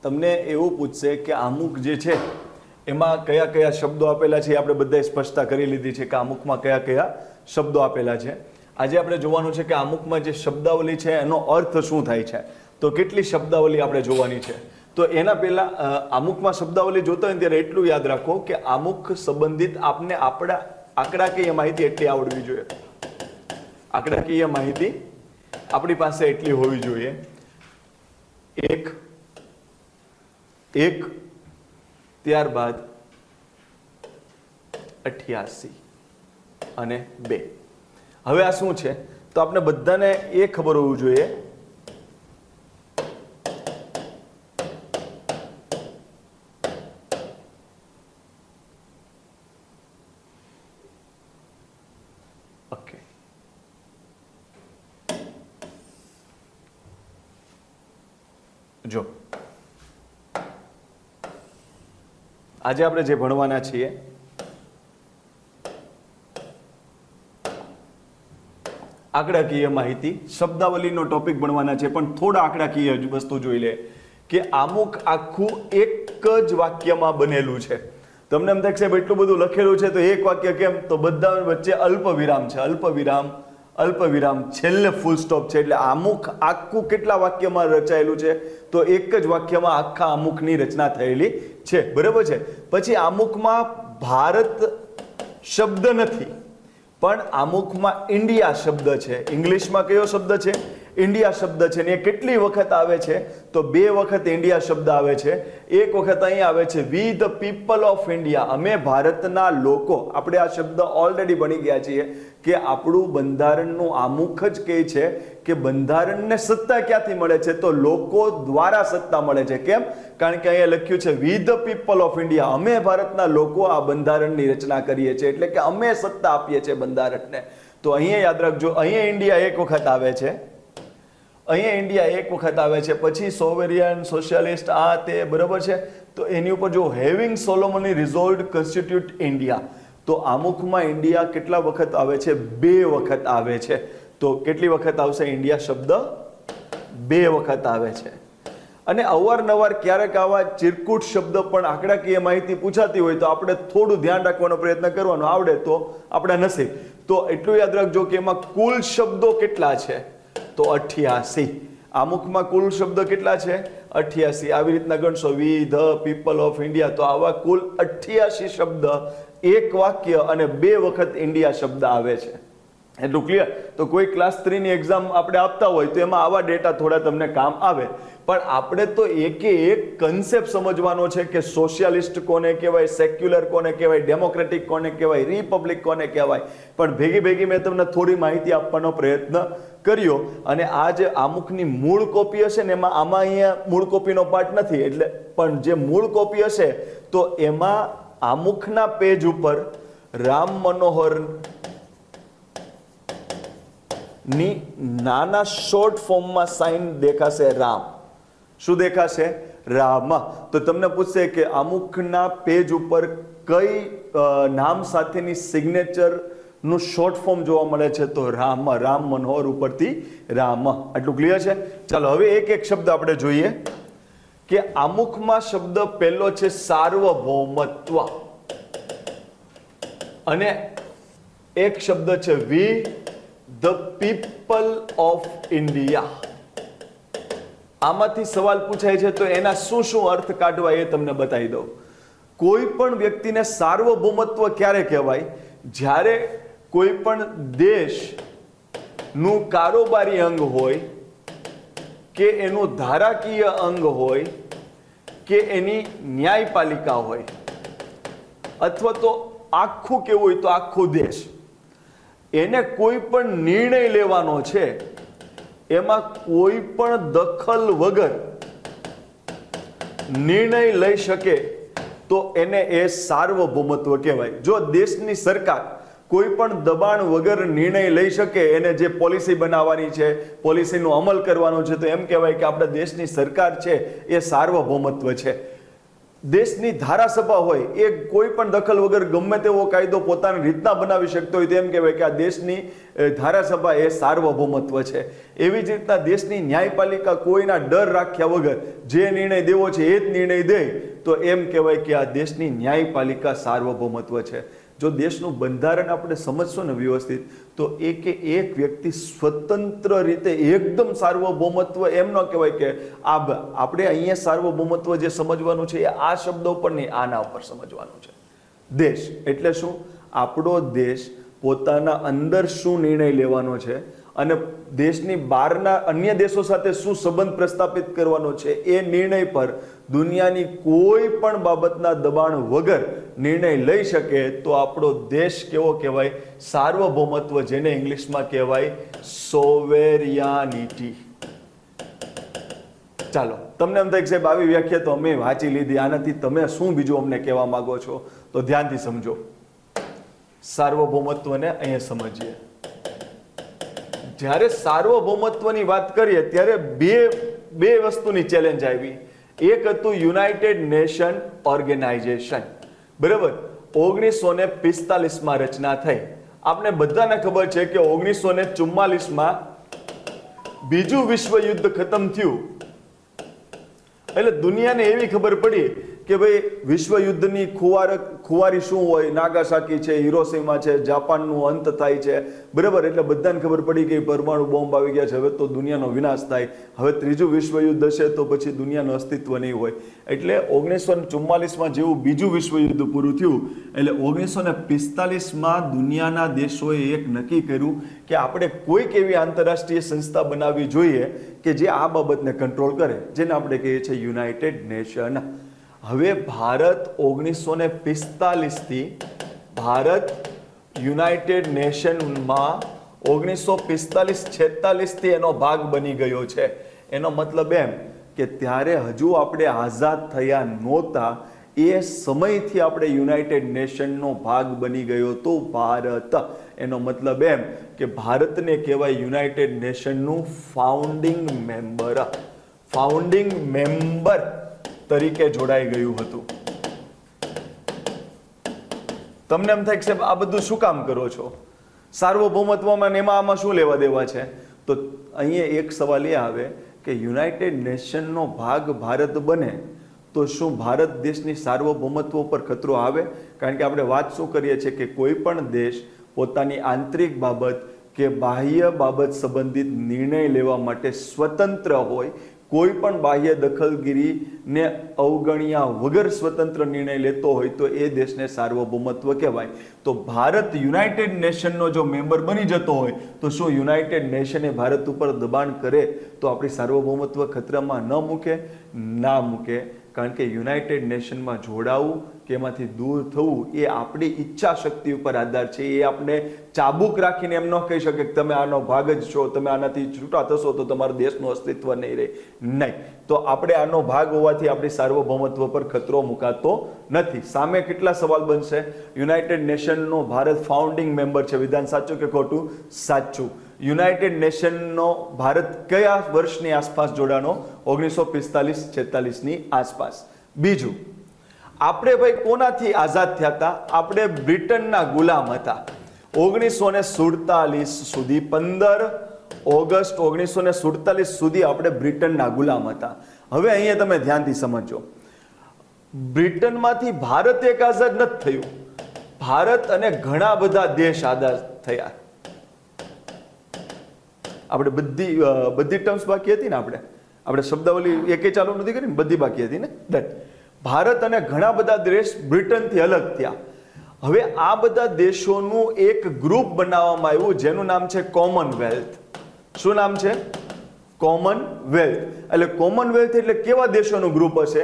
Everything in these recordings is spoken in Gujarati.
તમને એવું પૂછશે કે આમુખ જે છે એમાં કયા કયા શબ્દો આપેલા છે, આપણે બધાએ સ્પષ્ટતા કરી લીધી છે કે આમુખમાં કયા કયા શબ્દો આપેલા છે. આજે આપણે જોવાનું છે કે આમુખમાં જે શબ્દાવલી છે એનો અર્થ શું થાય છે. તો કેટલી શબ્દાવલી આપણે જોવાની છે. તો એના પહેલા આમુખમાં શબ્દાવલી જોતા હોય ત્યારે એટલું યાદ રાખો કે આમુખ સંબંધિત આપને આપણા આંકડાકીય માહિતી એટલી આવડવી જોઈએ. આંકડાકીય માહિતી આપણી પાસે એટલી હોવી જોઈએ. એક ત્યારબાદ 88 અને 2. હવે આ શું છે તો આપણે બધાને એ ખબર હોવું જોઈએ ઓકે. જો આજે આપણે જે ભણવાના છીએ આંકડાકીય માહિતી શબ્દાવલીનો ટોપિક ભણવાના છે, પણ થોડા આંકડાકીય વસ્તુ જોઈ લે કે આમુખ આખું એક જ વાક્યમાં બનેલું છે. તમને એમ થાય કે સાહેબ એટલું બધું લખેલું છે તો એક વાક્ય કેમ? તો બધા વચ્ચે અલ્પ વિરામ છે, અલ્પ વિરામ છેલ્લે ફૂલ સ્ટોપ છે. એટલે આમુખ આખું કેટલા વાક્યમાં રચાયેલું છે? તો એક જ વાક્યમાં આખા આમુખની રચના થયેલી છે. બરાબર છે. પછી આમુખમાં ભારત શબ્દ નથી, પણ આમુખમાં ઇન્ડિયા શબ્દ છે. ઇંગ્લિશમાં કયો શબ્દ છે? ઇન્ડિયા શબ્દ છે. ને એ કેટલી વખત આવે છે? તો 2 વખત ઇન્ડિયા શબ્દ આવે છે. એક વખત અહીં આવે છે વી ધ પીપલ ઓફ ઇન્ડિયા, અમે ભારતના લોકો. આપણે આ શબ્દ ઓલરેડી ભણી ગયા છીએ કે આપણું બંધારણનું આમુખ જ કહે છે કે બંધારણને સત્તા ક્યાંથી મળે છે? તો લોકો દ્વારા સત્તા મળે છે. કેમ? કારણ કે અહીંયા લખ્યું છે વી ધ પીપલ ઓફ ઇન્ડિયા, અમે ભારતના લોકો આ બંધારણની રચના કરીએ છીએ, એટલે કે અમે સત્તા આપીએ છીએ બંધારણને. તો અહીંયા યાદ રાખજો, અહીંયા ઇન્ડિયા એક વખત આવે છે, અહીંયા ઇન્ડિયા એક વખત આવે છે. પછી સોવેરિયન, સોશિયાલિસ્ટ, આ તે, બરાબર છે. તો એની ઉપર જો હેવિંગ સોલોમની રિઝોલ્વડ કોન્સ્ટિટ્યુટ ઇન્ડિયા, તો આમુખમાં ઇન્ડિયા કેટલા વખત આવે છે? 2 વખત આવે છે. તો કેટલી વખત આવશે ઇન્ડિયા શબ્દ? 2 વખત આવે છે. અને અવારનવાર ક્યારેક આવા ચિરકુટ શબ્દ પણ આંકડાકીય માહિતી પૂછાતી હોય તો આપણે થોડું ધ્યાન રાખવાનો પ્રયત્ન કરવાનો, આવડે તો આપણા નસીબ. તો એટલું યાદ રાખજો કે એમાં કુલ શબ્દો કેટલા છે? તો 88. આમુખમાં કુલ શબ્દ કેટલા છે? 88. આવી રીતના ગણશો we the people of India, તો આવા કુલ 88 શબ્દ એક વાક્ય અને 2 વખત ઇન્ડિયા શબ્દ આવે છે. એટલું ક્લિયર? તો કોઈ ક્લાસ 3 ની એક્ઝામ આપણે આપતા હોય તો એમાં આવા ડેટા થોડા તમને કામ આવે. પણ આપણે તો એકે એક કન્સેપ્ટ સમજવાનો છે કે સોશિયાલિસ્ટ કોને કહેવાય, સેક્યુલર કોને કહેવાય, ડેમોક્રેટિક કોને કહેવાય, રિપબ્લિક કોને કહેવાય. પણ ભેગી મેં તમને થોડી માહિતી આપવાનો પ્રયત્ન કર્યો. અને આ જે આમુખની મૂળ કોપી હશે ને એમાં અહીંયા મૂળ કોપીનો પાર્ટ નથી, એટલે પણ જે મૂળ કોપી હશે તો એમાં આમુખના પેજ ઉપર રામ મનોહર ની નાના શોર્ટ ફોર્મમાં સાઇન દેખાશે, રામ. શું દેખાશે? રામ. તો તમને પૂછશે કે આમુખના પેજ ઉપર કઈ નામ સાથેની સિગ્નેચર નું શોર્ટ ફોર્મ જોવા મળે છે? તો રામ. રામ મનોહર ઉપરથી રામ. આટલું ક્લિયર છે? ચાલો હવે એક શબ્દ આપણે જોઈએ કે આમુખમાં શબ્દ પહેલો છે સાર્વભૌમત્વ, અને એક શબ્દ છે વી ધ પીપલ ઓફ ઇન્ડિયા. આમાંથી સવાલ પૂછાય છે તો એના શું અર્થ કાઢવા એ તમને બતાવી દઉં. કોઈ પણ વ્યક્તિને સાર્વભૌમત્વ ક્યારે કહેવાય? જ્યારે કોઈ પણ દેશનું કારોબારી અંગ હોય કે એનું ધારાકીય અંગ હોય કે એની ન્યાયપાલિકા હોય, અથવા તો આખું કેવું હોય તો આખો દેશ, એને કોઈ પણ નિર્ણય લેવાનો છે એમાં કોઈ પણ દખલ વગર નિર્ણય લઈ શકે તો એને એ સાર્વભૌમત્વ કહેવાય. જો દેશની સરકાર કોઈ પણ દબાણ વગર નિર્ણય લઈ શકે, એને જે પોલિસી બનાવવાની છે, પોલિસીનો અમલ કરવાનો છે, તો એમ કહેવાય કે આપણા દેશની સરકાર છે એ સાર્વભૌમત્વ છે. દેશની ધારાસભા હોય એ કોઈ પણ દખલ વગર ગમે તેવો કાયદો પોતાની રીતના બનાવી શકતો હોય તેમ કહેવાય કે આ દેશની ધારાસભા એ સાર્વભૌમત્વ છે. એવી જ રીતના દેશની ન્યાયપાલિકા કોઈના ડર રાખ્યા વગર જે નિર્ણય દેવો છે એ જ નિર્ણય દે તો એમ કહેવાય કે આ દેશની ન્યાયપાલિકા સાર્વભૌમત્વ છે. જો દેશનું બંધારણ આપણે સમજશું ને વ્યવસ્થિત તો એક વ્યક્તિ સ્વતંત્ર રીતે એકદમ સાર્વભૌમત્વ એમ ન કહેવાય કે આપણે અહીંયા સાર્વભૌમત્વ જે સમજવાનું છે એ આ શબ્દો ઉપર નહીં, આના ઉપર સમજવાનું છે. દેશ એટલે શું? આપણો દેશ પોતાના અંદર શું નિર્ણય લેવાનો છે અને દેશની બહારના અન્ય દેશો સાથે શું સંબંધ પ્રસ્થાપિત કરવાનો છે એ નિર્ણય પર દુનિયાની કોઈ પણ બાબતના દબાણ વગર નિર્ણય લઈ શકે તો આપણો દેશ કેવો કહેવાય? સાર્વભૌમત્વ, જેને ઇંગ્લિશમાં કહેવાય સોવેરિયાનિટી. ચાલો, તમને એમ થાય કે સાહેબ આવી વ્યાખ્યા તો અમે વાંચી લીધી, આનાથી તમે શું બીજું અમને કહેવા માંગો છો? તો ધ્યાનથી સમજો. સાર્વભૌમત્વને અહીંયા સમજીએ. જ્યારે સાર્વભૌમત્વની વાત કરીએ ત્યારે બે વસ્તુની ચેલેન્જ આવી. એક હતું યુનાઇટેડ નેશન ઓર્ગેનાઇઝેશન, બરાબર? 1945માં રચના થઈ. આપણે બધાને ખબર છે કે 1944માં બીજું વિશ્વ યુદ્ધ ખતમ થયું એટલે દુનિયાને એવી ખબર પડી કે ભાઈ વિશ્વ યુદ્ધની ખુવારી શું હોય, નાગાસાકી છે, હિરોશીમા છે, જાપાનનું અંત થાય છે, બરાબર? એટલે બધાને ખબર પડી કે પરમાણુ બોમ્બ આવી ગયા છે, હવે તો દુનિયાનો વિનાશ થાય, હવે ત્રીજું વિશ્વ યુદ્ધ હશે તો પછી દુનિયાનું અસ્તિત્વ નહીં હોય. એટલે 1944માં જેવું બીજું વિશ્વ યુદ્ધ પૂરું થયું એટલે 1945માં દુનિયાના દેશોએ એક નક્કી કર્યું કે આપણે કોઈક એવી આંતરરાષ્ટ્રીય સંસ્થા બનાવવી જોઈએ કે જે આ બાબતને કંટ્રોલ કરે, જેને આપણે કહીએ છીએ યુનાઇટેડ નેશન. હવે ભારત 1945થી ભારત યુનાઇટેડ નેશનમાં 1945-46થી એનો ભાગ બની ગયો છે. એનો મતલબ એમ કે ત્યારે હજુ આપણે આઝાદ થયા નહોતા એ સમયથી આપણે યુનાઇટેડ નેશનનો ભાગ બની ગયો તો ભારત. એનો મતલબ એમ કે ભારતને કહેવાય યુનાઇટેડ નેશનનું ફાઉન્ડિંગ મેમ્બર તરીકે જોડાઈ ગયું હતું. તમને એમ થાય કે સાહેબ આ બધું શું કામ કરો છો? સાર્વભૌમત્વમાં ને એમાં આમાં શું લેવા દેવા છે? તો અહીંયા એક સવાલ એ આવે કે યુનાઇટેડ નેશનનો ભાગ ભારત બને તો શું ભારત દેશની સાર્વભૌમત્વ પર ખતરો આવે? કારણ કે આપણે વાત શું કરીએ છીએ કે કોઈ પણ દેશ પોતાની આંતરિક બાબત કે બાહ્ય બાબત સંબંધિત નિર્ણય લેવા માટે સ્વતંત્ર હોય, કોઈ પણ બાહ્ય દખલગીરીને અવગણ્યા વગર સ્વતંત્ર નિર્ણય લેતો હોય તો એ દેશને સાર્વભૌમત્વ કહેવાય. તો ભારત યુનાઇટેડ નેશનનો જો મેમ્બર બની જતો હોય તો શું યુનાઇટેડ નેશને ભારત ઉપર દબાણ કરે તો આપણી સાર્વભૌમત્વ ખતરામાં ન મૂકે? ના મૂકે. કારણ કે યુનાઇટેડ નેશનમાં જોડાવું કે એમાંથી દૂર થવું એ આપણી ઈચ્છા શક્તિ ઉપર આધાર છે. એ આપણે ચાબુક રાખીને એમ ન કહી શકે કે તમે આનો ભાગ જ છો, તમે આનાથી છૂટા થશો તો તમારા દેશનું અસ્તિત્વ નહીં રહે. નહીં, તો આપણે આનો ભાગ હોવાથી આપણી સાર્વભૌમત્વ પર ખતરો મુકાતો નથી. સામે કેટલા સવાલ બનશે? યુનાઇટેડ નેશનનો ભારત ફાઉન્ડિંગ મેમ્બર છે, વિધાન સાચું કે ખોટું? સાચું. યુનાઇટેડ નેશનનો ભારત કયા વર્ષની આસપાસ જોડાણો? 1945-46ની આસપાસ. બીજું, આપણે ભાઈ કોનાથી આઝાદ થયા હતા? આપણે બ્રિટનના ગુલામ હતા. 1947 સુધી 15 ઓગસ્ટ 1947 સુધી આપણે બ્રિટનના ગુલામ હતા. હવે અહીંયા તમે ધ્યાનથી સમજો, બ્રિટનમાંથી ભારત એક આઝાદ નથી થયું, ભારત અને ઘણા બધા દેશ આઝાદ થયા. આપણે બધી ટર્મ્સ બાકી હતી ને, આપણે શબ્દાવલી એકે ચાલુ નથી કરી ને, બધી બાકી હતી ને. ડન. ભારત અને ઘણા બધા દેશ બ્રિટનથી અલગ થયા. હવે આ બધા દેશોનું એક ગ્રુપ બનાવવામાં આવ્યું જેનું નામ છે કોમનવેલ્થ. શું નામ છે? કોમનવેલ્થ. એટલે કોમનવેલ્થ એટલે કેવા દેશોનું ગ્રુપ હશે?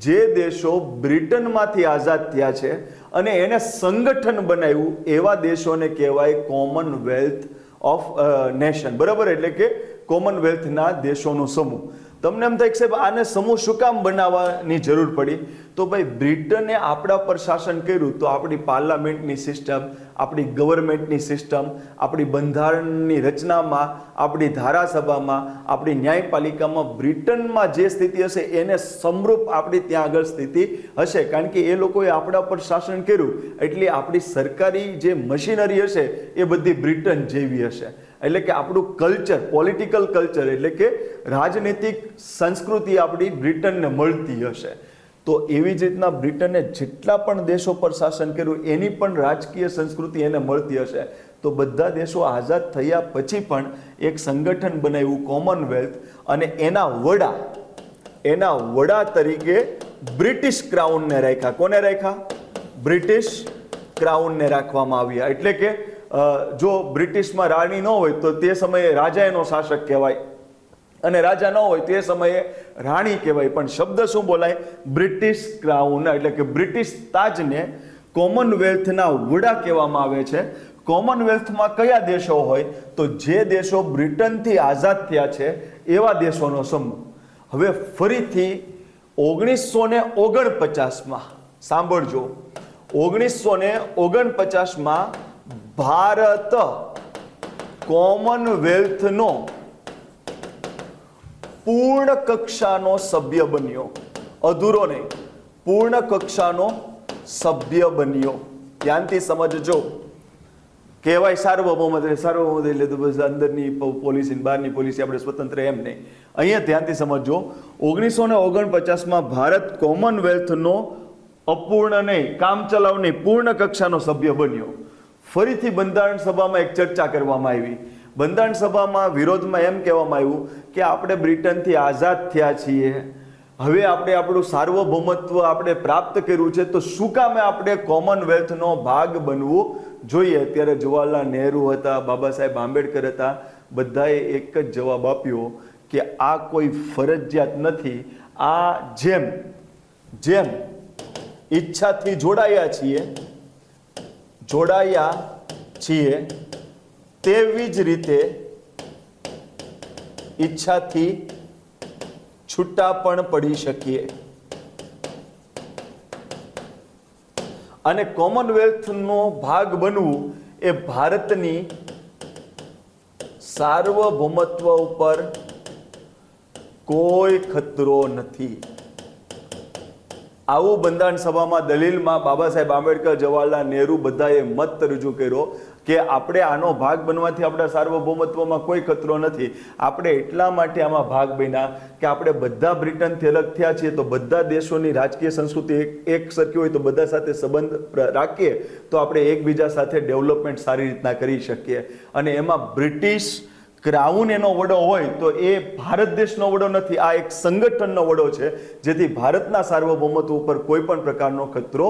જે દેશો બ્રિટનમાંથી આઝાદ થયા છે અને એને સંગઠન બનાવ્યું એવા દેશોને કહેવાય કોમનવેલ્થ ઓફ નેશન, બરાબર? એટલે કે કોમનવેલ્થના દેશોનો સમૂહ. તમને એમ થાય કે સાહેબ આને સમૂહ શું કામ બનાવવાની જરૂર પડી? તો ભાઈ બ્રિટને આપણા પર શાસન કર્યું તો આપણી પાર્લામેન્ટની સિસ્ટમ, આપણી ગવર્મેન્ટની સિસ્ટમ, આપણી બંધારણની રચનામાં, આપણી ધારાસભામાં, આપણી ન્યાયપાલિકામાં બ્રિટનમાં જે સ્થિતિ હશે એને સમરૂપ આપણી ત્યાં આગળ સ્થિતિ હશે, કારણ કે એ લોકોએ આપણા પર શાસન કર્યું એટલે આપણી સરકારી જે મશીનરી હશે એ બધી બ્રિટન જેવી હશે. એટલે કે આપણું કલ્ચર, પોલિટિકલ કલ્ચર એટલે કે રાજનીતિક સંસ્કૃતિ આપણી બ્રિટનને મળતી હશે. તો એવી જ રીતના બ્રિટને જેટલા પણ દેશો પર શાસન કર્યું એની પણ રાજકીય સંસ્કૃતિ એને મળતી હશે. તો બધા દેશો આઝાદ થયા પછી પણ એક સંગઠન બનાવ્યું કોમનવેલ્થ, અને એના વડા તરીકે બ્રિટિશ ક્રાઉનને રાખ્યા. કોને રાખ્યા? બ્રિટિશ ક્રાઉનને રાખવામાં આવ્યા. એટલે કે જો બ્રિટિશમાં રાણી ન હોય તો તે સમયે રાજા એનો શાસક કહેવાય, અને રાજા ન હોય તે સમયે રાણી કહેવાય. પણ શબ્દ શું બોલાય? British crown. એટલે કે બ્રિટિશ તાજને કોમનવેલ્થના વડા કહેવામાં આવે છે. કોમનવેલ્થમાં કયા દેશો હોય? તો જે દેશો બ્રિટનથી આઝાદ થયા છે એવા દેશોનો સમૂહ. હવે ફરીથી 1949માં સાંભળજો, 1949માં ભારત કોમનવેલ્થનો પૂર્ણ કક્ષાનો સભ્ય બન્યો. અધૂરો નહીં, પૂર્ણ કક્ષાનો સભ્ય બન્યો. ધ્યાનથી સમજજો. કહેવાય સાર્વભૌમત, સાર્વભૌમત એટલે તો બસ અંદરની પોલિસી બહારની પોલિસી આપણે સ્વતંત્ર, એમ નહીં. અહીંયા ધ્યાનથી સમજજો. 1949માં ભારત કોમનવેલ્થનો અપૂર્ણ નહીં, કામચલાઉ નહીં, પૂર્ણ કક્ષાનો સભ્ય બન્યો. ફરીથી બંધારણ સભામાં એક ચર્ચા કરવામાં આવી. બંધારણ સભામાં વિરોધમાં એમ કહેવામાં આવ્યું કે આપણે બ્રિટનથી આઝાદ થયા છીએ, હવે આપણે આપણું સાર્વભૌમત્વ આપણે પ્રાપ્ત કર્યું છે, તો શું કામે આપણે કોમનવેલ્થનો ભાગ બનવું જોઈએ? ત્યારે જવાહરલાલ નહેરુ હતા, બાબા સાહેબ આંબેડકર હતા, બધાએ એક જ જવાબ આપ્યો કે આ કોઈ ફરજિયાત નથી. આ જેમ ઈચ્છાથી જોડાયા છીએ તેવી જ રીતે ઈચ્છાથી છૂટા પણ પડી શકીએ. અને કોમનવેલ્થનો ભાગ બનવું એ ભારતની સાર્વભૌમત્વ ઉપર કોઈ ખતરો નથી. આવું બંધારણ સભામાં દલીલમાં બાબા સાહેબ આંબેડકર, જવાહરલાલ નહેરુ બધાએ મત રજૂ કર્યો કે આપણે આનો ભાગ બનવાથી આપણા સાર્વભૌમત્વમાં કોઈ ખતરો નથી. આપણે એટલા માટે આમાં ભાગ બન્યા કે આપણે બધા બ્રિટનથી અલગ થયા છીએ, તો બધા દેશોની રાજકીય સંસ્કૃતિ એક સરખી હોય તો બધા સાથે સંબંધ રાખીએ તો આપણે એકબીજા સાથે ડેવલપમેન્ટ સારી રીતના કરી શકીએ. અને એમાં બ્રિટિશ ક્રાઉન એનો વડો હોય તો એ ભારત દેશનો વડો નથી, આ એક સંગઠનનો વડો છે, જેથી ભારતના સાર્વભૌમત્વ ઉપર કોઈ પણ પ્રકારનો ખતરો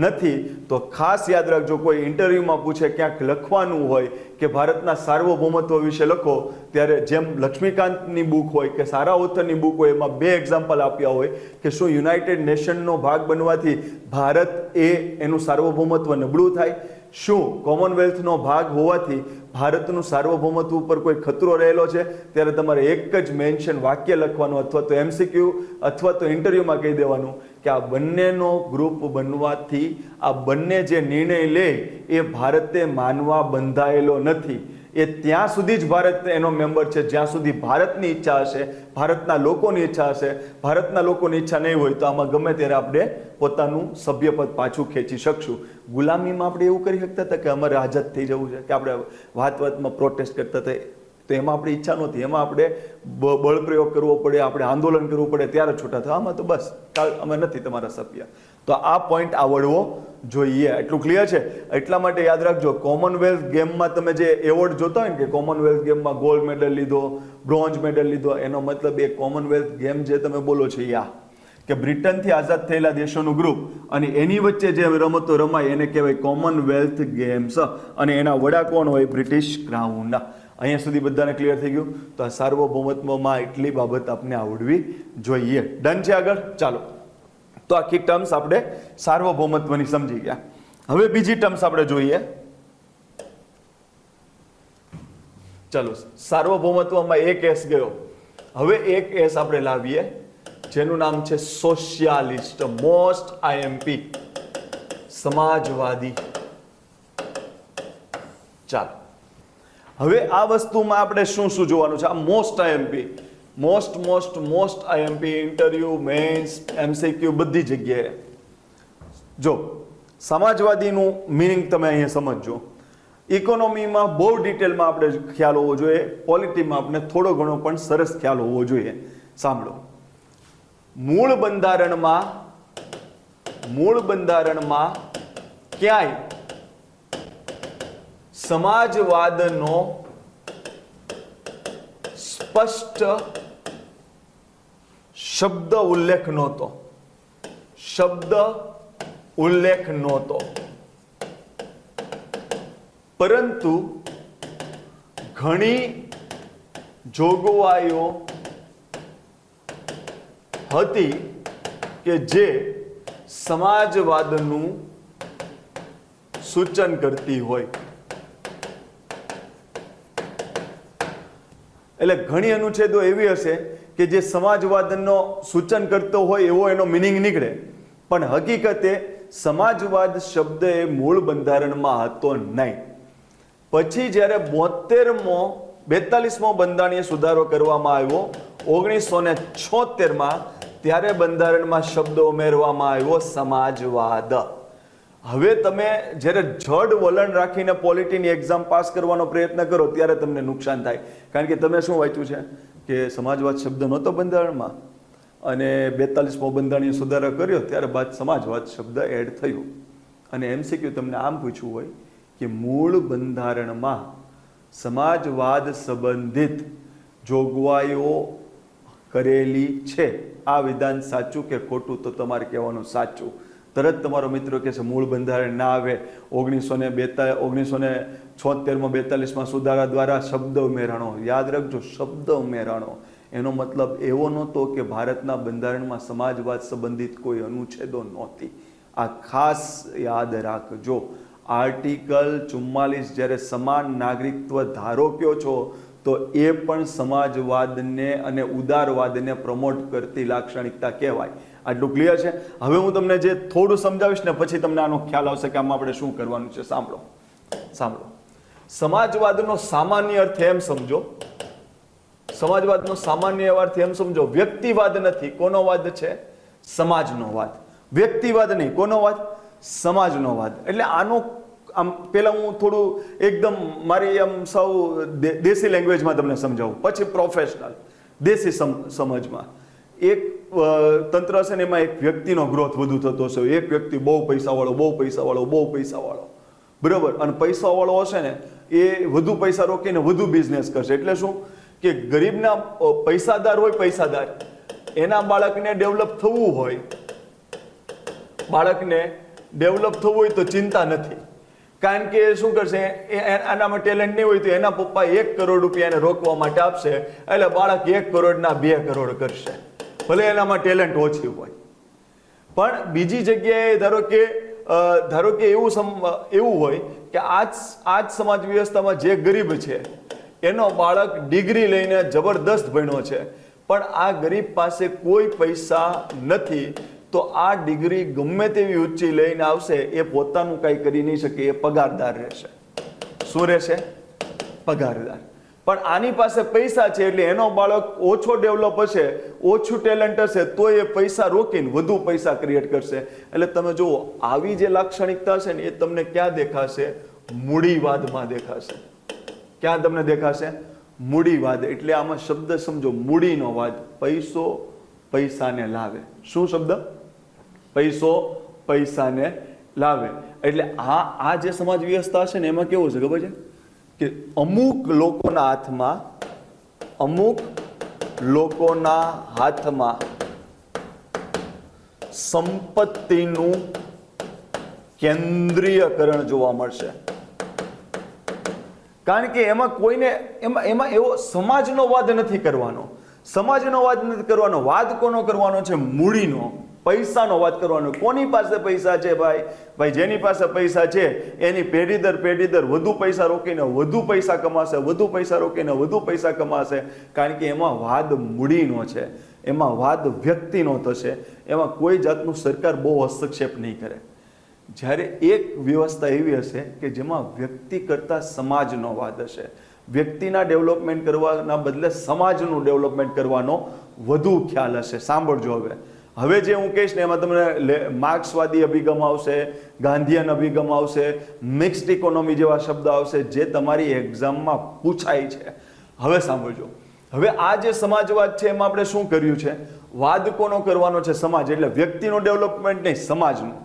નથી. તો ખાસ યાદ રાખજો, કોઈ ઇન્ટરવ્યુમાં પૂછે, ક્યાંક લખવાનું હોય કે ભારતના સાર્વભૌમત્વ વિશે લખો, ત્યારે જેમ લક્ષ્મીકાંતની બુક હોય કે સારા ઓથરની બુક હોય, એમાં 2 એક્ઝામ્પલ આપ્યા હોય કે શું યુનાઇટેડ નેશનનો ભાગ બનવાથી ભારત એનું સાર્વભૌમત્વ નબળું થાય, શું કોમનવેલ્થનો ભાગ હોવાથી ભારતનું સાર્વભૌમત્વ ઉપર કોઈ ખતરો રહેલો છે? ત્યારે તમારે એક જ મેન્શન વાક્ય લખવાનું, અથવા તો MCQ અથવા તો ઇન્ટરવ્યુમાં કહી દેવાનું કે આ બંનેનો ગ્રુપ બનવાથી આ બંને જે નિર્ણય લે એ ભારતે માનવા બંધાયેલો નથી. એ ત્યાં સુધી જ ભારત એનો મેમ્બર છે જ્યાં સુધી ભારતની ઈચ્છા હશે, ભારતના લોકોની ઈચ્છા હશે. ભારતના લોકોની ઈચ્છા નહીં હોય તો આમાં ગમે ત્યારે આપણે પોતાનું સભ્યપદ પાછું ખેંચી શકશું. ગુલામીમાં આપણે એવું કરી શકતા હતા કે અમારે આઝાદ થઈ જવું છે, કે આપણે વાતમાં પ્રોટેસ્ટ કરતા હતા, તો એમાં આપણી ઈચ્છા નહોતી, એમાં આપણે બળ પ્રયોગ કરવો પડે, આપણે આંદોલન કરવું પડે ત્યારે છૂટા થવા. આમાં તો બસ અમે નથી તમારા સભ્ય. તો આ પોઈન્ટ આવડવો જોઈએ. એટલું ક્લિયર છે? એટલા માટે યાદ રાખજો, કોમનવેલ્થ ગેમમાં તમે જે એવોર્ડ જોતા હોય ને કે કોમનવેલ્થ ગેમમાં ગોલ્ડ મેડલ લીધો, બ્રોન્ઝ મેડલ લીધો, એનો મતલબ એ કોમનવેલ્થ ગેમ જે તમે બોલો છો કે બ્રિટનથી આઝાદ થયેલા દેશોનું ગ્રુપ અને એની વચ્ચે જે રમતો રમાય એને કહેવાય કોમનવેલ્થ ગેમ્સ. અને એના વડા કોણ હોય? British crown. અહીંયા સુધી બધાને ક્લિયર થઈ ગયું? તો આ સાર્વભૌમત્વમાં એટલી બાબત આપણે આવડવી જોઈએ. ડન છે? આગળ ચાલો. તો આખી ટર્મ્સ આપણે સાર્વભૌમત્વની સમજી ગયા. હવે બીજી ટર્મ્સ આપણે જોઈએ. ચાલો, સાર્વભૌમત્વમાં એક કેસ ગયો, હવે એક એસ આપણે લાવીએ જેનું નામ છે સોશિયાલિસ્ટ, મોસ્ટ આઈએમપી, સમાજવાદી. ચાલો, હવે આ વસ્તુમાં આપણે શું શું જોવાનું છે? આ most IMP, most IMP, interview, mains, MCQ, બધી જગ્યાએ. જો સમાજવાદીનું મિનિંગ તમે અહીંયા સમજજો. ઇકોનોમીમાં બહુ ડિટેલમાં આપણે ખ્યાલ હોવો જોઈએ, પોલિટીમાં આપણે થોડો ઘણો પણ સરસ ખ્યાલ હોવો જોઈએ. સાંભળો, મૂળ બંધારણમાં ક્યાંય સમાજવાદનો સ્પષ્ટ શબ્દ ઉલ્લેખ નહોતો. પરંતુ ઘણી જોગવાઈઓ હતી કે જે સમાજવાદનું સૂચન કરતી હોય. એટલે ઘણી અનુચ્છેદો એવી હશે કે જે સમાજવાદનો સૂચન કરતો હોય એવો એનો મિનિંગ નીકળે, પણ હકીકતે સમાજવાદ શબ્દ એ મૂળ બંધારણમાં હતો નહીં. પછી જ્યારે 42મો બંધારણીય સુધારો કરવામાં આવ્યો 1976માં, ત્યારે બંધારણમાં શબ્દ ઉમેરવામાં આવ્યો સમાજવાદ. હવે તમે જ્યારે જડ વલણ રાખીને પોલિટીની એક્ઝામ પાસ કરવાનો પ્રયત્ન કરો ત્યારે તમને નુકસાન થાય. કારણ કે તમે શું વાંચ્યું છે કે સમાજવાદ શબ્દ નહોતો બંધારણમાં, અને 42મો બંધારણીય સુધારો કર્યો ત્યારે બાદ સમાજવાદ શબ્દ એડ થયો. અને એમસીક્યુ તમને આમ પૂછવું હોય કે મૂળ બંધારણમાં સમાજવાદ સંબંધિત જોગવાઈઓ કરેલી છે, આ વિધાન સાચું કે ખોટું? તો તમારે કહેવાનું સાચું. તરત તમારો મિત્રો કહે છે મૂળ બંધારણ ના આવે, 1976માં 42માં સુધારા દ્વારા શબ્દ ઉમેરાણો. યાદ રાખજો, શબ્દ ઉમેરાણો એનો મતલબ એવો નહોતો કે ભારતના બંધારણમાં સમાજવાદ સંબંધિત કોઈ અનુચ્છેદો નહોતી. આ ખાસ યાદ રાખજો. આર્ટિકલ 44 જ્યારે સમાન નાગરિકત્વ ધારો કયો છો તો એ પણ સમાજવાદને અને ઉદારવાદને પ્રમોટ કરતી લાક્ષણિકતા કહેવાય. આટલું ક્લિયર છે? હવે હું તમને જે થોડું સમજાવીશ ને પછી તમને આનો ખ્યાલ આવશે કે આમાં આપણે શું કરવાનું છે. સાંભળો, સમાજવાદનો સામાન્ય અર્થ એમ સમજો, સમાજવાદનો સામાન્ય અર્થ એમ સમજો, વ્યક્તિવાદ નથી. કોનો વાદ છે? સમાજનો વાદ. વ્યક્તિવાદ નહીં, કોનો વાદ? સમાજનો વાદ. એટલે આનો આમ પેલા હું થોડું એકદમ મારી આમ સૌ દેશી લેંગ્વેજમાં તમને સમજાવું, પછી પ્રોફેશનલ દેશી સમજમાં. એક તંત્ર હશે ને એમાં એક વ્યક્તિનો ગ્રોથ વધુ થતો હશે. એક વ્યક્તિ બહુ પૈસાવાળો, બરોબર, અને પૈસાવાળો હશે ને એ વધુ પૈસા રોકીને વધુ બિઝનેસ કરશે. એટલે શું કે ગરીબના પૈસાદાર એના બાળકને ડેવલપ થવું હોય તો ચિંતા નથી. કારણ કે શું કરશે, આનામાં ટેલેન્ટ નહીં હોય તો એના પપ્પા 1 કરોડ રૂપિયા એને રોકવા માટે આપશે, એટલે બાળક 1 કરોડના 2 કરોડ કરશે, ભલે એનામાં ટેલેન્ટ ઓછી હોય. પણ બીજી જગ્યાએ ધારો કે એવું હોય કે આજ સમાજ વ્યવસ્થામાં જે ગરીબ છે એનો બાળક ડિગ્રી લઈને જબરદસ્ત ભણ્યો છે, પણ આ ગરીબ પાસે કોઈ પૈસા નથી, તો આ ડિગ્રી ગમે તેવી ઊંચી લઈને આવશે, એ પોતાનું કાંઈ કરી નહીં શકે, એ પગારદાર રહેશે. શું રહેશે? પગારદાર. પણ આની પાસે પૈસા છે એટલે એનો બાળક ઓછો ડેવલપ હશે, ઓછું ટેલેન્ટ હશે, તો એ પૈસા રોકીને વધુ પૈસા ક્રિએટ કરશે. એટલે તમે જુઓ, આવી જે લાક્ષણિકતા છે ને એ તમને ક્યાં દેખાશે? મૂડીવાદમાં દેખાશે. ક્યાં તમને દેખાશે? મૂડીવાદ. એટલે આમાં શબ્દ સમજો, મૂડીનો વાદ. પૈસો પૈસાને લાવે. શું શબ્દ? પૈસો પૈસાને લાવે. એટલે આ જે સમાજ વ્યવસ્થા છે ને એમાં કેવું છે ખબર છે કે અમુક લોકોના હાથમાં સંપત્તિનું કેન્દ્રીયકરણ જોવા મળશે. કારણ કે એમાં કોઈને એમાં એવો સમાજનો વાદ નથી કરવાનો. વાદ કોનો કરવાનો છે? મૂડીનો. પૈસાનો વાત કરવાનો. કોની પાસે પૈસા છે ભાઈ જેની પાસે પૈસા છે એની પેઢી દર વધુ પૈસા રોકીને વધુ પૈસા કમાશે, વધુ પૈસા રોકીને વધુ પૈસા કમાશે. કારણ કે એમાં વાદ મૂડીનો છે, એમાં વાદ વ્યક્તિનો થશે, એમાં કોઈ જાતનું સરકાર બહુ હસ્તક્ષેપ નહીં કરે. જ્યારે એક વ્યવસ્થા એવી હશે કે જેમાં વ્યક્તિ કરતાં સમાજનો વાદ હશે, વ્યક્તિના ડેવલપમેન્ટ કરવાના બદલે સમાજનું ડેવલપમેન્ટ કરવાનો વધુ ખ્યાલ હશે. સાંભળજો હવે જે હું કહીશ ને એમાં તમને માર્ક્સવાદી અભિગમ આવશે, ગાંધીયન અભિગમ આવશે, મિક્સ્ડ ઇકોનોમી જેવા શબ્દ આવશે જે તમારી એક્ઝામમાં પૂછાય છે. હવે સાંભળજો, હવે આ જે સમાજવાદ છે એમાં આપણે શું કર્યું છે? વાદ કોનો કરવાનો છે? સમાજ. એટલે વ્યક્તિનો ડેવલપમેન્ટ નહીં, સમાજનું.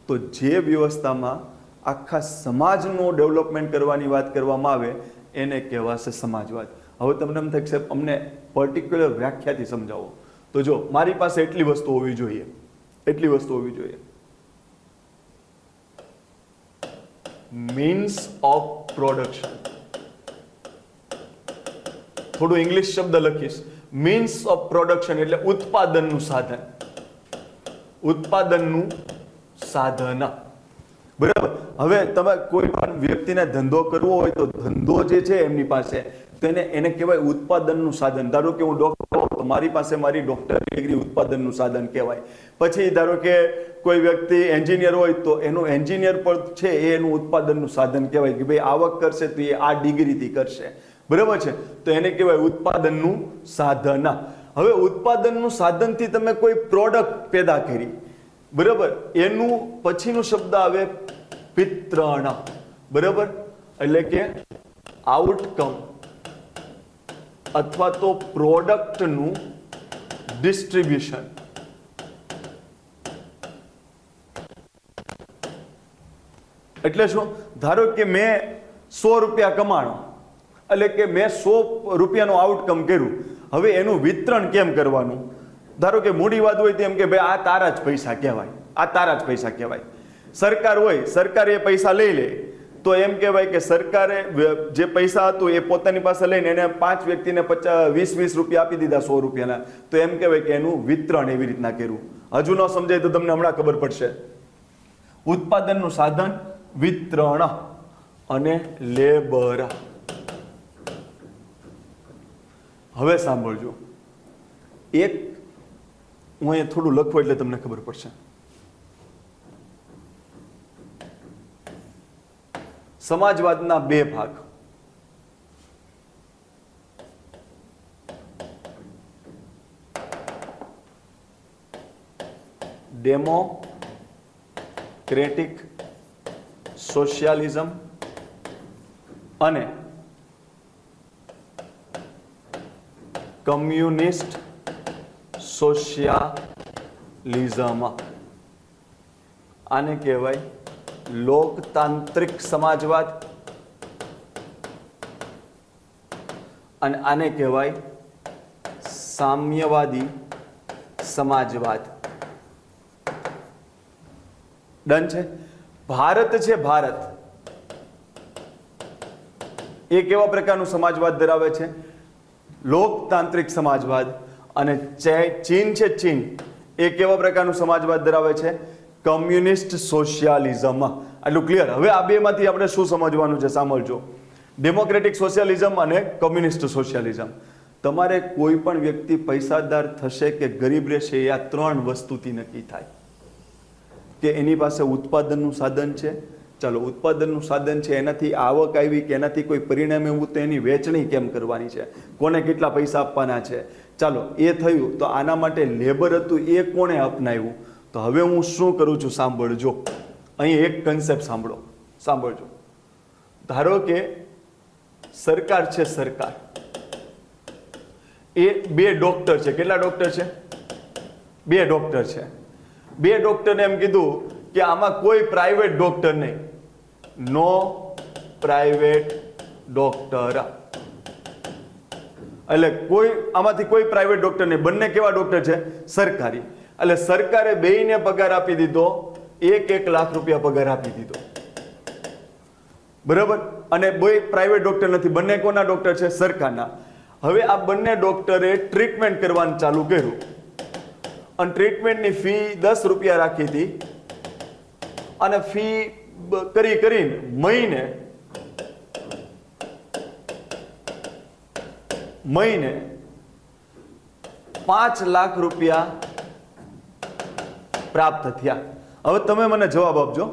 તો જે વ્યવસ્થામાં આખા સમાજનું ડેવલપમેન્ટ કરવાની વાત કરવામાં આવે એને કહેવાશે સમાજવાદ. હવે તમને એમ થશે અમને પર્ટિક્યુલર વ્યાખ્યાથી સમજાવો. તો જો મારી પાસે એટલી વસ્તુ હોવી જોઈએ, એટલી વસ્તુ હોવી જોઈએ. Means of production. થોડું ઇંગ્લિશ શબ્દ લખીશ. મીન્સ ઓફ પ્રોડક્શન એટલે ઉત્પાદનનું સાધન, ઉત્પાદનનું સાધન. બરાબર. હવે તમે કોઈ પણ વ્યક્તિને ધંધો કરવો હોય તો ધંધો જે છે એમની પાસે તો એને કહેવાય ઉત્પાદનનું સાધન. ધારો કે હું ડોક્ટર હોઉં તો મારી પાસે મારી ડોક્ટર ડિગ્રી ઉત્પાદનનું સાધન કહેવાય. પછી ધારો કે કોઈ વ્યક્તિ એન્જિનિયર હોય તો એનું એન્જિનિયર પણ છે એ એનું ઉત્પાદનનું સાધન કહેવાય કે ભાઈ આવક કરશે તો એ આ ડિગ્રીથી કરશે. બરાબર છે. તો એને કહેવાય ઉત્પાદનનું સાધન. હવે ઉત્પાદનનું સાધનથી તમે કોઈ પ્રોડક્ટ પેદા કરી, બરાબર, એનું પછીનું શબ્દ આવે વિતરણ. બરાબર. એટલે કે આઉટકમ અથવા તો પ્રોડક્ટનું ડિસ્ટ્રીબ્યુશન. એટલે શું? ધારો કે મેં 100 રૂપિયા કમાણો, એટલે કે મેં 100 રૂપિયાનું આઉટકમ કર્યું. હવે એનું વિતરણ કેમ કરવાનું? ધારો કે મૂડીવાદ હોય તો એમ કે ભાઈ આ તારા જ પૈસા કહેવાય, આ તારા જ પૈસા કહેવાય. સરકાર હોય, સરકાર એ પૈસા લઈ લે તો એમ કહેવાય કે સરકારે જે પૈસા હતું એ પોતાની પાસે લઈને એને 5 વ્યક્તિને 20 રૂપિયા આપી દીધા 100 રૂપિયાના, તો એમ કહેવાય કે એનું વિતરણ એવી રીતના કર્યું. હજુ ન સમજાય તો તમને હમણાં ખબર પડશે. ઉત્પાદનનું સાધન, વિતરણ અને લેબર. હવે સાંભળજો, એક હું અહીંયા થોડું લખું એટલે તમને ખબર પડશે. સમાજવાદના 2 ભાગ. ડેમોક્રેટિક સોશિયાલિઝમ અને કમ્યુનિસ્ટ સોશિયાલિઝમ. આને કહેવાય લોકતાંત્રિક સમાજવાદ અને આને કહેવાય સામ્યવાદી સમાજવાદ. ડન છે? ભારત છે, ભારત એ કેવા પ્રકારનું સમાજવાદ ધરાવે છે? લોકતાંત્રિક સમાજવાદ. અને ચીન છે, ચીન એ કેવા પ્રકારનું સમાજવાદ ધરાવે છે? કમ્યુનિસ્ટ સોશિયાલિઝમ. આટલું ક્લિયર? હવે આ બેમાંથી આપણે શું સમજવાનું છે? સાંભળજો. ડેમોક્રેટિક સોશિયાલિઝમ અને કમ્યુનિસ્ટ સોશિયાલિઝમ. તમારે કોઈ પણ વ્યક્તિ પૈસાદાર થશે કે ગરીબ રહેશે એ આ 3 વસ્તુથી નક્કી થાય કે એની પાસે ઉત્પાદનનું સાધન છે. ચાલો, ઉત્પાદનનું સાધન છે, એનાથી આવક આવી કે એનાથી કોઈ પરિણામ એવું તો એની વેચણી કેમ કરવાની છે, કોને કેટલા પૈસા આપવાના છે. ચાલો, એ થયું. તો આના માટે લેબર હતું એ કોણે અપનાવ્યું? તો હવે હું શું કરું છું સાંભળજો. અહીં એક કન્સેપ્ટ સાંભળજો. ધારો કે સરકાર છે, સરકાર એ 2 ડોક્ટર છે. કેટલા ડોક્ટર છે? 2 ડોક્ટર છે. 2 ડોક્ટરને એમ કીધું કે આમાં કોઈ પ્રાઇવેટ ડોક્ટર નહીં, નો પ્રાઇવેટ ડોક્ટર. એટલે આમાંથી કોઈ પ્રાઇવેટ ડોક્ટર નહીં. બંને કેવા ડોક્ટર છે? સરકારી. એટલે સરકારે બેયને પગાર આપી દીધો, 1 લાખ રૂપિયા પગાર આપી દીધો. બરાબર. અને કોઈ પ્રાઇવેટ ડોક્ટર નથી, બંને કોના ડોક્ટર છે? સરકારના. હવે આ બંને ડોક્ટરે ટ્રીટમેન્ટ કરવાનું ચાલુ કર્યું અને ટ્રીટમેન્ટની ફી 10 રૂપિયા રાખી હતી અને ફી કરીને મહિને 5 લાખ રૂપિયા પ્રાપ્ત થયા. હવે તમે મને જવાબ આપજો,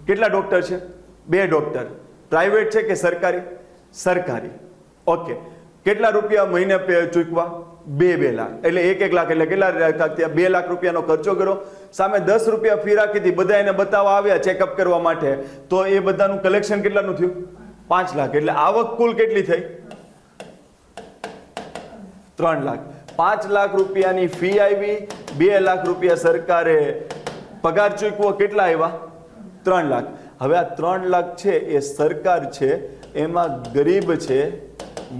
કેટલા ડોક્ટર છે? 2 ડોક્ટર. પ્રાઇવેટ છે કે સરકારી? સરકારી. ઓકે, કેટલા રૂપિયા મહિને ચૂકવા? 2 લાખ. એટલે 1 લાખ, એટલે કેટલા લાખ થયા? 2 લાખ રૂપિયાનો ખર્ચો કરો. સામે 10 રૂપિયા ફી રાખી હતી, બધા એને બતાવવા આવ્યા ચેકઅપ કરવા માટે, તો એ બધાનું કલેક્શન કેટલાનું થયું? 5 લાખ. એટલે આવક કુલ કેટલી થઈ? 3 લાખ. 5 લાખ રૂપિયાની ફી આવી, 2 લાખ રૂપિયા સરકારે પગાર ચૂકવો, કેટલા આવ્યા? 3 લાખ. હવે આ 3 લાખ છે એ સરકાર છે, એમાં ગરીબ છે,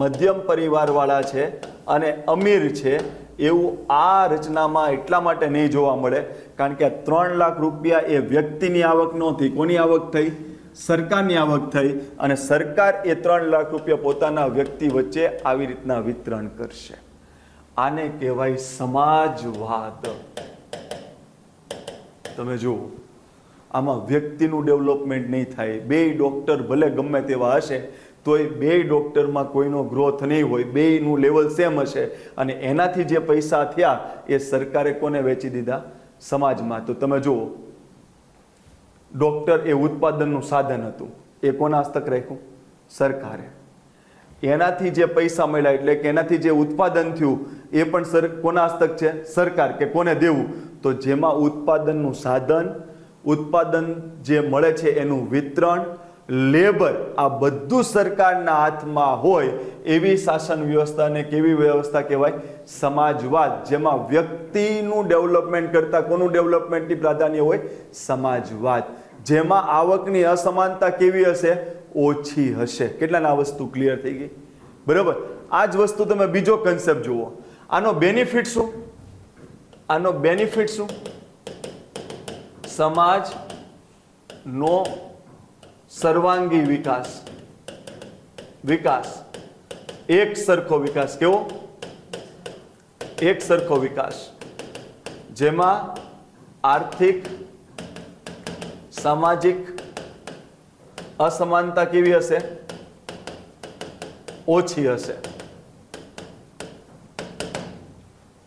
મધ્યમ પરિવારવાળા છે અને અમીર છે એવું આ રચનામાં એટલા માટે નહીં જોવા મળે કારણ કે આ 3 લાખ રૂપિયા એ વ્યક્તિની આવક નહોતી. કોની આવક થઈ? સરકારની આવક થઈ. અને સરકાર એ 3 લાખ રૂપિયા પોતાના વ્યક્તિ વચ્ચે આવી રીતના વિતરણ કરશે. આને કહેવાય સમાજવાદ. તમે જુઓ, આમાં વ્યક્તિનું ડેવલપમેન્ટ નહીં થાય. 2 ડોક્ટર ભલે ગમે તેવા હશે તોય 2 ડોક્ટરમાં કોઈનો ગ્રોથ નહીં હોય, 2નું લેવલ સેમ હશે અને એનાથી જે પૈસા થયા એ સરકારે કોને વેચી દીધા? સમાજમાં. તો તમે જુઓ, ડોક્ટર એ ઉત્પાદનનું સાધન હતું, એ કોના હસ્તક રાખ્યું? સરકારે. એનાથી જે પૈસા મળ્યા એટલે કે એનાથી જે ઉત્પાદન થયું એ પણ કોના હસ્તક છે? સરકાર. કે કોને દેવું? તો જેમાં ઉત્પાદનનું સાધન, ઉત્પાદન જે મળે છે એનું વિતરણ, લેબર, આ બધું સરકારના હાથમાં હોય એવી શાસન વ્યવસ્થાને કેવી વ્યવસ્થા કહેવાય? સમાજવાદ. જેમાં વ્યક્તિનું ડેવલપમેન્ટ કરતા કોનું ડેવલપમેન્ટની પ્રાધાન્ય હોય? સમાજવાદ. જેમાં આવકની અસમાનતા કેવી હશે? ઓછી હશે. કેટલાને આ વસ્તુ ક્લિયર થઈ ગઈ? બરાબર. આ જ વસ્તુ તમે બીજો કન્સેપ્ટ જુઓ. આનો બેનિફિટ શું? આનો બેનિફિટ શું? સમાજનો સર્વાંગી વિકાસ. એક સરખો વિકાસ. કેવો? એક સરખો વિકાસ, જેમાં આર્થિક, સામાજિક અસમાનતા કેવી હશે? ઓછી હશે.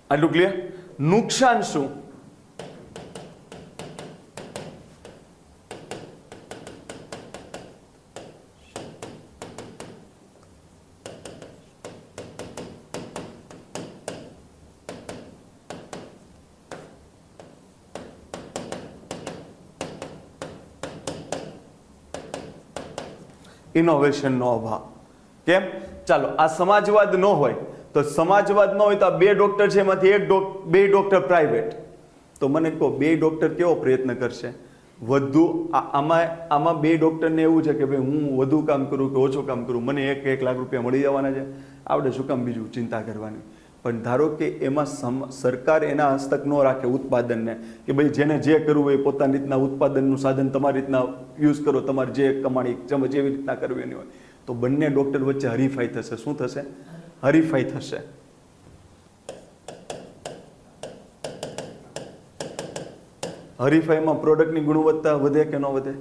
આટલું ક્લિયર? નુકસાન શું? ઇનોવેશનનો અભાવ. કેમ? ચાલો, આ સમાજવાદ ન હોય તો સમાજવાદ ન હોય તો આ 2 ડોક્ટર છે એમાંથી 2 ડોક્ટર પ્રાઇવેટ. તો મને કહો, 2 ડોક્ટર કેવો પ્રયત્ન કરશે? વધુ આમાં 2 ડોક્ટરને એવું છે કે ભાઈ હું વધુ કામ કરું કે ઓછું કામ કરું, મને 1 લાખ રૂપિયા મળી જવાના છે, આપણે શું કામ બીજું ચિંતા કરવાની? પણ ધારો કે એમાં સરકાર એના હસ્તક ન રાખે ઉત્પાદનને, કે ભાઈ જેને જે કરવું હોય પોતાની રીતના ઉત્પાદનનું સાધન તમારી રીતના યુઝ કરો, તમારે જે કમાણી જેવી રીતના કરવી એની હોય, તો બંને ડોક્ટર વચ્ચે હરીફાઈ થશે. શું થશે? હરીફાઈ થશે. હરીફાઈમાં પ્રોડક્ટની ગુણવત્તા વધે કે ન વધે?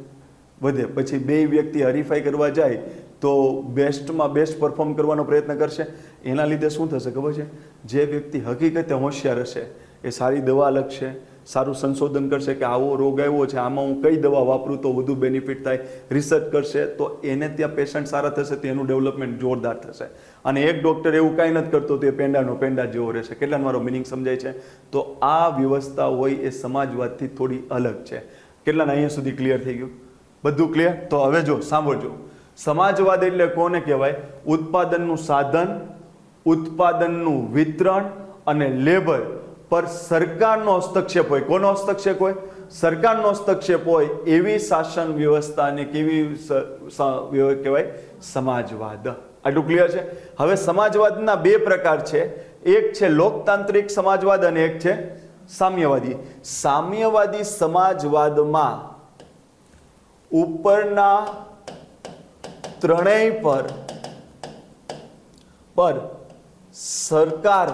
વધે. પછી 2 વ્યક્તિ હરીફાઈ કરવા જાય તો બેસ્ટમાં બેસ્ટ પરફોર્મ કરવાનો પ્રયત્ન કરશે. એના લીધે શું થશે ખબર છે? જે વ્યક્તિ હકીકતે હોશિયાર હશે એ સારી દવા લખશે, સારું સંશોધન કરશે કે આવો રોગ આવ્યો છે, આમાં હું કઈ દવા વાપરું તો વધુ બેનિફિટ થાય, રિસર્ચ કરશે, તો એને ત્યાં પેશન્ટ સારા થશે, તો એનું ડેવલપમેન્ટ જોરદાર થશે. અને એક ડોક્ટર એવું કાંઈ નથી કરતો તો એ પેંડા જેવો રહેશે. કેટલા મારો મિનિંગ સમજાય છે? તો આ વ્યવસ્થા હોય એ સમાજવાદથી થોડી અલગ છે. કેટલાને અહીંયા સુધી ક્લિયર થઈ ગયું? બધું ક્લિયર? તો હવે જો સાંભળજો, સમાજવાદ એટલે કોને કહેવાય? ઉત્પાદનનું સાધન, ઉત્પાદનનું વિતરણ અને લેબર પર સરકારનો હસ્તક્ષેપ હોય. કોનો હસ્તક્ષેપ હોય? સરકારનો હસ્તક્ષેપ હોય એવી શાસન વ્યવસ્થાને કેવી કહેવાય? સમાજવાદ. આટલું ક્લિયર છે? હવે સમાજવાદના 2 પ્રકાર છે. એક છે લોકતાંત્રિક સમાજવાદ અને એક છે સામ્યવાદી. સામ્યવાદી સમાજવાદમાં ઉપરના ત્રણેય પર સરકાર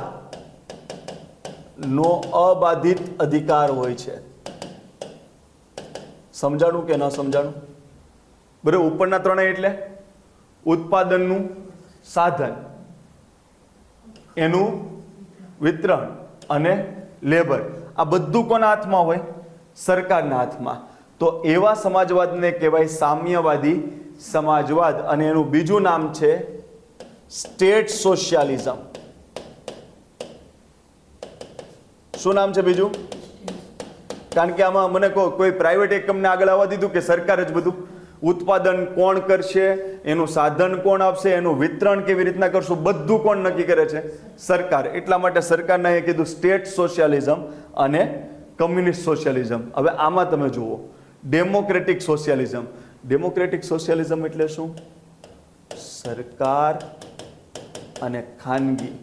નો અબાધિત અધિકાર હોય છે. સમજાણું કે ન સમજાણું? બરાબર. ઉપરના ત્રણેય એટલે ઉત્પાદનનું સાધન, એનું વિતરણ અને લેબર, આ બધું કોના હાથમાં હોય? સરકારના હાથમાં. તો એવા સમાજવાદને કહેવાય સામ્યવાદી સમાજવાદ, અને એનું બીજું નામ છે સ્ટેટ સોશિયાલિઝમ. શું નામ છે બીજું? કારણ કે આમાં મને કહો, કોઈ પ્રાઇવેટ એકમને આગળ આવવા દીધું કે સરકાર જ બધું? ઉત્પાદન કોણ કરશે, એનું સાધન કોણ આપશે, એનું વિતરણ કેવી રીતના કરશું, બધું કોણ નક્કી કરે છે? સરકાર. એટલા માટે સરકારને એ કીધું સ્ટેટ સોશિયાલિઝમ અને કમ્યુનિસ્ટ સોશિયાલિઝમ. હવે આમાં તમે જુઓ ડેમોક્રેટિક સોશિયાલિઝમ. ડેમોક્રેટિક સોશિયાલિઝમ એટલે શું? સરકાર અને ખાનગી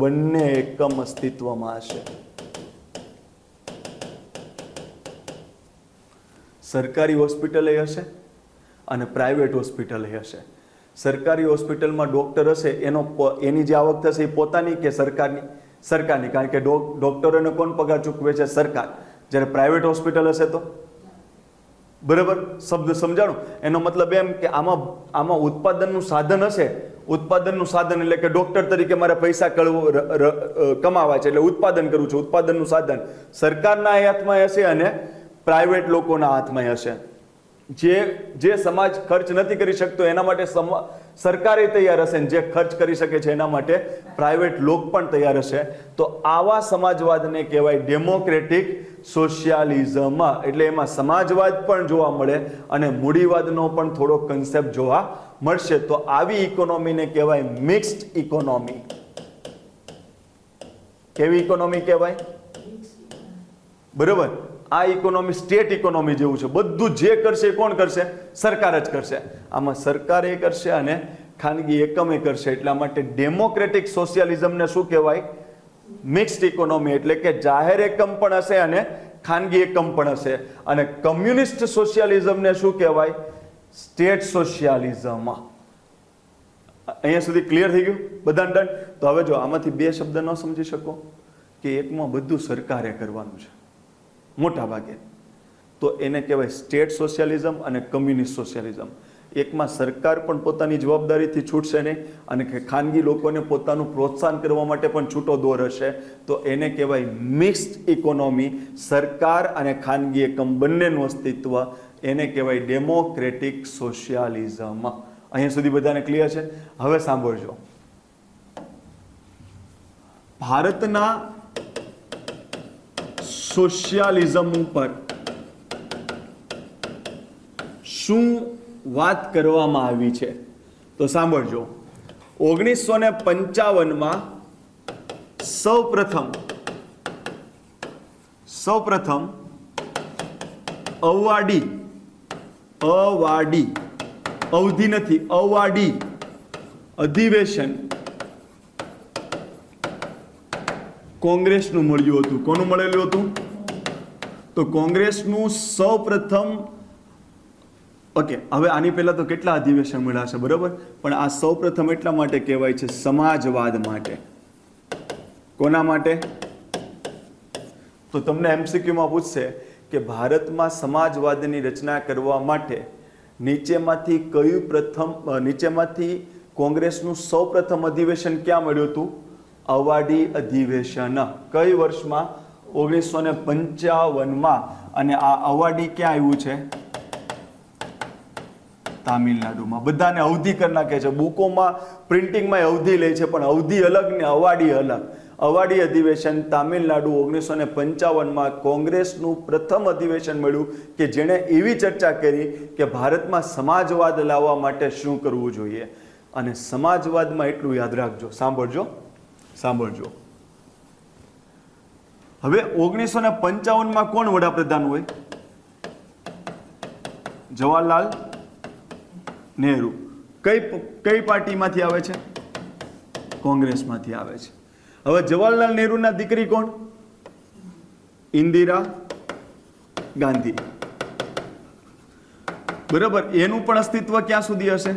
બંને એકમ અસ્તિત્વમાં હશે. સરકારી હોસ્પિટલ હશે અને પ્રાઇવેટ હોસ્પિટલ હશે. સરકારી હોસ્પિટલમાં ડોક્ટર હશે, એની જે આવક થશે એ પોતાની કે સરકારની? સરકારની, કારણ કે ડોક્ટરોને કોણ પગાર ચૂકવે છે? સરકાર. જ્યારે પ્રાઇવેટ હોસ્પિટલ હશે તો બરાબર શબ્દ સમજાણું? એનો મતલબ એમ કે આમાં ઉત્પાદનનું સાધન હશે. ઉત્પાદનનું સાધન એટલે કે ડોક્ટર તરીકે મારે પૈસા કમાવા છે એટલે ઉત્પાદન કરવું છે. ઉત્પાદનનું સાધન સરકારના હાથમાં હશે અને પ્રાઇવેટ લોકોના હાથમાં હશે. જે સમાજ ખર્ચ નથી કરી શકતો એના માટે સરકારે તૈયાર હશે, જે ખર્ચ કરી શકે છે એના માટે પ્રાઇવેટ લોક પણ તૈયાર હશે. તો આવા સમાજવાદને કહેવાય ડેમોક્રેટિક સોશિયાલિઝમ. એટલે એમાં સમાજવાદ પણ જોવા મળે અને મૂડીવાદનો પણ થોડો કન્સેપ્ટ જોવા મળશે. તો આવી ઇકોનોમીને કહેવાય મિક્સ્ડ ઇકોનોમી. કેવી ઇકોનોમી કહેવાય? બરોબર. આ ઇકોનોમી સ્ટેટ ઇકોનોમી જેવું છે. બધું જે કરશે કોણ કરશે? સરકાર જ કરશે. આમાં સરકાર એ કરશે અને ખાનગી એકમ એ કરશે. એટલા માટે ડેમોક્રેટિક સોશિયાલિઝમને શું કહેવાય? Mixed economy. એટલે કે જાહેર એકમ પણ હશે અને ખાનગી એકમ પણ હશે. અને કમ્યુનિસ્ટ સોશિયાલિઝમને શું કહેવાય? સ્ટેટ સોશિયાલિઝમ. અહીંયા સુધી ક્લિયર થઈ ગયું બધાને? ડન. તો હવે જો આમાંથી બે શબ્દ ન સમજી શકો કે એકમાં બધું સરકારે કરવાનું છે મોટા ભાગે, તો એને કહેવાય સ્ટેટ સોશિયાલિઝમ અને કમ્યુનિસ્ટ સોશિયાલિઝમ. એકમાં સરકાર પણ પોતાની જવાબદારીથી છૂટશે નહીં અને ખાનગી લોકોને પોતાનું પ્રોત્સાહન કરવા માટે પણ છૂટો દોર હશે. તો એને કહેવાય મિક્સ્ડ ઇકોનોમી. સરકાર અને ખાનગી એકમ બંનેનું અસ્તિત્વ, એને કહેવાય ડેમોક્રેટિક સોશિયાલિઝમ. અહીંયા સુધી બધાને ક્લિયર છે? હવે સાંભળજો. ભારતના સોશિયાલિઝમ ઉપર શું વાત કરવામાં આવી છે તો સાંભળજો. 1955માં સૌપ્રથમ અવાડી અવધિ નથી, અવાડી અધિવેશન કોંગ્રેસનું મળ્યું હતું. કોનું મળેલું હતું? તો કોંગ્રેસનું સૌપ્રથમ. ઓકે, હવે આની પહેલા તો કેટલા અધિવેશન મળ્યા છે બરોબર, પણ આ સૌપ્રથમ એટલા માટે કહેવાય છે સમાજવાદ માટે. કોના માટે? તો તમને એમસીક્યુમાં પૂછશે કે ભારતમાં સમાજવાદની રચના કરવા માટે નીચેમાંથી કોંગ્રેસનું સૌપ્રથમ અધિવેશન ક્યાં મળ્યું હતું? અવાડી અધિવેશન. કઈ વર્ષમાં? 1955માં. અને આ અવાડી ક્યાં આવ્યું છે? તામિલનાડુમાં. બધાને અવધિ કરી નાખે છે બુકોમાં, પ્રિન્ટિંગમાં અવધિ લે છે, પણ અવધિ અલગ ને અવાડી અલગ. અવાડી અધિવેશન તામિલનાડુ 1955માં કોંગ્રેસનું પ્રથમ અધિવેશન મળ્યું કે જેણે એવી ચર્ચા કરી કે ભારતમાં સમાજવાદ લાવવા માટે શું કરવું જોઈએ. અને સમાજવાદમાં એટલું યાદ રાખજો, સાંભળજો. હવે 1955માં કોણ વડાપ્રધાન હોય? જવાહરલાલ નહેરુ. કઈ પાર્ટીમાંથી આવે છે? કોંગ્રેસમાંથી આવે છે. હવે જવાહરલાલ નહેરુના દીકરી કોણ? ઇન્દિરા ગાંધી. બરાબર. એનું પણ અસ્તિત્વ ક્યાં સુધી હશે?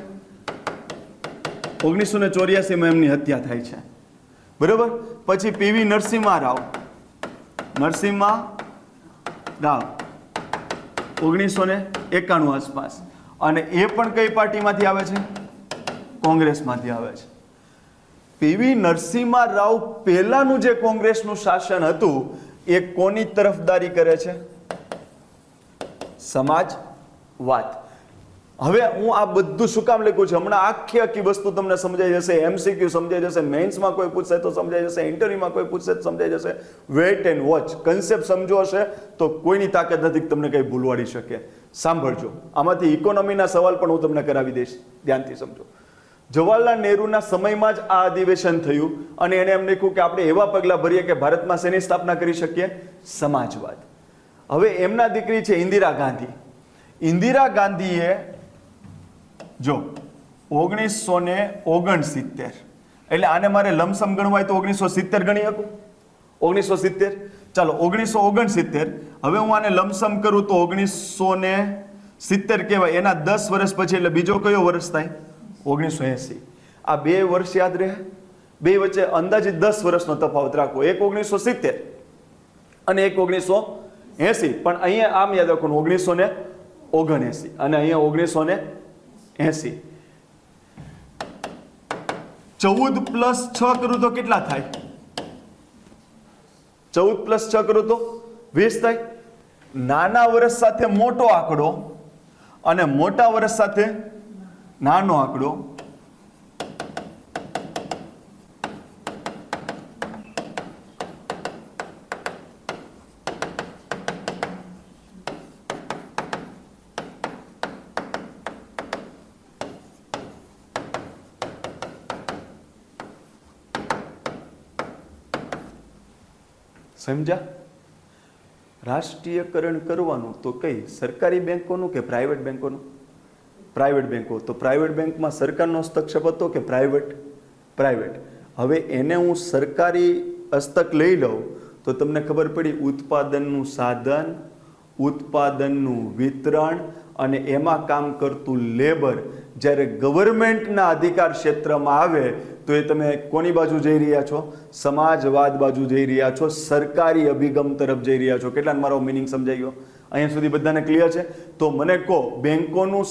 1984માં એમની હત્યા થાય છે. બરોબર. પછી પીવી નરસિમ્હા રાવ 1991 આસપાસ, અને એ પણ કઈ પાર્ટીમાંથી આવે છે? કોંગ્રેસમાંથી આવે છે. પીવી નરસિમ્હા રાવ પહેલાનું જે કોંગ્રેસનું શાસન હતું એ કોની તરફદારી કરે છે? સમાજવાદ. હવે હું આ બધું શું કામ લખ્યું છે? હમણાં આખી વસ્તુ તમને સમજાઈ જશે, MCQ સમજાઈ જશે, મેન્સમાં કોઈ પૂછશે તો સમજાઈ જશે, ઇન્ટરવ્યુમાં કોઈ પૂછશે તો સમજાઈ જશે. Weight and watch. કન્સેપ્ટ સમજો હશે તો કોઈની તાકાત નથી કે તમને કંઈ ભૂલવાડી શકે. સાંભળજો, આમાંથી ઇકોનોમીના સવાલ પણ હું તમને કરાવી દઈશ, ધ્યાનથી સમજો. જવાહરલાલ નહેરુના સમયમાં જ આ અધિવેશન થયું અને એને એમ લખ્યું કે આપણે એવા પગલાં ભરીએ કે ભારતમાં શેની સ્થાપના કરી શકીએ? સમાજવાદ. હવે એમના દીકરી છે ઇન્દિરા ગાંધી. ઇન્દિરા ગાંધીએ જો 1969, એટલે આને મારે લમસમ ગણવાય તો 1970 ગણી શકું. 1970, ચાલો 1969. હવે હું આને લમસમ કરું તો 1970 કહેવાય. એના 10 વર્ષ પછી એટલે બીજો કયો વર્ષ થાય? 1980. આ 2 વર્ષ યાદ રહે? બે વચ્ચે અંદાજિત 10 વર્ષનો તફાવત રાખો. એક 1970 અને એક 1980. પણ અહીંયા આમ યાદ રાખો 1979 અને અહીંયા 1980. 14 + 6 કરું તો કેટલા થાય? 14 + 6 કરું તો 20 થાય. નાના વર્ષ સાથે મોટો આંકડો અને મોટા વર્ષ સાથે નાનો આંકડો. સમજ્યા? રાષ્ટ્રીયકરણ કરવાનું તો કઈ સરકારી બેંકોનું કે પ્રાઇવેટ બેંકોનું? પ્રાઇવેટ બેંકો. તો પ્રાઇવેટ બેંકમાં સરકારનો હસ્તક્ષેપ હતો કે પ્રાઇવેટ? પ્રાઇવેટ. હવે એને હું સરકારી હસ્તક લઈ લઉં તો તમને ખબર પડી ઉત્પાદનનું સાધન, ઉત્પાદનનું વિતરણ અને એમાં કામ કરતું લેબર જ્યારે ગવર્મેન્ટના અધિકાર ક્ષેત્રમાં આવે તો એ તમે કોની બાજુ જઈ રહ્યા છો? સમાજવાદ બાજુ જઈ રહ્યા છો, સરકારી અભિગમ તરફ જઈ રહ્યા છો. કેટલાને મારો મિનિંગ સમજાઈ ગયો? અહીંયા સુધી બધાને ક્લિયર છે? તો મને કહો, બેંકોનું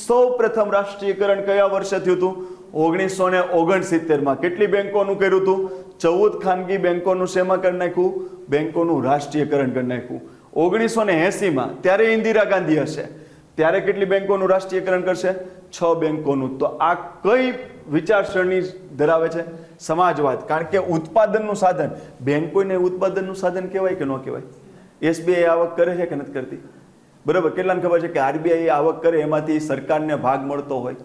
સૌપ્રથમ રાષ્ટ્રીયકરણ કયા વર્ષે થયું હતું? 1969. કેટલી બેંકોનું કર્યું હતું? 14 ખાનગી બેંકોનું શેમાં કરી નાખ્યું? બેંકોનું રાષ્ટ્રીયકરણ કરી નાખ્યું. 1980 ત્યારે ઇન્દિરા ગાંધી હશે ત્યારે કેટલી બેંકોનું રાષ્ટ્રીયકરણ કરશે? 6 બેંકોનું. તો આ કઈ વિચારસરણી ધરાવે છે? સમાજવાદ. કારણ કે ઉત્પાદનનું સાધન, બેંકોને ઉત્પાદનનું સાધન કહેવાય કે ન કહેવાય? SBI આવક કરે છે કે નથી કરતી? બરાબર. કેટલાને ખબર છે કે RBI આવક કરે એમાંથી સરકારને ભાગ મળતો હોય?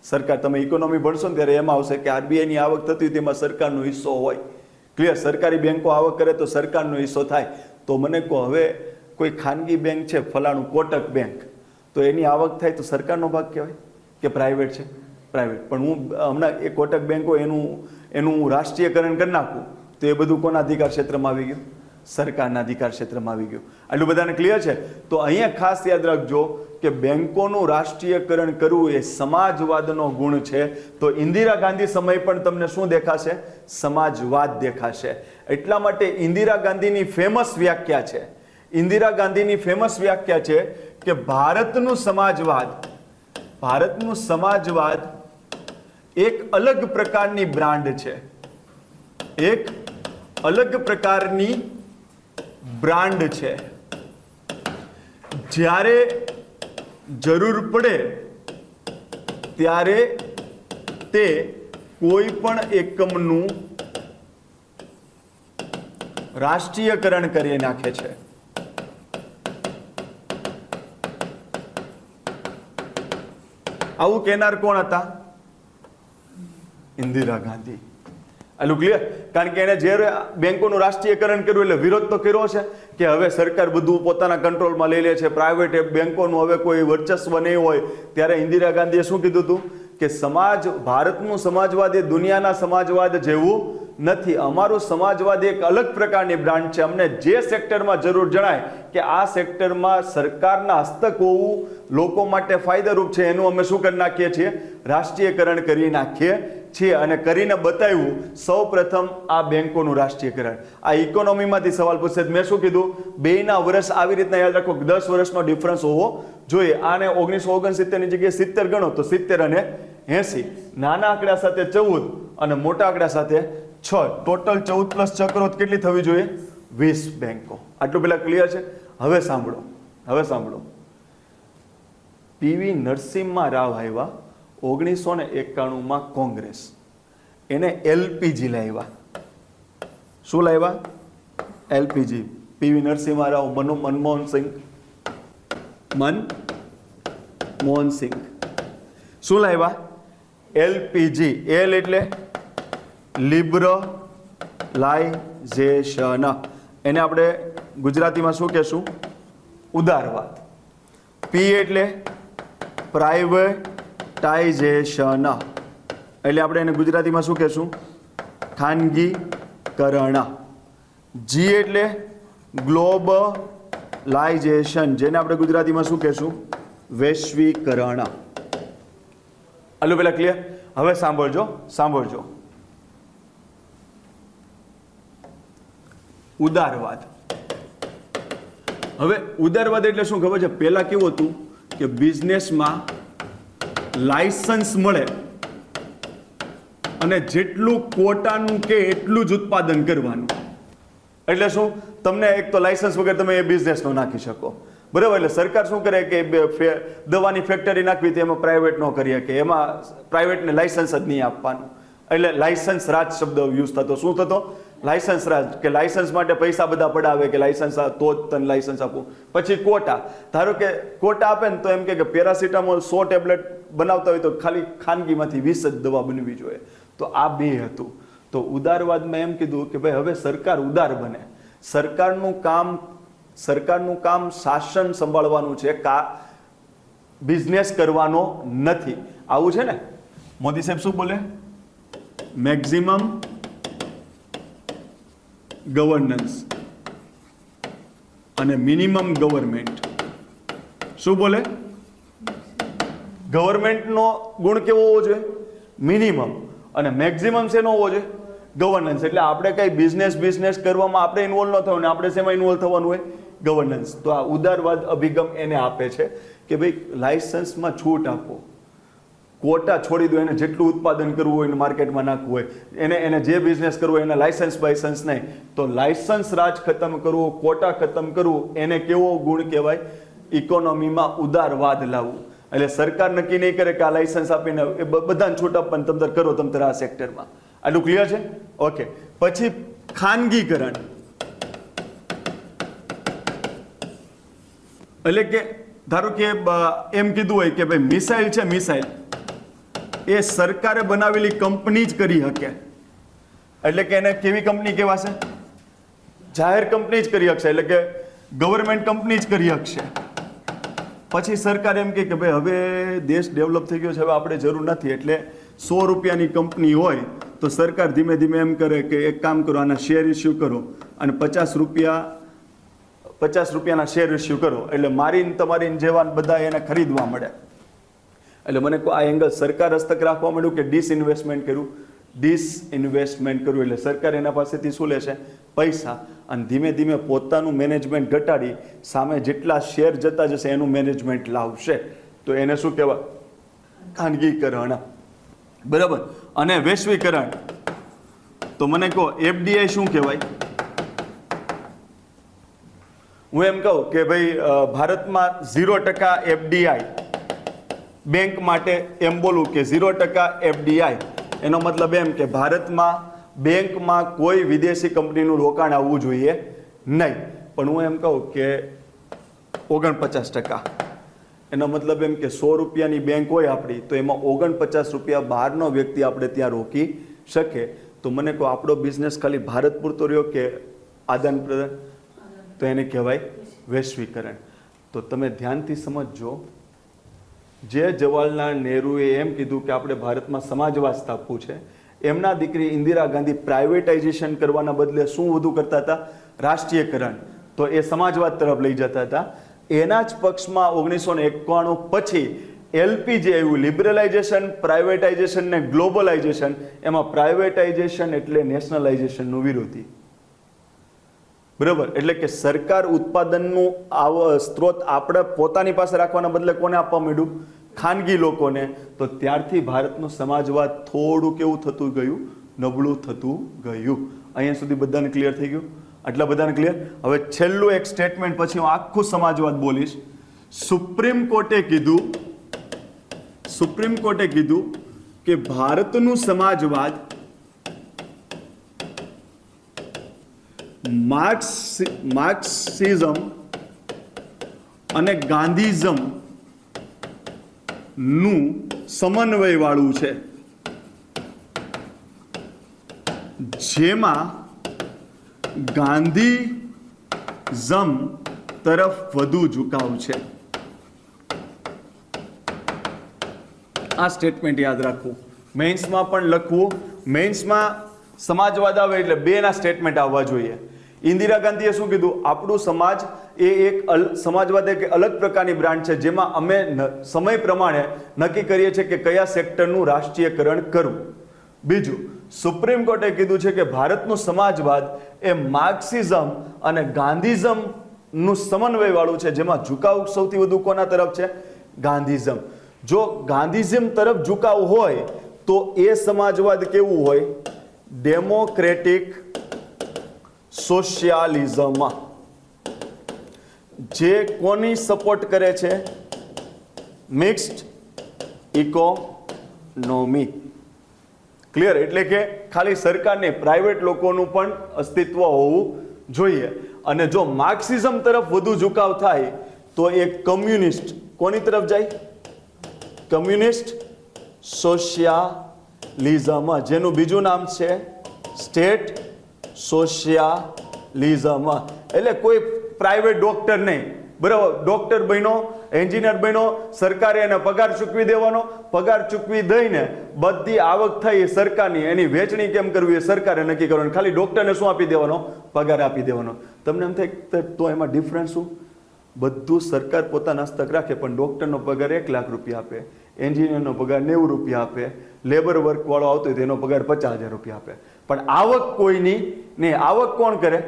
સરકાર, તમે ઇકોનોમી ભણશો ને ત્યારે એમાં આવશે કે RBI ની આવક થતી તેમાં સરકારનો હિસ્સો હોય. ક્લિયર? સરકારી બેંકો આવક કરે તો સરકારનો હિસ્સો થાય. તો મને કહો, હવે કોઈ ખાનગી બેંક છે ફલાણું કોટક બેંક, તો એની આવક થાય તો સરકારનો ભાગ કહેવાય કે પ્રાઇવેટ છે? પ્રાઇવેટ. પણ હું હમણાં એ કોટક બેંકો એનું રાષ્ટ્રીયકરણ કરી નાખું તો એ બધું કોના અધિકાર ક્ષેત્રમાં આવી ગયું? સરકારના અધિકાર ક્ષેત્રમાં આવી ગયું. આટલું બધાને ક્લિયર છે? તો અહીંયા ખાસ યાદ રાખજો કે બેંકોનું રાષ્ટ્રીયકરણ કરવું એ સમાજવાદનો ગુણ છે. તો ઇન્દિરા ગાંધી સમય પણ તમને શું દેખાશે? સમાજવાદ દેખાશે. એટલા માટે ઇન્દિરા ગાંધીની ફેમસ વ્યાખ્યા છે. ઇન્દિરા ગાંધીની ફેમસ વ્યાખ્યા છે કે ભારતનું સમાજવાદ એક અલગ પ્રકારની બ્રાન્ડ છે. એક અલગ પ્રકારની બ્રાન્ડ છે. જ્યારે જરૂર પડે ત્યારે તે કોઈ પણ એકમનું રાષ્ટ્રીયકરણ કરી નાખે છે. આવું કહેનાર કોણ હતા? ઇન્દિરા ગાંધી. આટલું ક્લિયર? કારણ કે એને જે બેંકોનું રાષ્ટ્રીયકરણ કર્યું એટલે વિરોધ તો કર્યો છે કે હવે સરકાર બધું પોતાના કંટ્રોલમાં લઈ લે છે, પ્રાઇવેટ બેંકોનું હવે કોઈ વર્ચસ્વ નહીં હોય. ત્યારે ઇન્દિરા ગાંધીએ શું કીધું હતું કે ભારતનું સમાજવાદ એ દુનિયાના સમાજવાદ જેવું નથી. અમારું સમાજવાદ એક અલગ પ્રકારની બ્રાન્ડ છે. અમને જે સેક્ટરમાં જરૂર જણાય કે આ સેક્ટરમાં સરકારના હસ્તક હોવું લોકો માટે ફાયદારૂપ છે એનું અમે શું કરી નાખીએ છીએ? રાષ્ટ્રીયકરણ કરી નાખીએ છે અને કરીને બતાવ્યું. સૌ પ્રથમ આ બેંકોનું રાષ્ટ્રીયકરણ. આ ઇકોનોમીમાંથી સવાલ પૂછશે. મેં શું કીધું, બેના વર્ષ આવી રીતના યાદ રાખો, 10 વર્ષનો ડિફરન્સ હોવો જોઈએ. આને 1969 ની જગ્યાએ 70 ગણો તો 70 અને 80. નાના આંકડા સાથે 14 અને મોટા આંકડા સાથે 6. ટોટલ 14 પ્લસ 6 કરો તો કેટલી થવી જોઈએ? 20 બેંકો. આટલું પેલા ક્લિયર છે? હવે સાંભળો. પીવી નરસિમ્હા રાવ આવ્યા 1991 કોંગ્રેસ, એને એલપીજી લાવ્યા. શું લાવ્યા? એલપીજી. પીવી નરસિમ્હા રાવ, મનમોહન સિંહ શું લાવ્યા? એલપીજી. એલ એટલે લિબરલાઇઝેશન. એને આપણે ગુજરાતીમાં શું કહેશું? ઉદારવાદ. પી એટલે પ્રાઇવેટાઇઝેશન, એટલે આપણે એને ગુજરાતીમાં શું કહેશું? ખાનગીકરણ. જી એટલે ગ્લોબલાઇઝેશન, જેને આપણે ગુજરાતીમાં શું કહેશું? વૈશ્વિકરણ. આટલું પેલા ક્લિયર? હવે સાંભળજો. ઉદારવાદ. હવે ઉદારવાદ એટલે શું ખબર છે? પહેલા કેવું હતું કે બિઝનેસમાં લાયસન્સ મળે અને જેટલું ક્વોટાનું કે એટલું જ ઉત્પાદન કરવાનું. એટલે શું? તમને એક તો લાયસન્સ વગર તમે એ બિઝનેસ ન નાખી શકો, બરાબર? એટલે સરકાર શું કરે કે દવાની ફેક્ટરી નાખવી તો એમાં પ્રાઇવેટ ન કરી શકે, એમાં પ્રાઇવેટને લાયસન્સ જ નહીં આપવાનું. એટલે લાયસન્સ રાજ શબ્દ યુઝ થતો. શું થતો? લાયસન્સ રાજ, કે લાયસન્સ માટે પૈસા બધા પડાવે કે લાયસન્સ તો જ તને લાયસન્સ આપવું. પછી કોટા. ધારો કે કોટા આપે ને તો એમ કે પેરાસિટામોલ 100 ટેબ્લેટ બનાવતા હોય તો ખાલી ખાનગીમાંથી 20 જ દવા બનવી જોઈએ. તો આ બે હતું. તો ઉદારવાદમાં એમ કીધું કે ભાઈ હવે સરકાર ઉદાર બને. સરકારનું કામ શાસન સંભાળવાનું છે, બિઝનેસ કરવાનો નથી. આવું છે ને? મોદી સાહેબ શું બોલે? મેક્સિમમ ગવર્નન્સ અને મિનિમમ ગવર્મેન્ટ. શું બોલે? ગવર્મેન્ટનો ગુણ કેવો હોવો જોઈએ? મિનિમમ. અને મેક્સિમમ શેનો હોવો જોઈએ? ગવર્નન્સ. એટલે આપણે કઈ બિઝનેસ કરવામાં આપણે ઇન્વોલ્વ ન થવાનું, આપણે શેમાં ઇન્વોલ્વ થવાનું હોય? ગવર્નન્સ. તો આ ઉદારવાદ અભિગમ એને આપે છે કે ભાઈ લાયસન્સમાં છૂટ આપો, ક્વોટા છોડી દો. એને જેટલું ઉત્પાદન કરવું હોય, માર્કેટમાં નાખવું હોય, એને જે બિઝનેસ કરવું હોય, એને લાયસન્સ નહીં. તો લાયસન્સ રાજ ખતમ કરવું, ક્વોટા ખતમ કરવું, એને કેવો ગુણ કહેવાય? ઇકોનોમીમાં ઉદારવાદ લાવવું. એટલે સરકાર નક્કી નહીં કરે કે આ લાયસન્સ આપીને એ બધાને છૂટ આપવાની, તમ કરો તમ આ સેક્ટરમાં. આટલું ક્લિયર છે? ઓકે. પછી ખાનગીકરણ. એટલે કે ધારો કે એમ કીધું હોય કે ભાઈ મિસાઇલ છે, મિસાઇલ એ સરકારે બનાવેલી કંપની જ કરી શકે. એટલે કે એને કેવી કંપની કહેવાશે? જાહેર કંપની જ કરી શકશે. એટલે કે ગવર્મેન્ટ કંપની જ કરી શકશે. પછી સરકાર એમ કે ભાઈ હવે દેશ ડેવલપ થઈ ગયો છે, હવે આપણે જરૂર નથી. એટલે 100 રૂપિયાની કંપની હોય તો સરકાર ધીમે ધીમે એમ કરે કે એક કામ કરો, આના શેર ઇસ્યુ કરો અને 50 રૂપિયાના શેર ઇસ્યુ કરો. એટલે મારીને તમારી જેવા બધા એને ખરીદવા મળે. એટલે મને આ એંગલ સરકાર હસ્તક રાખવા માંડ્યું કે ડિસઇન્વેસ્ટમેન્ટ કર્યું. એટલે સરકાર એના પાસેથી શું લેશે? પૈસા. અને ધીમે ધીમે પોતાનું મેનેજમેન્ટ ઘટાડી સામે જેટલા શેર જતા જશે એનું મેનેજમેન્ટ લાવશે. તો એને શું કહેવાય? ખાનગીકરણ. બરાબર. અને વૈશ્વિકરણ. તો મને કહો એફડીઆઈ શું કહેવાય? હું એમ કહું કે ભાઈ ભારતમાં 0% એફડીઆઈ બેંક માટે એમ બોલું કે 0% એફડીઆઈ, એનો મતલબ એમ કે ભારતમાં બેંકમાં કોઈ વિદેશી કંપનીનું રોકાણ આવવું જોઈએ નહીં. પણ હું એમ કહું કે 49%. એનો મતલબ એમ કે 100 રૂપિયાની બેંક હોય આપણી, તો એમાં 49 રૂપિયા બહારનો વ્યક્તિ આપણે ત્યાં રોકી શકે. તો મને કહો આપણો બિઝનેસ ખાલી ભારત પૂરતો રહ્યો કે આદાન પ્રદાન? તો એને કહેવાય વૈશ્વિકરણ. તો તમે ધ્યાનથી સમજજો. જે જવાહરલાલ નહેરુએ એમ કીધું કે આપણે ભારતમાં સમાજવાદ સ્થાપવું છે, એમના દીકરી ઇન્દિરા ગાંધી પ્રાઇવેટાઇઝેશન કરવાના બદલે શું વધુ કરતા હતા? રાષ્ટ્રીયકરણ. તો એ સમાજવાદ તરફ લઈ જતા હતા. એના જ પક્ષમાં 1991 પછી LPG આવ્યું, લિબરલાઇઝેશન, પ્રાઇવેટાઇઝેશન ને ગ્લોબલાઇઝેશન. એમાં પ્રાઇવેટાઇઝેશન એટલે નેશનલાઇઝેશનનું વિરોધી. બરાબર, એટલે કે સરકાર ઉત્પાદનનું સ્ત્રોત આપણે પોતાની પાસે રાખવાના બદલે કોને આપવા માંડ્યું? ખાનગી લોકોને. તો ત્યારથી ભારતનો સમાજવાદ થોડું કેવું થતું ગયું? નબળું થતું ગયું. અહીંયા સુધી બધાને ક્લિયર થઈ ગયું? આટલા બધાને ક્લિયર? હવે છેલ્લું એક સ્ટેટમેન્ટ પછી હું આખું સમાજવાદ બોલીશ. સુપ્રીમ કોર્ટે કીધું કે ભારતનું સમાજવાદ માર્ક્સિઝમ અને ગાંધીઝમ નું સમન્વય વાળું છે, જેમાં ગાંધીઝમ તરફ વધુ ઝુકાવ છે. આ સ્ટેટમેન્ટ યાદ રાખવું, મેન્સમાં પણ લખવું. મેન્સમાં સમાજવાદ આવે એટલે બેના સ્ટેટમેન્ટ આવવા જોઈએ. ઇન્દિરા ગાંધીએ શું કીધું? આપણું સમાજ એ એક સમાજવાદ એક અલગ પ્રકારની બ્રાન્ડ છે, જેમાં અમે સમય પ્રમાણે નક્કી કરીએ છીએ કે કયા સેક્ટરનું રાષ્ટ્રીયકરણ કરવું. બીજું, સુપ્રીમ કોર્ટે કીધું છે કે ભારતનું સમાજવાદ એ માર્ક્સિઝમ અને ગાંધીઝમનું સમન્વય વાળું છે, જેમાં ઝુકાવ સૌથી વધુ કોના તરફ છે? ગાંધીઝમ. જો ગાંધીઝમ તરફ ઝુકાવ હોય તો એ સમાજવાદ કેવું હોય? ડેમોક્રેટિક સોશિયાલિઝમ. જે કોની સપોર્ટ કરે છે? Mixed economy. ક્લિયર? એટલે કે ખાલી સરકારને પ્રાઇવેટ લોકોનું પણ અસ્તિત્વ હોવું જોઈએ. અને જો માર્ક્સિઝમ તરફ વધુ ઝુકાવ થાય તો એ કમ્યુનિસ્ટ કોની તરફ જાય? કમ્યુનિસ્ટ સોશિયાલિઝમ, જેનું બીજું નામ છે સ્ટેટ સોશિયાલિઝમ. એટલે કોઈ પ્રાઇવેટ ડોક્ટર નહીં, બરાબર? ડોક્ટર બન્યો, એન્જિનિયર બન્યો, સરકારે એને પગાર ચૂકવી દેવાનો. પગાર ચૂકવી દઈને બધી આવક થઈ એ સરકારની, એની વેચણી કેમ કરવી એ સરકારે નક્કી કરવાનું. ખાલી ડોક્ટરને શું આપી દેવાનો? પગાર આપી દેવાનો. તમને એમ થાય તો એમાં ડિફરન્સ શું? બધું સરકાર પોતાના હસ્તક રાખે, પણ ડોક્ટરનો પગાર 1 લાખ રૂપિયા આપે, એન્જિનિયરનો પગાર 90 રૂપિયા આપે, લેબર વર્ક વાળો આવતો હોય તો એનો પગાર 50,000 રૂપિયા આપે. પણ આવક કોઈની નહીં. આવક કોણ કરે?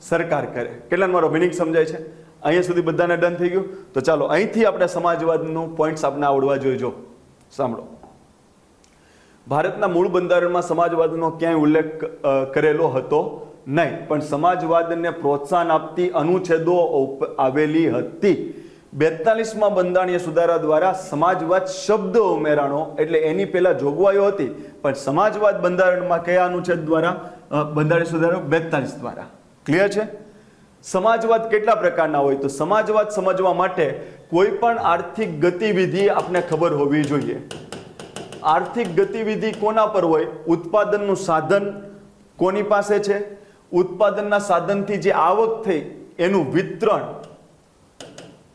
સરકાર કરે. કેટલાને મારો મિનિંગ સમજાય છે? અહીંયા સુધી બધાને ડન થઈ ગયું? તો ચાલો અહીંથી આપણે સમાજવાદનું પોઈન્ટ્સ આપણે આવડવા જોઈએ. જો સાંભળો, ભારતના મૂળ બંધારણમાં સમાજવાદનો ક્યાંય ઉલ્લેખ કરેલો હતો નહીં, પણ સમાજવાદને પ્રોત્સાહન આપતી અનુચ્છેદો આવેલી હતી. 42માં બંધારણીય સુધારા દ્વારા સમાજવાદ શબ્દ ઉમેરાણો, એટલે એની પહેલા જોગવાઈઓ હતી, પણ સમાજવાદ બંધારણમાં કયા અનુચ્છેદ દ્વારા? બંધારણીય સુધારો 42 દ્વારા. ક્લિયર છે? સમાજવાદ કેટલા પ્રકારના હોય? તો સમાજવાદ સમજવા માટે કોઈ પણ આર્થિક ગતિવિધિ આપને ખબર હોવી જોઈએ. આર્થિક ગતિવિધિ કોના પર હોય? ઉત્પાદનનું સાધન કોની પાસે છે? ઉત્પાદનના સાધનથી જે આવક થઈ એનું વિતરણ,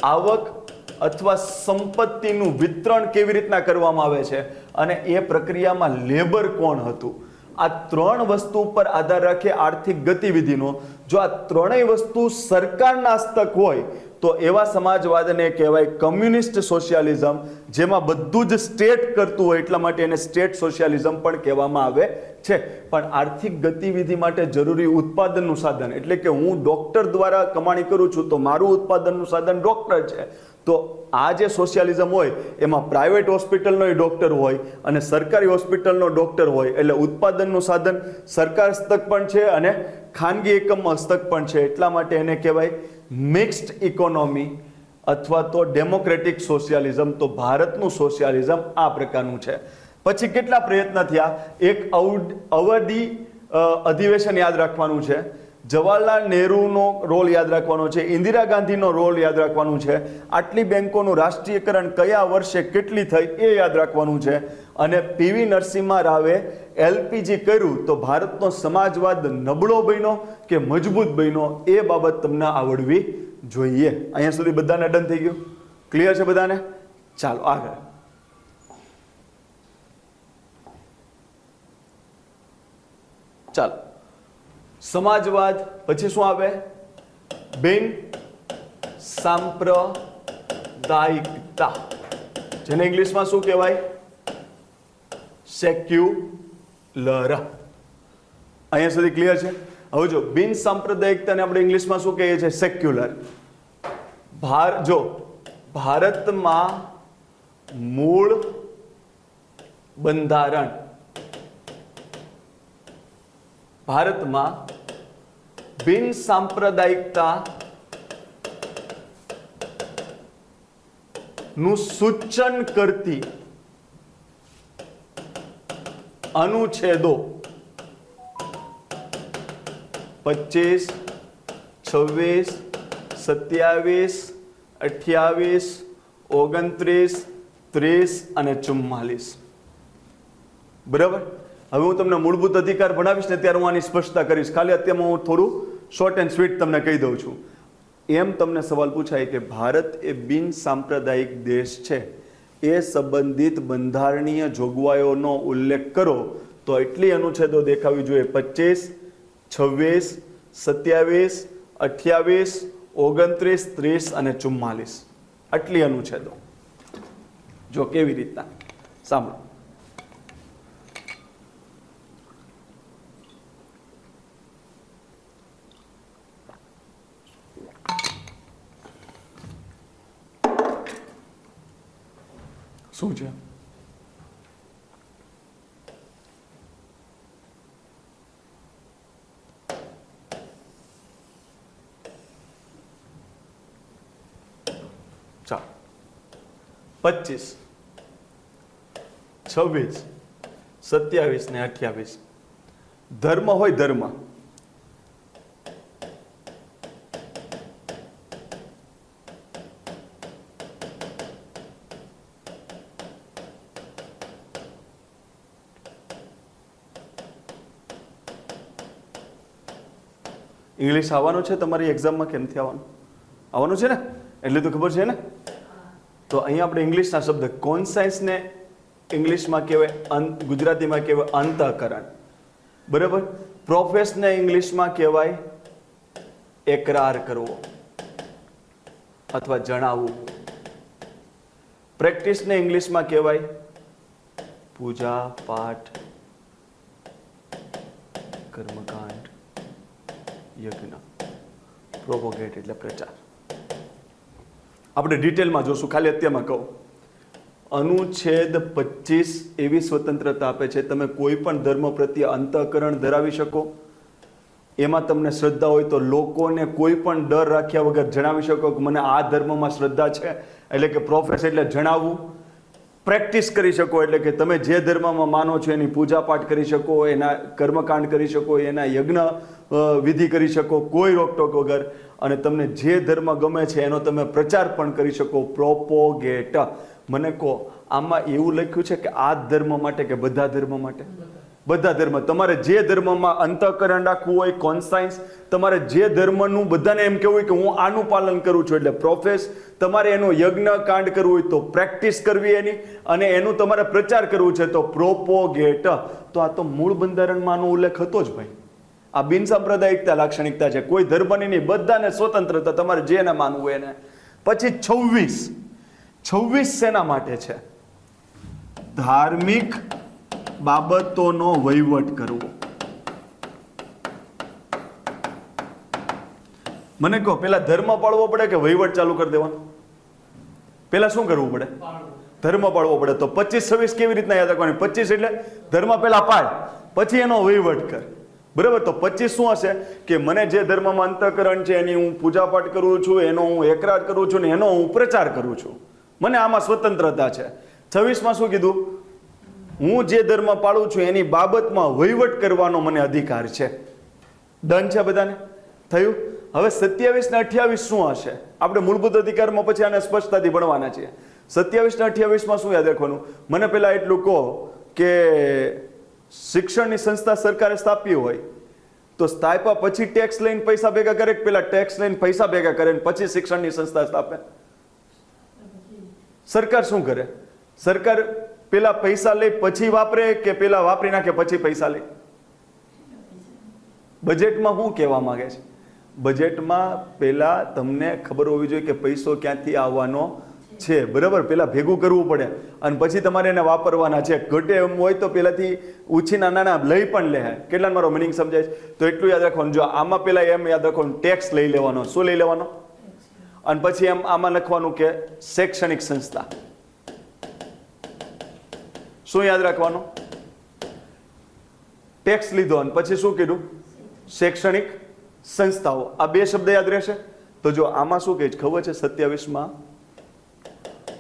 આવક અથવા સંપત્તિનું વિતરણ કેવી રીતના કરવામાં આવે છે, અને એ પ્રક્રિયામાં લેબર કોણ હતું? આ 3 વસ્તુ પર આધાર રાખે આર્થિક ગતિવિધિનો. જો આ ત્રણેય વસ્તુ સરકારના હસ્તક હોય તો એવા સમાજવાદને કહેવાય કમ્યુનિસ્ટ સોશિયાલિઝમ, જેમાં બધું જ સ્ટેટ કરતું હોય, એટલા માટે એને સ્ટેટ સોશિયાલિઝમ પણ કહેવામાં આવે છે. પણ આર્થિક ગતિવિધિ માટે જરૂરી ઉત્પાદનનું સાધન, એટલે કે હું ડોક્ટર દ્વારા કમાણી કરું છું તો મારું ઉત્પાદનનું સાધન ડોક્ટર છે. તો આ જે સોશિયાલિઝમ હોય એમાં પ્રાઇવેટ હોસ્પિટલનો ડોક્ટર હોય અને સરકારી હોસ્પિટલનો ડોક્ટર હોય, એટલે ઉત્પાદનનું સાધન સરકાર હસ્તક પણ છે અને ખાનગી એકમ હસ્તક પણ છે. એટલા માટે એને કહેવાય મિક્સ્ડ ઇકોનોમી અથવા તો ડેમોક્રેટિક સોશિયાલિઝમ. તો ભારતનું સોશિયાલિઝમ આ પ્રકારનું છે. પછી કેટલા પ્રયત્ન થયા? એક અવધિ અધિવેશન યાદ રાખવાનું છે, જવાહરલાલ નહેરુનો રોલ યાદ રાખવાનો છે, ઇન્દિરા ગાંધીનો રોલ યાદ રાખવાનું છે, આટલી બેંકોનું રાષ્ટ્રીયકરણ કયા વર્ષે કેટલી થઈ એ યાદ રાખવાનું છે, અને પીવી નરસિંહ રાવે એલપીજી કર્યું તો ભારતનો સમાજવાદ નબળો બન્યો કે મજબૂત બન્યો એ બાબત તમને આવડવી જોઈએ. અહીંયા સુધી બધાને ડન થઈ ગયું? ક્લિયર છે બધાને? ચાલો આગળ. ચાલો, સમાજવાદ પછી શું આવે? બિન સાંપ્રદાયિકતા. જેને ઇંગ્લિશમાં શું કહેવાય? સેક્યુલર. અહીંયા સુધી ક્લિયર છે? હવે જો બિન સાંપ્રદાયિકતાને આપણે ઇંગ્લિશમાં શું કહીએ છીએ? સેક્યુલર. ભારતમાં મૂળ બંધારણ, ભારતમાં બિન સાંપ્રદાયિકતા નું સૂચન કરતી અનુચ્છેદો 25, 26, 27, 28, 29, 30 અને 44. બરાબર. હવે હું તમને મૂળભૂત અધિકાર ભણાવીશ ને ત્યારે હું આની સ્પષ્ટતા કરીશ. ખાલી અત્યારમાં હું થોડું શોર્ટ એન્ડ સ્વીટ તમને કહી દઉં છું. એમ તમને સવાલ પૂછાય કે ભારત એ બિન સાંપ્રદાયિક દેશ છે, એ સંબંધિત બંધારણીય જોગવાઈઓનો ઉલ્લેખ કરો તો એટલી અનુચ્છેદો દેખાવી જોઈએ: 25, 26, 27, 28, 29, 30 અને 44. આટલી અનુચ્છેદો. જો કેવી રીતના, સાંભળો. શું છે? ચાલો, 25, 26, 27 ને 28. ધર્મ હોય, ધર્મ. ઇંગ્લિશ આવવાનું છે તમારી એક્ઝામમાં કે નથી આવવાનું? આવવાનું છે ને, એટલે તો ખબર છે ને. તો અહીંયા આપણે ઇંગ્લિશના શબ્દ કોન્સાયન્સને ઇંગ્લિશમાં કહેવાય, ગુજરાતીમાં કહેવાય અંતઃકરણ. બરાબર. પ્રોફેસને ઇંગ્લિશમાં કહેવાય એકરાર કરવો અથવા જણાવવું. પ્રેક્ટિસને ઇંગ્લિશમાં કહેવાય પૂજા, પાઠ, કર્મકાંડ, યજ્ઞ. પ્રોપોગેટ એટલે પ્રચાર. આપણે ડિટેલમાં જોશું, ખાલી અત્યારમાં કહું. અનુચ્છેદ 25 એવી સ્વતંત્રતા આપે છે તમે કોઈ પણ ધર્મ પ્રત્યે અંતઃકરણ ધરાવી શકો. એમાં તમને શ્રદ્ધા હોય તો લોકોને કોઈ પણ ડર રાખ્યા વગર જણાવી શકો કે મને આ ધર્મમાં શ્રદ્ધા છે, એટલે કે પ્રોફેસ એટલે જણાવવું. પ્રેક્ટિસ કરી શકો એટલે કે તમે જે ધર્મમાં માનો છો એની પૂજા પાઠ કરી શકો, એના કર્મકાંડ કરી શકો, એના યજ્ઞ વિધિ કરી શકો કોઈ રોકટોક વગર. અને તમને જે ધર્મ ગમે છે એનો તમે પ્રચાર પણ કરી શકો, પ્રોપોગેટ. મને કહો, આમાં એવું લખ્યું છે કે આ ધર્મ માટે કે બધા ધર્મ માટે? બધા ધર્મ. તમારે જે ધર્મમાં અંતઃકરણ રાખવું હોય, કોન્સાયન્સ, તમારે જે ધર્મનું બધાને એમ કહેવું હોય કે હું આનું પાલન કરું છું એટલે પ્રોફેસ. તમારે એનો યજ્ઞ કાંડ કરવું હોય તો પ્રેક્ટિસ કરવી એની, અને એનું તમારે પ્રચાર કરવું છે તો પ્રોપોગેટ. તો આ તો મૂળ બંધારણમાં આનો ઉલ્લેખ હતો જ ભાઈ. આ બિન સાંપ્રદાયિકતા લાક્ષણિકતા છે, કોઈ ધર્મની નહીં, બધાને સ્વતંત્રતા, તમારે જેને માનવું હોય એને. પછી 26 શેના માટે છે? ધાર્મિક બાબતોનો વહીવટ કરવો. મને કહો, પેલા ધર્મ પાળવો પડે કે વહીવટ ચાલુ કરી દેવાનો? પેલા શું કરવું પડે? ધર્મ પાળવો પડે. તો 25, 26 કેવી રીતના યાદ રાખવાની? 25 એટલે ધર્મ પેલા પાળ, પછી એનો વહીવટ કર. બરાબર. તો 25 શું હશે કે મને જે ધર્મમાં અંતઃકરણ છે એની હું પૂજા પાઠ કરું છું, એનો હું એકરાર કરું છું ને એનો હું પ્રચાર કરું છું, મને આમાં સ્વતંત્રતા છે. 26માં શું કીધું? હું જે ધર્મ પાળું છું એની બાબતમાં વહીવટ કરવાનો મને અધિકાર છે. ડન છે બધાને? થયું? હવે 27 ને 28 શું હશે? આપણે મૂળભૂત અધિકારમાં પછી આને સ્પષ્ટતાથી ભણવાના છીએ. 27 ને 28માં શું યાદ રાખવાનું? મને પેલા એટલું કહો કે શિક્ષણની સંસ્થા સરકારે સ્થાપી હોય તો સ્થાપ્યા પછી ટેક્સ લઈને પૈસા ભેગા કરે કે પેલા ટેક્સ લઈને પૈસા ભેગા કરે ને પછી શિક્ષણની સંસ્થા સ્થાપે? સરકાર શું કરે? સરકાર પેલા પૈસા લે પછી વાપરે કે પેલા વાપરી નાખે પછી પૈસા લે? બજેટમાં શું કહેવા માંગે છે? બજેટમાં પેલા તમને ખબર હોવી જોઈએ કે પૈસો ક્યાંથી આવવાનો છે, બરાબર. પેલા ભેગું કરવું પડે અને પછી તમારે એને વાપરવાના છે. ઘટે એમ હોય તો પેલાથી ઉછીના નાના લઈ પણ લે. કેટલા મારો મિનિંગ સમજાય છે? તો એટલું યાદ રાખવાનું. જો આમાં પેલા એમ યાદ રાખવાનું, ટેક્સ લઈ લેવાનો. શું લઈ લેવાનો? અને પછી એમ આમાં લખવાનું કે શૈક્ષણિક સંસ્થા. શું યાદ રાખવાનું? ટેક્સ લીધો અને પછી શું કીધું? શૈક્ષણિક સંસ્થાઓ. આ બે શબ્દ યાદ રહેશે. તો જો આમાં શું કહે છે ખબર છે? 27માં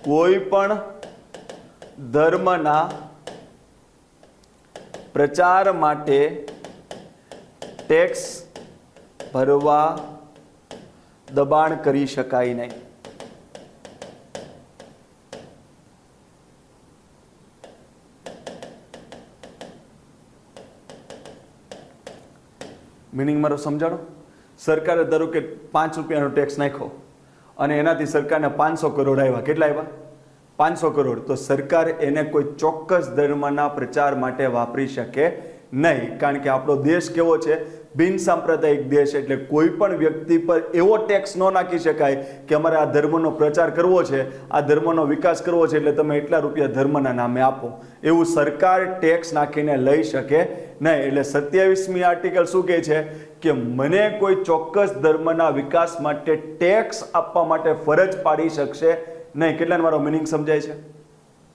કોઈ પણ ધર્મના પ્રચાર માટે ટેક્સ ભરવા દબાણ કરી શકાય નહીં. મિનિંગ મારો સમજાણો? સરકારે ધારો કે 5 રૂપિયાનો ટેક્સ નાખ્યો અને એનાથી સરકારને 500 કરોડ આવ્યા. કેટલા આવ્યા? 500 કરોડ. તો સરકાર એને કોઈ ચોક્કસ ધર્મના પ્રચાર માટે વાપરી શકે નહીં, કારણ કે આપણો દેશ કેવો છે? બિન સાંપ્રદાયિક દેશ. એટલે કોઈ પણ વ્યક્તિ પર એવો ટેક્સ ન નાખી શકાય કે અમારે આ ધર્મનો પ્રચાર કરવો છે, આ ધર્મનો વિકાસ કરવો છે, એટલે તમે એટલા રૂપિયા ધર્મના નામે આપો. એવું સરકાર ટેક્સ નાખીને લઈ શકે નહીં. એટલે 27મી આર્ટિકલ શું કહે છે? કે મને કોઈ ચોક્કસ ધર્મના વિકાસ માટે ટેક્સ આપવા માટે ફરજ પાડી શકશે નહીં. કેટલાને મારો મિનિંગ સમજાય છે?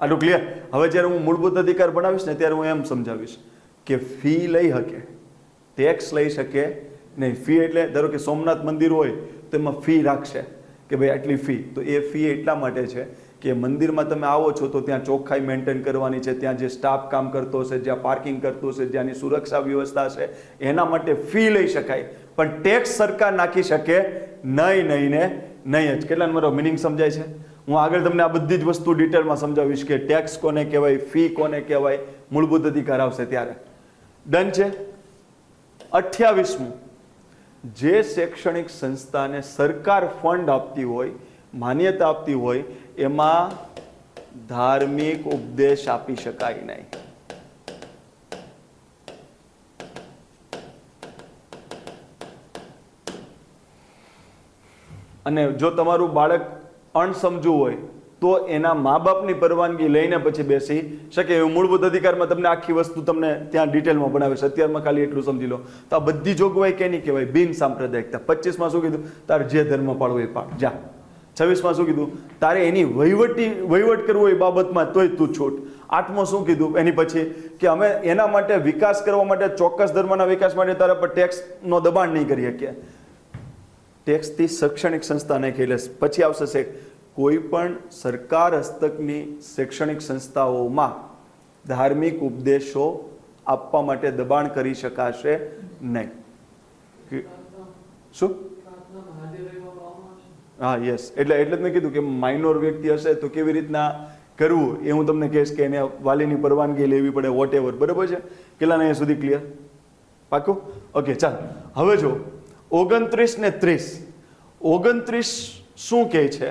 આટલું ક્લિયર? હવે જ્યારે હું મૂળભૂત અધિકાર ભણાવીશ ને ત્યારે હું એમ સમજાવીશ કે ફી લઈ શકે, ટેક્સ લઈ શકે નહીં. ફી એટલે ધારો કે સોમનાથ મંદિર હોય તો એમાં ફી રાખશે કે ભાઈ આટલી ફી. તો એ ફી એટલા માટે છે કે મંદિરમાં તમે આવો છો તો ત્યાં ચોખ્ખાઈ મેન્ટેન કરવાની છે, ત્યાં જે સ્ટાફ કામ કરતો હશે, જ્યાં પાર્કિંગ કરતું હશે, જ્યાંની સુરક્ષા વ્યવસ્થા છે, એના માટે ફી લઈ શકાય. પણ ટેક્સ સરકાર નાખી શકે નહીં, નહીં ને નહીં જ. કેટલાને મારો મિનિંગ સમજાય છે? હું આગળ તમને આ બધી જ વસ્તુ ડિટેલમાં સમજાવીશ કે ટેક્સ કોને કહેવાય, ફી કોને કહેવાય, મૂળભૂત અધિકાર આવશે ત્યારે. ડન છે? 28મું, જે શૈક્ષણિક સંસ્થાને સરકાર ફંડ આપતી હોય, માન્યતા આપતી હોય, એમાં ધાર્મિક ઉપદેશ આપી શકાય નહીં. અને જો તમારું બાળક અણસમજુ હોય તો એના મા બાપની પરવાનગી લઈને પછી બેસી શકે. એવું મૂળભૂત અધિકારમાં તમને આખી વસ્તુ તમને ત્યાં ડિટેલમાં ભણાવે છે. અત્યારમાં ખાલી એટલું સમજી લો. તો આ બધી જોગવાઈ કેની કહેવાય? બિન સાંપ્રદાયિકતા. 25માં શું કીધું? તારે જે ધર્મ પાળવો એ પાળ જા. 26માં શું કીધું? તારે એની વહીવટ કરવો એ બાબતમાં તોય તું છૂટ. 8મો શું કીધું એની પછી? કે અમે એના માટે વિકાસ કરવા માટે, ચોક્કસ ધર્મના વિકાસ માટે તારા પર ટેક્સનો દબાણ નહીં કરી શકીએ. ટેક્સથી શૈક્ષણિક સંસ્થા નહીં ખેલે. પછી આવશે કોઈ પણ સરકાર હસ્તકની શૈક્ષણિક સંસ્થાઓમાં ધાર્મિક ઉપદેશો આપવા માટે દબાણ કરી શકાશે નહીં. શું? હા, યસ. એટલે જ મેં કીધું કે માઇનોર વ્યક્તિ હશે તો કેવી રીતના કરવું એ હું તમને કહીશ કે એને વાલીની પરવાનગી લેવી પડે, વોટ એવર. બરાબર છે? કેટલાને અહીંયા સુધી ક્લિયર? પાકું? ઓકે, ચાલ. હવે જો 29 ને 30. 29 શું કહે છે?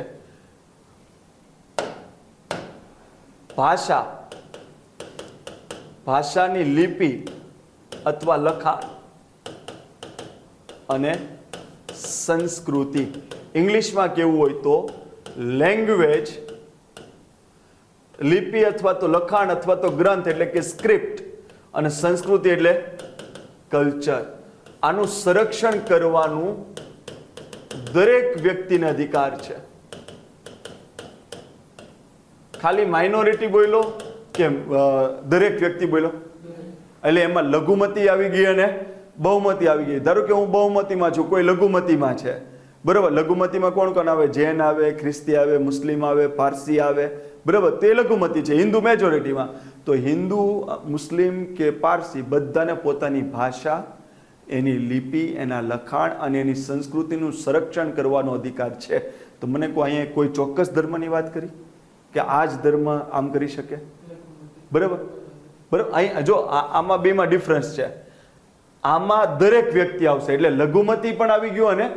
ભાષાની લિપિ અથવા લખાણ અને સંસ્કૃતિ. ઇંગ્લિશમાં કેવું હોય તો લેંગ્વેજ, લિપિ અથવા તો લખાણ અથવા તો ગ્રંથ એટલે કે સ્ક્રિપ્ટ, અને સંસ્કૃતિ એટલે કલ્ચર. આનું સંરક્ષણ કરવાનું દરેક વ્યક્તિને અધિકાર છે. ખાલી માઇનોરિટી બોલ્યો કે દરેક વ્યક્તિ બોલ્યો? એટલે એમાં લઘુમતી આવી ગઈ અને બહુમતી આવી ગઈ. ધારો કે હું બહુમતીમાં છું, કોઈ લઘુમતીમાં છે, બરાબર? લઘુમતીમાં કોણ કોણ આવે? જૈન આવે, ખ્રિસ્તી આવે, મુસ્લિમ આવે, પારસી આવે, બરાબર? તે લઘુમતી છે. હિન્દુ મેજોરિટીમાં. તો હિન્દુ, મુસ્લિમ કે પારસી બધાને પોતાની ભાષા, એની લિપિ, એના લખાણ અને એની સંસ્કૃતિનું સંરક્ષણ કરવાનો અધિકાર છે. તો મને અહીંયા કોઈ ચોક્કસ ધર્મની વાત કરી કે આ જ ધર્મ આમ કરી શકે? બરાબર? અહીં જો આમાં બેમાં ડિફરન્સ છે. આમાં દરેક વ્યક્તિ આવશે. એટલે લઘુમતી પણ આવી ગયું અને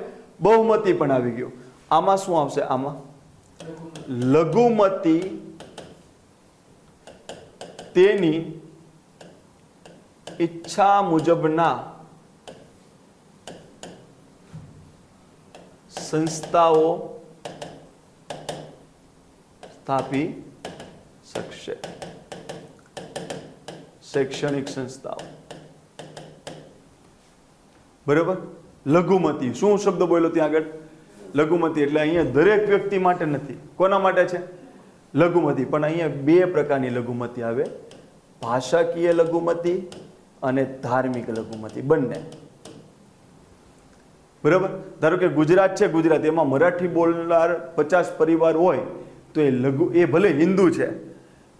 બહુમતી પણ આવી ગયું. આમાં શું આવશે? આમાં લઘુમતી તેની ઈચ્છા મુજબના સંસ્થાઓ સ્થાપી શકશે. શૈક્ષણિક સંસ્થાઓ. બરાબર. લઘુમતી, શું શબ્દ બોલ્યો ત્યાં આગળ? લઘુમતી. એટલે અહીંયા દરેક વ્યક્તિ માટે નથી. કોના માટે છે? લઘુમતી. પણ અહીંયા બે પ્રકારની લઘુમતી આવે, ભાષાકીય લઘુમતી અને ધાર્મિક લઘુમતી, બંને. બરાબર. ધારો કે ગુજરાત છે, ગુજરાત, એમાં મરાઠી બોલનાર 50 પરિવાર હોય તો એ ભલે હિન્દુ છે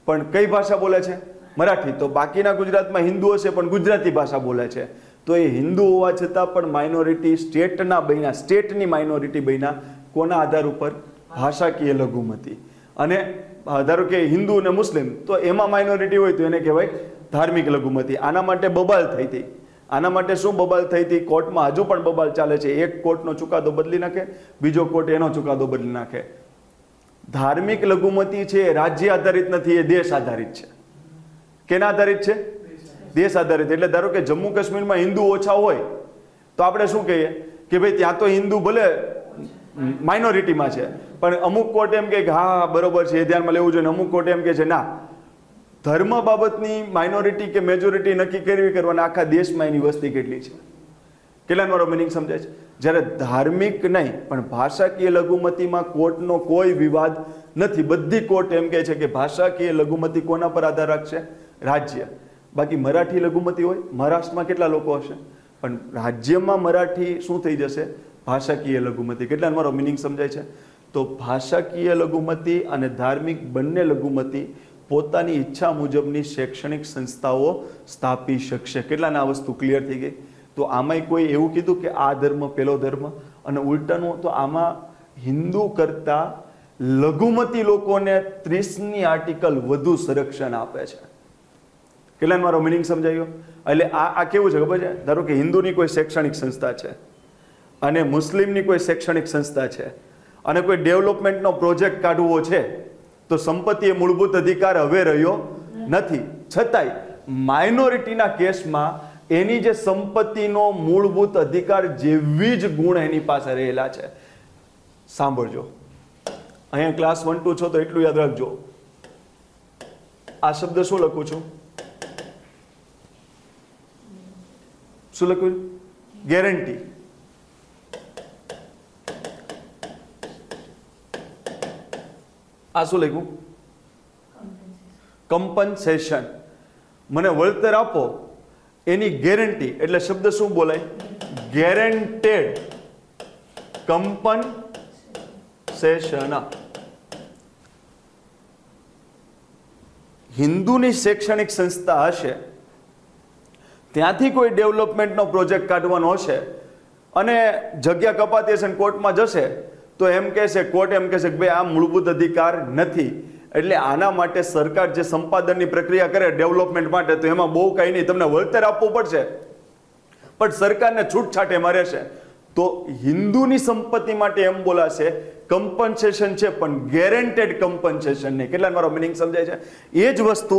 પણ કઈ ભાષા બોલે છે? મરાઠી. તો બાકીના ગુજરાતમાં હિન્દુ હશે પણ ગુજરાતી ભાષા બોલે છે, તો એ હિન્દુ હોવા છતાં પણ માઇનોરિટી સ્ટેટના બન્યા, સ્ટેટની માઇનોરિટી બન્યા. કોના આધાર ઉપર? ભાષાકીય લઘુમતી. અને ધારો કે હિન્દુ અને મુસ્લિમ, તો એમાં માઇનોરિટી હોય તો એને કહેવાય ધાર્મિક લઘુમતી. આના માટે બબાલ થઈ હતી. આના માટે શું બબાલ થઈ હતી? કોર્ટમાં હજુ પણ બબાલ ચાલે છે. એક કોર્ટનો ચુકાદો બદલી નાખે, બીજો કોર્ટ એનો ચુકાદો બદલી નાખે. ધાર્મિક લઘુમતી છે એ રાજ્ય આધારિત નથી, એ દેશ આધારિત છે. કેના આધારિત છે? દેશ આધારિત. એટલે ધારો કે જમ્મુ કાશ્મીરમાં હિન્દુ ઓછા હોય તો આપણે શું કહીએ કે ભાઈ ત્યાં તો હિન્દુ ભલે માઇનોરિટીમાં છે, પણ અમુક કોર્ટ એમ કે હા બરોબર છે, એ ધ્યાનમાં લેવું જોઈએ. અમુક કોર્ટ એમ કે છે ના, ધર્મ બાબતની માઇનોરિટી કે મેજોરિટી નક્કી કરવાના આખા દેશમાં એની વસ્તી કેટલી છે. કેટલાનો મારો મિનિંગ સમજાય છે? જ્યારે ધાર્મિક નહીં પણ ભાષાકીય લઘુમતીમાં કોર્ટનો કોઈ વિવાદ નથી. બધી કોર્ટ એમ કહે છે કે ભાષાકીય લઘુમતી કોના પર આધાર રાખશે? રાજ્ય. બાકી મરાઠી લઘુમતી હોય, મહારાષ્ટ્રમાં કેટલા લોકો હશે, પણ રાજ્યમાં મરાઠી શું થઈ જશે? ભાષાકીય લઘુમતી. કેટલાનો મારો મિનિંગ સમજાય છે? તો ભાષાકીય લઘુમતી અને ધાર્મિક બંને લઘુમતી પોતાની ઈચ્છા મુજબની શૈક્ષણિક સંસ્થાઓ સ્થાપી શકશે. કેટલાને આ વસ્તુ ક્લિયર થઈ ગઈ? તો આમાંય કોઈ એવું કીધું કે આ ધર્મ પેલો ધર્મ, અને ઉલટાનું તો આમાં હિન્દુ કરતા લઘુમતી લોકોને 30ની આર્ટિકલ વધુ સંરક્ષણ આપે છે. કેટલાને મારો મિનિંગ સમજાયો? એટલે આ કેવું છે ખબર છે? ધારો કે હિન્દુની કોઈ શૈક્ષણિક સંસ્થા છે અને મુસ્લિમની કોઈ શૈક્ષણિક સંસ્થા છે અને કોઈ ડેવલપમેન્ટનો પ્રોજેક્ટ કાઢવો છે, તો સંપત્તિ એ મૂળભૂત અધિકાર હવે રહ્યો નથી. છતાંય માઇનોરિટીના કેસમાં એની જે સંપત્તિનો મૂળભૂત અધિકાર જેવી જ ગુણ એની પાસે રહેલા છે. સાંભળજો, અહીંયા ક્લાસ 1 2 છો તો એટલું યાદ રાખજો. આ શબ્દ શું લખું છું? શું લખ્યું? ગેરંટી. આ શું લખ્યું? કમ્પન્સેશન. મને વળતર આપો એની ગેરંટી. એટલે શબ્દ શું બોલાય? Guaranteed compensation. હિન્દુની શૈક્ષણિક સંસ્થા હશે, ત્યાંથી કોઈ ડેવલપમેન્ટનો પ્રોજેક્ટ કાઢવાનો હશે અને જગ્યા કપાતી હશે ને કોર્ટમાં જશે, તો એમ કહેશે, કોર્ટ એમ કહેશે કે ભાઈ આ મૂળભૂત અધિકાર નથી. એટલે આના માટે સરકાર જે સંપાદનની પ્રક્રિયા કરે ડેવલપમેન્ટ માટે, તો એમાં બહુ કાંઈ નહીં, તમને વળતર આપવું પડશે પણ સરકારને છૂટછાટ એમાં રહેશે. તો હિન્દુની સંપત્તિ માટે એમ બોલાશે કમ્પન્સેશન છે પણ ગેરંટેડ કમ્પન્સેશન નહીં. કેટલા મારો મિનિંગ સમજાય છે? એ જ વસ્તુ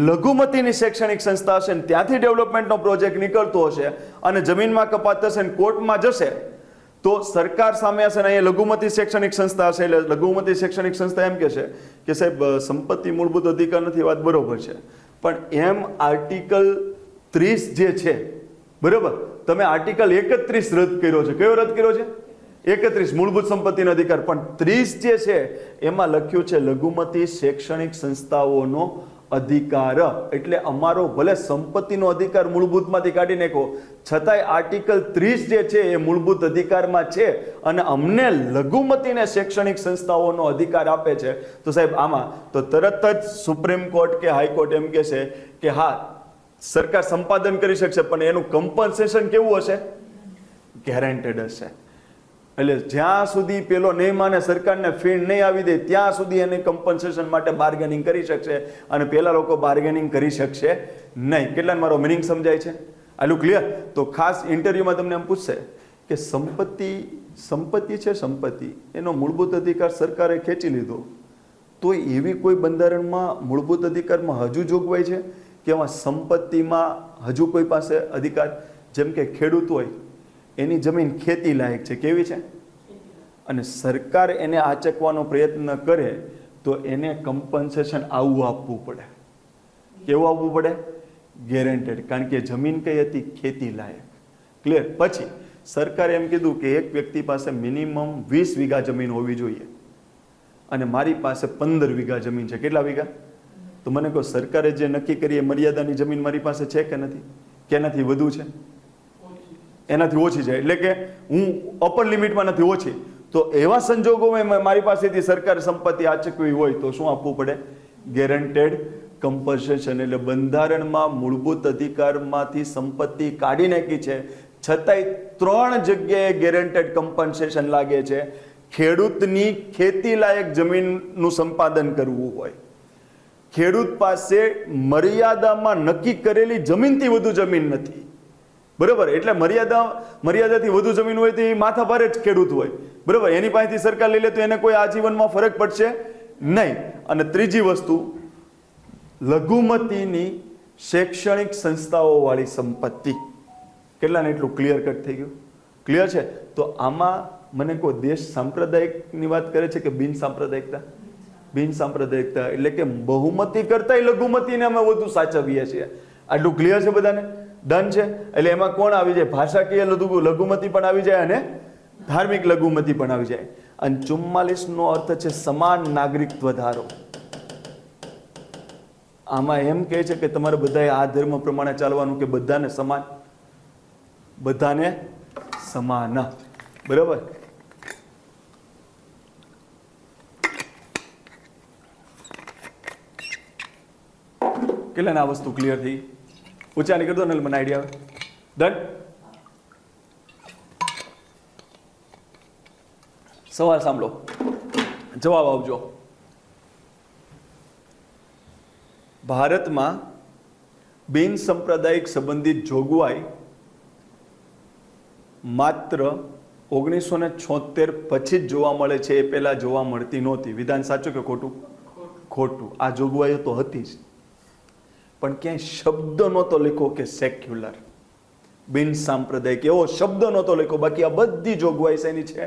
લઘુમતીની શૈક્ષણિક સંસ્થા હશે ને ત્યાંથી ડેવલપમેન્ટનો પ્રોજેક્ટ નીકળતો હશે અને જમીનમાં કપાત થશે ને કોર્ટમાં જશે, તો સરકાર સામે હશે ને અહીંયા લઘુમતી શૈક્ષણિક સંસ્થા હશે. એટલે લઘુમતી શૈક્ષણિક સંસ્થા એમ કહેશે કે સાહેબ સંપત્તિ મૂળભૂત અધિકાર નથી, વાત બરોબર છે, પણ એમ આર્ટિકલ 30 જે છે, બરોબર, તમે આર્ટિકલ 31 રદ કર્યો છે. કયો રદ કર્યો છે? 31 મૂળભૂત સંપત્તિનો અધિકાર. પણ 30 જે છે એમાં લખ્યું છે લઘુમતી શૈક્ષણિક સંસ્થાઓનો અધિકાર. એટલે અમારો ભલે સંપત્તિનો અધિકાર મૂળભૂતમાંથી કાઢી નાખો, છતાંય આર્ટિકલ 30 જે છે એ મૂળભૂત અધિકારમાં છે અને અમને લઘુમતીને શૈક્ષણિક સંસ્થાઓનો અધિકાર આપે છે. તો સાહેબ આમાં તો તરત જ સુપ્રીમ કોર્ટ કે હાઈકોર્ટ એમ કહેશે કે હા સરકાર સંપાદન કરી શકશે, પણ એનું કમ્પન્સેશન કેવું હશે? ગેરંટેડ હશે. એટલે જ્યાં સુધી પેલો નહીં માને, સરકારને ફીણ નહીં આવી દે, ત્યાં સુધી એને કમ્પન્સેશન માટે બાર્ગેનિંગ કરી શકશે અને પેલા લોકો બાર્ગેનિંગ કરી શકશે નહીં. કેટલાને મારો મિનિંગ સમજાય છે? આટલું ક્લિયર? તો ખાસ ઇન્ટરવ્યુમાં તમને એમ પૂછશે કે સંપત્તિ છે, સંપત્તિ એનો મૂળભૂત અધિકાર સરકારે ખેંચી લીધો, તો એવી કોઈ બંધારણમાં મૂળભૂત અધિકારમાં હજુ જોગવાઈ છે કે એમાં સંપત્તિમાં હજુ કોઈ પાસે અધિકાર? જેમ કે ખેડૂત હોય, એની જમીન ખેતી લાયક છે, કેવી છે, અને સરકાર એને આચકવાનો પ્રયત્ન કરે તો એને કમ્પન્સેશન આવું આપવું પડે. કેવું આપવું પડે? ગેરંટેડ. કારણ કે જમીન કઈ હતી? ખેતી લાયક. ક્લિયર? પછી સરકારે એમ કીધું કે એક વ્યક્તિ પાસે મિનિમમ 20 વીઘા જમીન હોવી જોઈએ અને મારી પાસે 15 વીઘા જમીન છે. કેટલા વીઘા? તો મને કહો, સરકારે જે નક્કી કરી એ મર્યાદાની જમીન મારી પાસે છે કે નથી? કે એનાથી વધુ છે? એનાથી ઓછી છે. એટલે કે હું અપર લિમિટમાં નથી, ઓછી. તો એવા સંજોગોમાં મારી પાસેથી સરકારે સંપત્તિ આચકવી હોય તો શું આપવું પડે? Guaranteed compensation. એટલે બંધારણમાં મૂળભૂત અધિકારમાંથી સંપત્તિ કાઢી નાખી છે, છતાંય 3 જગ્યાએ ગેરંટેડ કમ્પન્સેશન લાગે છે. ખેડૂતની ખેતી લાયક જમીનનું સંપાદન કરવું હોય, ખેડૂત પાસે મર્યાદામાં નક્કી કરેલી જમીનથી વધુ જમીન નથી, બરોબર? એટલે મર્યાદાથી વધુ જમીન હોય તો એ માથાભારે જ ખેડૂત હોય, બરોબર? એની પાસેથી સરકાર લઈ લે તો એને કોઈ આજીવનમાં ફરક પડશે નહીં. અને ત્રીજી વસ્તુ, લઘુમતીની શૈક્ષણિક સંસ્થાઓ વાળી સંપત્તિ. કેટલાને એટલું ક્લિયર કટ થઈ ગયું? ક્લિયર છે? તો આમાં મને કોઈ દેશ સાંપ્રદાયિકની વાત કરે છે કે બિન સાંપ્રદાયિકતા? બિન સાંપ્રદાયિકતા. એટલે કે બહુમતી કરતાંય લઘુમતીને અમે વધુ સાચવીએ છીએ. આટલું ક્લિયર છે બધાને? ડન છે? એટલે એમાં કોણ આવી જાય? ભાષાકીય લઘુમતી પણ આવી જાય અને ધાર્મિક લઘુમતી પણ આવી જાય. અને 44 નો અર્થ છે સમાન નાગરિકત્વ ધારો. આમાં એમ કહે છે કે તમારે બધાએ આ ધર્મ પ્રમાણે ચાલવાનું, કે બધાને સમાન, બધાને સમાન, બરાબર? કેટલાને આ વસ્તુ ક્લિયર થઈ? ઊંચા નીકળ દો ને, મને આઈડિયા આવે. ડન? સવાલ સાંભળો, જવાબ આપજો. ભારતમાં બિન સાંપ્રદાયિક સંબંધિત જોગવાઈ માત્ર 1976 પછી જ જોવા મળે છે, એ પહેલા જોવા મળતી નહોતી. વિધાન સાચું કે ખોટું? ખોટું. આ જોગવાઈઓ તો હતી જ, પણ ક્યાંય શબ્દ નહોતો લખ્યો કે સેક્યુલર, બિન સાંપ્રદાયિક, એવો શબ્દ નહોતો લખ્યો. બાકી આ બધી જોગવાઈ શેની છે?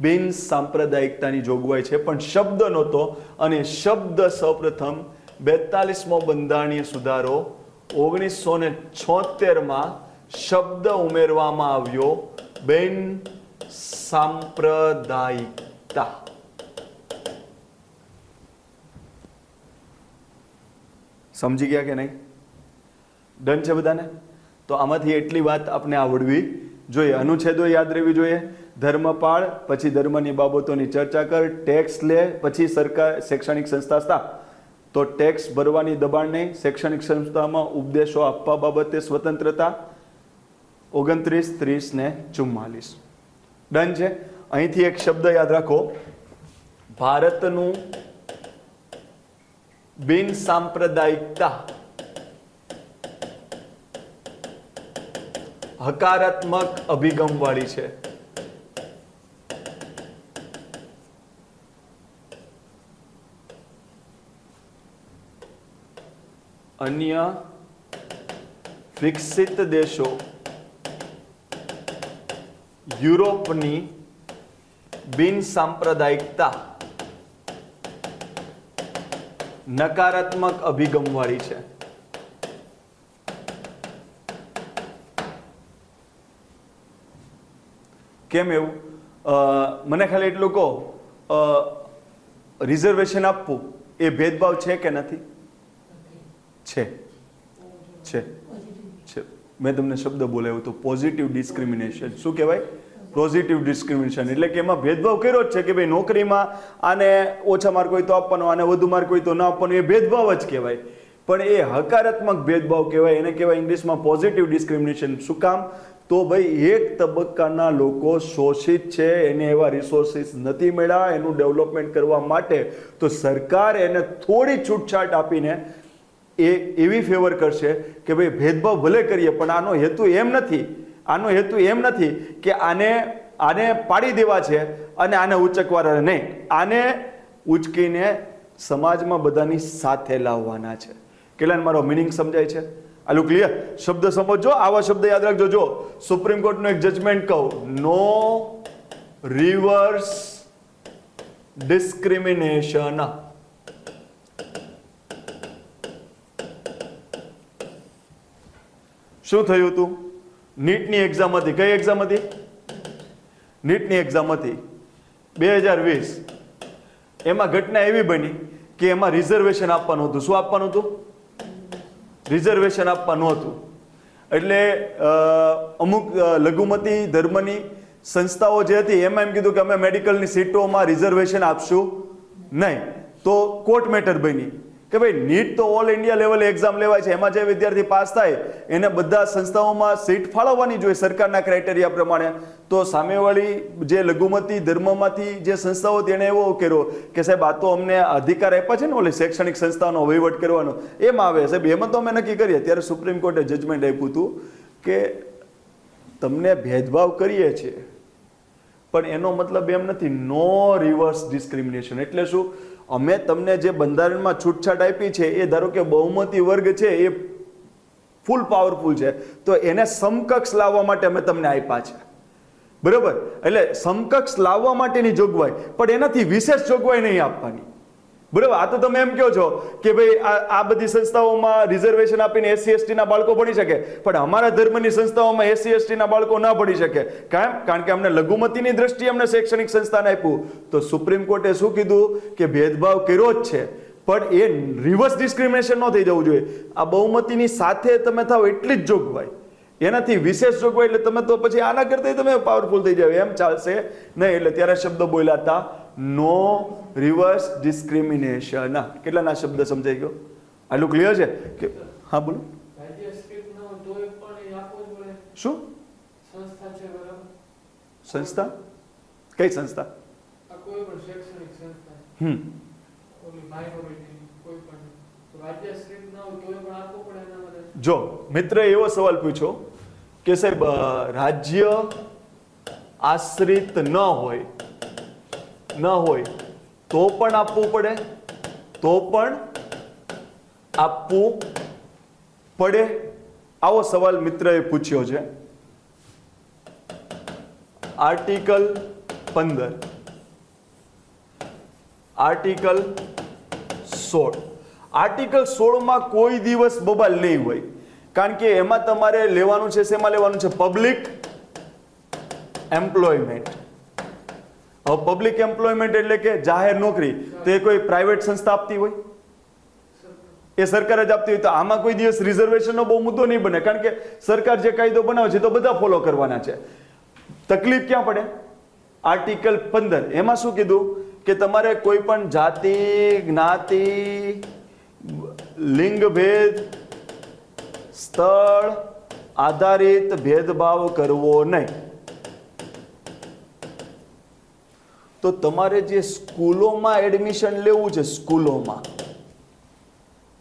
બિન સાંપ્રદાયિકતાની જોગવાઈ છે, પણ શબ્દ નહોતો. અને શબ્દ સૌપ્રથમ 42મો બંધારણીય સુધારો 1976માં શબ્દ ઉમેરવામાં આવ્યો, બિન સાંપ્રદાયિકતા. સમજી ગયા કે નહીં? ડન છે બધાને? તો આમાંથી એટલી વાત આપણે આવડવી જોઈએ. અનુચ્છેદો યાદ રહેવી જોઈએ. ધર્મપાળ, પછી ધર્મની બાબતોની ચર્ચા કર, ટેક્સ લે, પછી સરકાર શૈક્ષણિક સંસ્થા સ્થાપ. તો ટેક્સ ભરવાની દબાણ નહીં, શૈક્ષણિક સંસ્થામાં ઉપદેશો આપવા બાબતે સ્વતંત્રતા. 29, 30 ને 44. ડન છે? અહીંથી એક શબ્દ યાદ રાખો, ભારતનું બિન સાંપ્રદાયિકતા હકારાત્મક અભિગમ વાળી છે. અન્ય વિકસિત દેશો યુરોપની બિન સાંપ્રદાયિકતા નકારાત્મક અભિગમ વાળી છે. કેમ એવું? મને ખાલી એટલું કહો, રિઝર્વેશન આપવું એ ભેદભાવ છે કે નથી? છે. મેં તમને શબ્દ બોલાવ્યો તો પોઝિટિવ ડિસ્ક્રિમિનેશન. શું કહેવાય? Positive discrimination. એટલે કે એમાં ભેદભાવ કર્યો જ છે કે ભાઈ નોકરીમાં આને ઓછા માર્ક હોય તો આપવાનો, આને વધુ માર્ક હોય તો ના આપવાનો. એ ભેદભાવ જ કહેવાય, પણ એ હકારાત્મક ભેદભાવ કહેવાય. એને કહેવાય ઇંગ્લિશમાં પોઝિટિવ ડિસ્ક્રિમિનેશન. શું કામ? તો ભાઈ એક તબક્કાના લોકો શોષિત છે, એને એવા રિસોર્સિસ નથી મળ્યા એનું ડેવલપમેન્ટ કરવા માટે, તો સરકાર એને થોડી છૂટછાટ આપીને એ એવી ફેવર કરશે કે ભાઈ ભેદભાવ ભલે કરીએ પણ આનો હેતુ એમ નથી, આનો હેતુ એમ નથી કે આને પાડી દેવા છે અને આને ઉચકવાના નહીં, આને ઉચકીને સમાજમાં બધાની સાથે લાવવાના છે. કેટલાને મારો મિનિંગ સમજાય છે? આલું ક્લિયર? શબ્દ સમજો, આવા શબ્દ યાદ રાખજો. જો સુપ્રીમ કોર્ટનું એક જજમેન્ટ કહું, નો રિવર્સ ડિસ્ક્રિમિનેશન, શું થયું હતું? નીટની એક્ઝામ હતી. કઈ એક્ઝામ હતી? નીટની એક્ઝામ હતી 2020. એમાં ઘટના એવી બની કે એમાં રિઝર્વેશન આપવાનું હતું. શું આપવાનું હતું? રિઝર્વેશન આપવાનું હતું. એટલે અમુક લઘુમતી ધર્મની સંસ્થાઓ જે હતી એમાં એમ કીધું કે અમે મેડિકલની સીટોમાં રિઝર્વેશન આપશું નહીં. તો કોર્ટ મેટર બની કે ભાઈ નીટ તો ઓલ ઇન્ડિયા લેવલે એક્ઝામ લેવાય છે, એમાં જે વિદ્યાર્થી પાસ થાય એને બધા સંસ્થાઓમાં સીટ ફાળવવાની જોઈએ સરકારના ક્રાઇટેરિયા પ્રમાણે. તો સામેવાળી જે લઘુમતી ધર્મમાંથી જે સંસ્થાઓ તેને એવો કર્યો કે સાહેબ આ તો અમને અધિકાર આપ્યા છે ને ઓલી શૈક્ષણિક સંસ્થાનો વહીવટ કરવાનો, એમ આવે સાહેબ એમાં તો અમે નક્કી કરીએ. ત્યારે સુપ્રીમ કોર્ટે જજમેન્ટ આપ્યું હતું કે તમને ભેદભાવ કરીએ છીએ પણ એનો મતલબ એમ નથી નો રિવર્સ ડિસ્ક્રિમિનેશન. એટલે શું? અમે તમને જે બંધારણમાં છૂટછાટ આપી છે એ ધારો કે બહુમતી વર્ગ છે એ ફૂલ પાવરફુલ છે તો એને સમકક્ષ લાવવા માટે અમે તમને આપ્યા છે, બરોબર? એટલે સમકક્ષ લાવવા માટેની જોગવાઈ, પણ એનાથી વિશેષ જોગવાઈ નહીં આપવાની, બરોબર? આ તો તમે એમ કહો છો કે ભાઈ આ બધી સંસ્થાઓમાં રિઝર્વેશન આપીને SC ST ના બાળકો ભણી શકે, પણ અમારા ધર્મની સંસ્થાઓમાં SC ST ના બાળકો ના ભણી શકે. કારણ કે અમને લઘુમતીની દ્રષ્ટિએ અમને શૈક્ષણિક સંસ્થાને આપ્યું. તો સુપ્રીમ કોર્ટે શું કીધું કે ભેદભાવ કર્યો જ છે પણ એ રિવર્સ ડિસ્ક્રિમિનેશન ન થઈ જવું જોઈએ. આ બહુમતીની સાથે તમે થાવ એટલી જ જોગવાઈ, એનાથી વિશેષ જોગવાઈ એટલે તમે તો પછી આના કરતા તમે પાવરફુલ થઈ જાવ એમ ચાલશે નહીં. એટલે ત્યારે શબ્દ બોલ્યા હતા નો રિવર્સ ડિસ્ક્રિમિનેશન. કેટલાના શબ્દ સમજાઈ ગયો? આટલું ક્લિયર છે કે? હા બોલો. શું સંસ્થા? કઈ સંસ્થા? જો મિત્ર એવો સવાલ પૂછો કે સાહેબ રાજ્ય આશ્રિત ન હોય તો પણ આપવું પડે? તો પણ આપવું પડે? આવો સવાલ મિત્રએ પૂછ્યો છે. Article 15, article 16. આર્ટિકલ 16 કોઈ દિવસ બબાલ નહીં હોય, કારણ કે એમાં તમારે લેવાનું છે, શેમાં લેવાનું છે? Public employment. હવે પબ્લિક એમ્પ્લોયમેન્ટ એટલે કે જાહેર નોકરી. તો એ કોઈ પ્રાઇવેટ સંસ્થા આપતી હોય? એ સરકાર જ આપતી હોય. તો આમાં કોઈ દિવસ રિઝર્વેશનનો બહુ મુદ્દો નહીં બને, કારણ કે સરકાર જે કાયદો બનાવે છે તો બધા ફોલો કરવાના છે. તકલીફ ક્યાં પડે? આર્ટિકલ 15 એમાં શું કીધું કે તમારે કોઈ પણ જાતિ, જ્ઞાતિ, લિંગ ભેદ, સ્થળ આધારિત ભેદભાવ કરવો નહીં. તો તમારે જે સ્કૂલોમાં એડમિશન લેવું છે, સ્કૂલોમાં,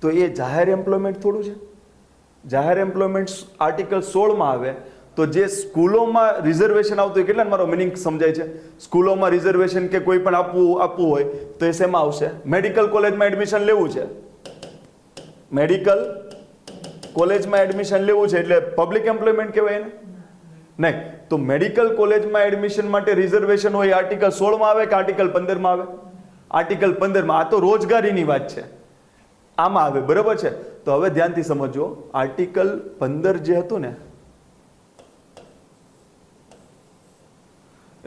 તો એ જાહેર એમ્પ્લોયમેન્ટ થોડું છે? જાહેર એમ્પ્લોયમેન્ટ આર્ટિકલ 16 માં આવે. તો જે સ્કૂલોમાં રિઝર્વેશન આવતું હોય, કેટલા મારો મિનિંગ સમજાય છે? સ્કૂલોમાં રિઝર્વેશન કે કોઈ પણ આપવું હોય તો એ શેમાં આવશે? મેડિકલ કોલેજમાં એડમિશન લેવું છે, મેડિકલ કોલેજમાં એડમિશન લેવું છે એટલે પબ્લિક એમ્પ્લોયમેન્ટ કહેવાય એને? નહીં. તો મેડિકલ કોલેજમાં એડમિશન માટે રિઝર્વેશન હોય આર્ટિકલ 16 માં આવે કે આર્ટિકલ 15 માં આવે? આર્ટિકલ 15 માં. આ તો રોજગારીની વાત છે, આમાં આવે, બરાબર છે? તો હવે ધ્યાનથી સમજો. આર્ટિકલ 15 જે હતું ને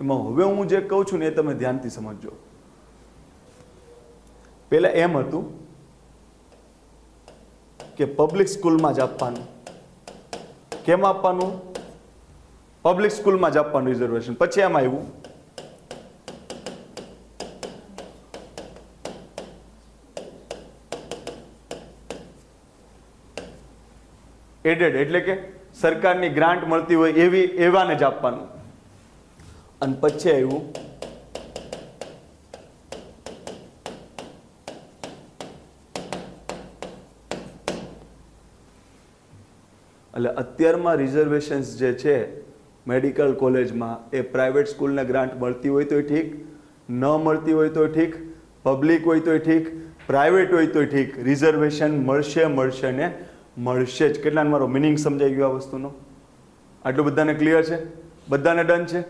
એમાં હવે હું જે કહું છું ને એ તમે ધ્યાનથી સમજો. પહેલા એમ હતું કે પબ્લિક સ્કૂલમાં જ આપવાનું. કેમ આપવાનું? પબ્લિક સ્કૂલમાં જ આપવાનું રિઝર્વેશન. પછી એમ આવ્યું એડેડ, એટલે કે સરકારની ગ્રાન્ટ મળતી હોય એવાને જ આપવાનું. અને પછી આવ્યું એટલે અત્યારમાં રિઝર્વેશન્સ જે છે મેડિકલ કોલેજમાં એ પ્રાઇવેટ સ્કૂલને ગ્રાન્ટ મળતી હોય તોય ઠીક, ન મળતી હોય તોય ઠીક, પબ્લિક હોય તોય ઠીક, પ્રાઇવેટ હોય તોય ઠીક, રિઝર્વેશન મળશે ને મળશે જ. કેટલાને મારો મિનિંગ સમજાઈ ગયો આ વસ્તુનો? આટલું બધાને ક્લિયર છે? બધાને ડન છે?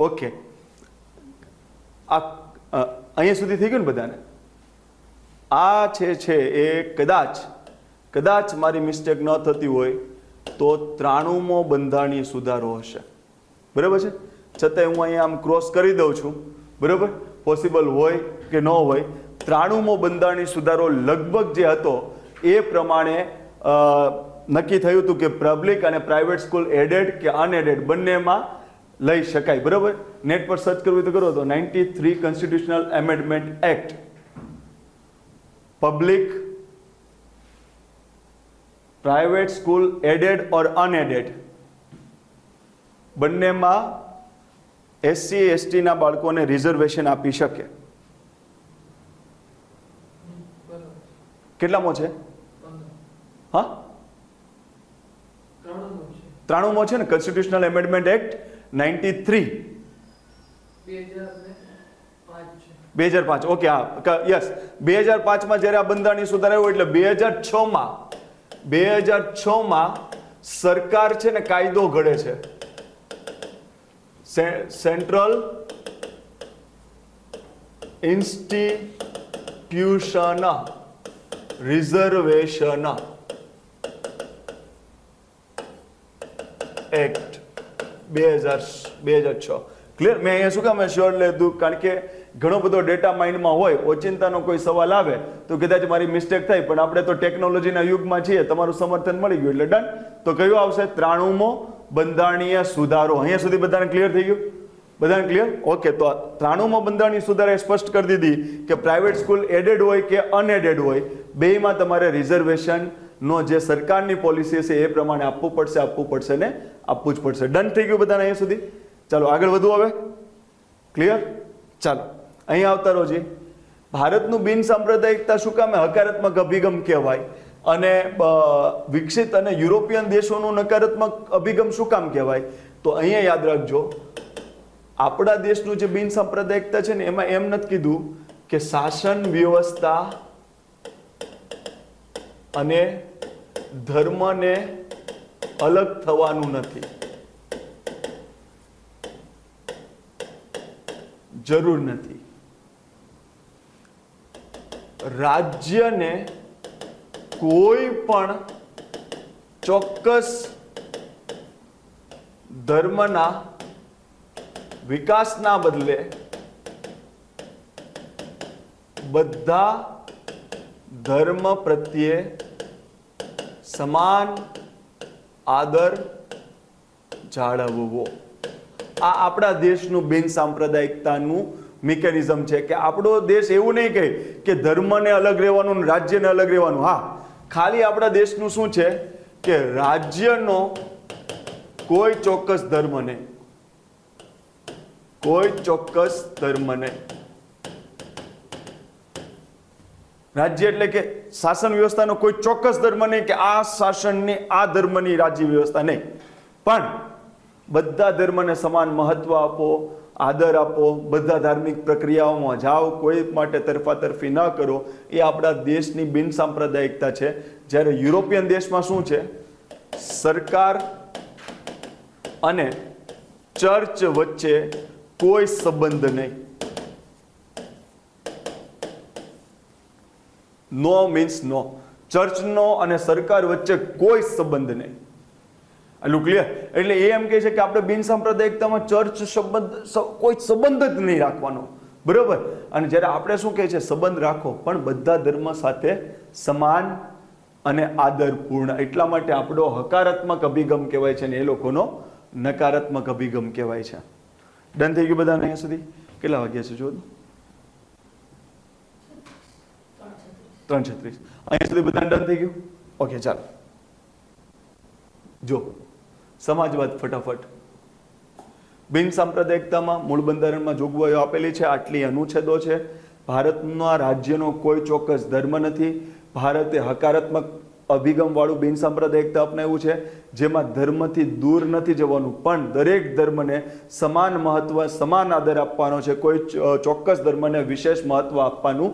ઓકે. આ અહીંયા સુધી થઈ ગયું ને બધાને? આ છે એ કદાચ મારી મિસ્ટેક ન થતી હોય તો 93મો બંધારણીય સુધારો હશે. બરાબર છે. છતાંય હું અહીંયા આમ ક્રોસ કરી દઉં છું. બરાબર, પોસિબલ હોય કે ન હોય. 93મો બંધારણીય સુધારો લગભગ જે હતો એ પ્રમાણે નક્કી થયું હતું કે પબ્લિક અને પ્રાઇવેટ સ્કૂલ એડેડ કે અનએડેડ બંનેમાં લઈ શકાય. બરાબર, નેટ પર સર્ચ કરવું તો કરો તો 93 constitutional amendment act, public private school aided or unaided બંનેમાં SC ST ના બાળકોને રિઝર્વેશન આપી શકે. કેટલામો છે? હા, 93મો છે ને કોન્સ્ટિટ્યુશનલ એમેન્ડમેન્ટ એક્ટ 93 2005. ઓકે, હા, યસ, 2005માં જ્યારે આ બંધારણીય સુધારો આવ્યો એટલે 2006માં સરકાર છે ને કાયદો ઘડે છે. Central institution reservation act 2006. Clear? મેં અહીંયા શું કામ શ્યોર લીધું? કારણ કે ઘણો બધો ડેટા માઇન્ડમાં હોય, ઓચિંતાનો કોઈ સવાલ આવે તો કદાચ મારી મિસ્ટેક થાય, પણ આપણે તો ટેકનોલોજીના યુગમાં છીએ. તમારું સમર્થન મળી ગયું એટલે ડન. તો કયું આવશે? 93મો બંધારણીય સુધારો. અહીંયા સુધી બધાને ક્લિયર થઈ ગયું? બધાને ક્લિયર? ઓકે. તો 93મો બંધારણીય સુધારાએ સ્પષ્ટ કરી દીધી કે પ્રાઇવેટ સ્કૂલ એડેડ હોય કે અનએડેડ હોય, બેયમાં તમારે રિઝર્વેશન નો જે સરકારની પોલિસી છે એ પ્રમાણે આપવું પડશે ને આપવું જ પડશે. ડન થઈ ગયું બધાને અહીંયા સુધી? ચાલો આગળ વધુ. હવે ક્લિયર? ચાલો અહીંયા આવતા રોજી. ભારતનું બિન સાંપ્રદાયિકતા શું કામે હકારાત્મક અભિગમ કહેવાય અને વિકસિત અને યુરોપિયન દેશોનું નકારાત્મક અભિગમ શું કામ કહેવાય? તો અહીંયા યાદ રાખજો, આપણા દેશનું જે બિન સાંપ્રદાયિકતા છે ને એમાં એમ નથી કીધું કે શાસન વ્યવસ્થા અને ધર્મને અલગ થવાનું નથી. જરૂર નથી. રાજ્યને કોઈ પણ ચોક્કસ ધર્મના વિકાસના બદલે બધા ધર્મ પ્રત્યે સમાન આદર જાળવવો. આ આપણા દેશનું બિન સાંપ્રદાયિકતાનું મિકેનિઝમ છે કે આપણો દેશ એવું નહીં કહે કે ધર્મને અલગ રહેવાનું, રાજ્યને અલગ રહેવાનું. હા, ખાલી આપણા દેશનું શું છે કે રાજ્યનો કોઈ ચોક્કસ ધર્મ નહીં, કોઈ ચોક્કસ ધર્મ નહીં. રાજ્ય એટલે કે શાસન વ્યવસ્થાનો કોઈ ચોક્કસ ધર્મ નહીં કે આ શાસનની આ ધર્મની રાજ્ય વ્યવસ્થા નહીં, પણ બધા ધર્મને સમાન મહત્વ આપો, આદર આપો, બધા ધાર્મિક પ્રક્રિયાઓમાં જાઓ, કોઈ માટે તરફાતરફી ન કરો. એ આપણા દેશની બિન સાંપ્રદાયિકતા છે. જ્યારે યુરોપિયન દેશમાં શું છે? સરકાર અને ચર્ચ વચ્ચે કોઈ સંબંધ નહીં. નો મીન્સ નો. ચર્ચનો અને સરકાર વચ્ચે કોઈ સંબંધ નહીં. આટલું ક્લિયર? એટલે એ એમ કહે છે કે આપણે બિન સાંપ્રદાયિકતામાં ચર્ચ કોઈ સંબંધ જ નહીં રાખવાનો. બરોબર? અને જ્યારે આપણે શું કહે છે? સંબંધ રાખો, પણ બધા ધર્મ સાથે સમાન અને આદરપૂર્ણ. એટલા માટે આપણો હકારાત્મક અભિગમ કહેવાય છે ને એ લોકોનો નકારાત્મક અભિગમ કહેવાય છે. ડન થઈ ગયું બધાને અહીંયા સુધી? કેટલા વાગ્યા છે જો? 3:36. અહીંયા સુધી બધાને ડન થઈ ગયું? ઓકે, ચાલો જો સમાજવાદ ફટાફટ. બિન સાંપ્રદાયિકતામાં મૂળ બંધારણમાં જોગવાઈઓ આપેલી છે. આટલી અનુચ્છેદો છે. ભારતના રાજ્યનો કોઈ ચોક્કસ ધર્મ નથી. ભારતે હકારાત્મક અભિગમ વાળું બિન સાંપ્રદાયિકતા અપનાવ્યું છે, જેમાં ધર્મથી દૂર નથી જવાનું, પણ દરેક ધર્મને સમાન મહત્વ, સમાન આદર આપવાનો છે. કોઈ ચોક્કસ ધર્મને વિશેષ મહત્વ આપવાનું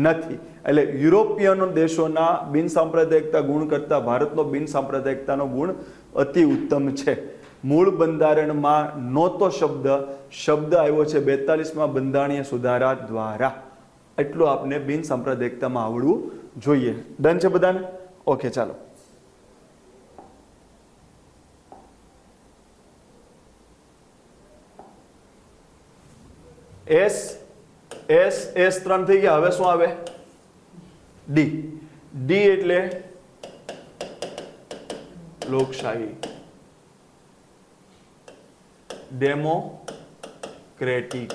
નથી. એટલે યુરોપિયન દેશોના બિન સાંપ્રદાયિકતા ગુણ કરતા ભારતનો બિન સાંપ્રદાયિકતાનો ગુણ અતિ ઉત્તમ છે. મૂળ બંધારણમાં નહોતો શબ્દ આવ્યો છે 42માં બંધારણીય સુધારા દ્વારા. એટલું આપને બિન સાંપ્રદાયિકતામાં આવડવું જોઈએ. ડન છે બધાને? ઓકે, ચાલો એસ એસ એસ 3 થઈ ગયા. હવે શું આવે? ડી. ડી એટલે લોકશાહી, ડેમોક્રેટિક.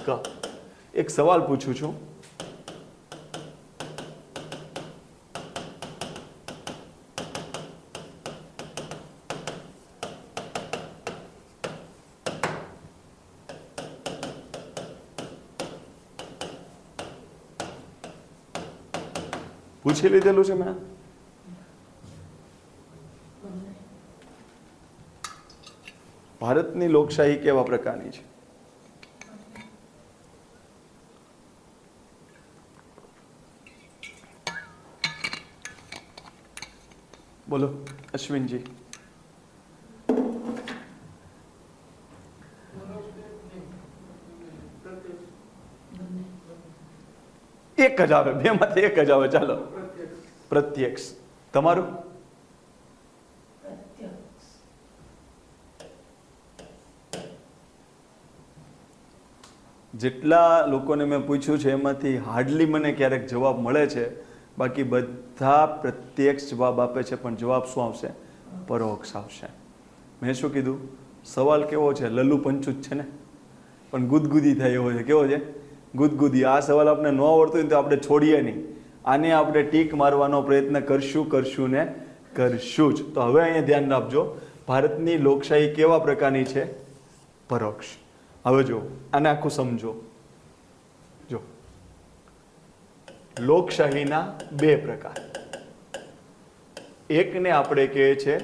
એક સવાલ પૂછું છું, પૂછી લીધેલું છે મેં. ભારતની લોકશાહી કેવા પ્રકારની છે? બોલો અશ્વિનજી. એક જ આવે, બે માંથી એક જ આવે. ચાલો, પ્રત્યક્ષ. તમારું? જેટલા લોકોને મેં પૂછ્યું છે એમાંથી હાર્ડલી મને ક્યારેક જવાબ મળે છે, બાકી બધા પ્રત્યક્ષ જવાબ આપે છે. પણ જવાબ શું આવશે? પરોક્ષ આવશે. મેં શું કીધું? સવાલ કેવો છે? લલ્લુ પંચુ જ છે ને, પણ ગુદગુદી થાય એવો છે. કેવો છે? ગુદગુદી. આ સવાલ આપણે ન આવડતો હોય તો આપણે છોડીએ નહીં, આને આપણે ટીક મારવાનો પ્રયત્ન કરશું ને કરશું જ. તો હવે અહીંયા ધ્યાન રાખજો, ભારતની લોકશાહી કેવા પ્રકારની છે? પરોક્ષ. હવે જો આને આખું સમજો. જો, લોકશાહીના બે પ્રકાર. એકને આપણે કહીએ છીએ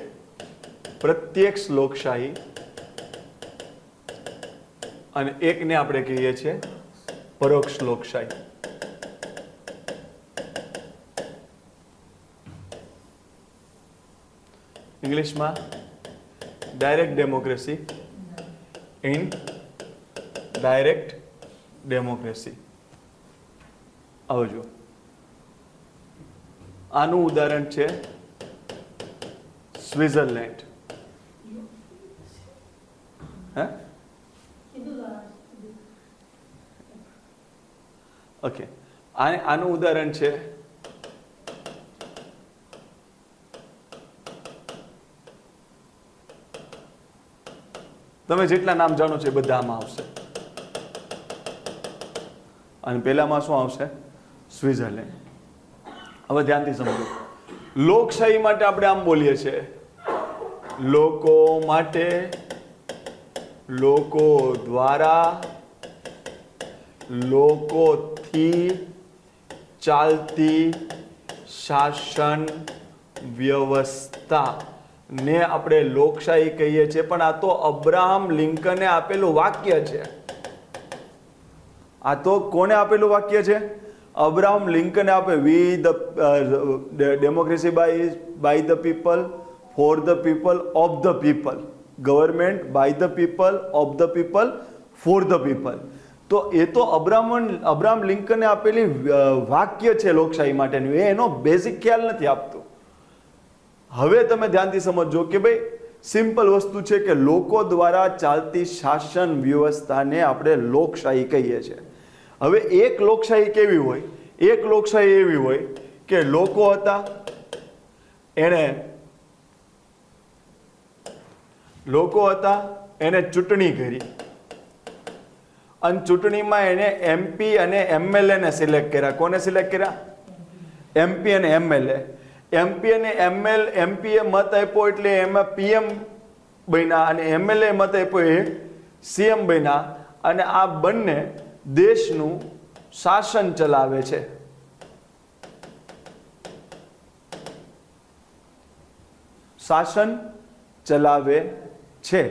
પ્રત્યક્ષ લોકશાહી અને એકને આપણે કહીએ છીએ પરોક્ષ લોકશાહી. ઇંગ્લિશમાં ડાયરેક્ટ ડેમોક્રેસી, ઇનડાયરેક્ટ ડેમોક્રેસી. આવજો, આનું ઉદાહરણ છે સ્વિટ્ઝરલેન્ડ. હે? ઓકે, આનું ઉદાહરણ છે તમે જેટલા નામ જાણો છો એ બધા આમાં આવશે. અને પહેલામાં શું આવશે? સ્વિટ્ઝરલેન્ડ. હવે ધ્યાનથી સમજો. લોકશાહી માટે આપણે આમ બોલીએ છીએ, લોકો માટે, લોકો દ્વારા, લોકોથી ચાલતી શાસન વ્યવસ્થા ને આપણે લોકશાહી કહીએ છીએ. પણ આ તો અબ્રાહમ લિંકને આપેલું વાક્ય છે. આ તો કોને આપેલું વાક્ય છે? અબ્રાહમ લિંકને આપે. We the democracy by the people, for the people, of the people, government by the people, of the people, for the people. તો એ તો અબ્રાહમ લિંકને આપેલી વાક્ય છે લોકશાહી માટેનું. એ એનો બેઝિક ખ્યાલ નથી આપતું. હવે તમે ધ્યાનથી સમજો કે ભાઈ સિમ્પલ વસ્તુ છે કે લોકો દ્વારા ચાલતી શાસન વ્યવસ્થાને આપણે લોકશાહી કહીએ છીએ. હવે એક લોકશાહી કેવી હોય? એક લોકશાહી એવી હોય કે લોકો હતા, એને ચૂંટણી કરી અને ચૂંટણીમાં એને એમપી અને એમએલએ ને સિલેક્ટ કર્યા. કોને સિલેક્ટ કર્યા? એમપી અને એમએલએ. એમપી અને એમપીએ મત આપ્યો એટલે એમાં પીએમ બન્યા અને એમએલએ મત આપ્યો એ સીએમ બન્યા. અને આ બંને દેશનું શાસન ચલાવે છે. શાસન ચલાવે છે.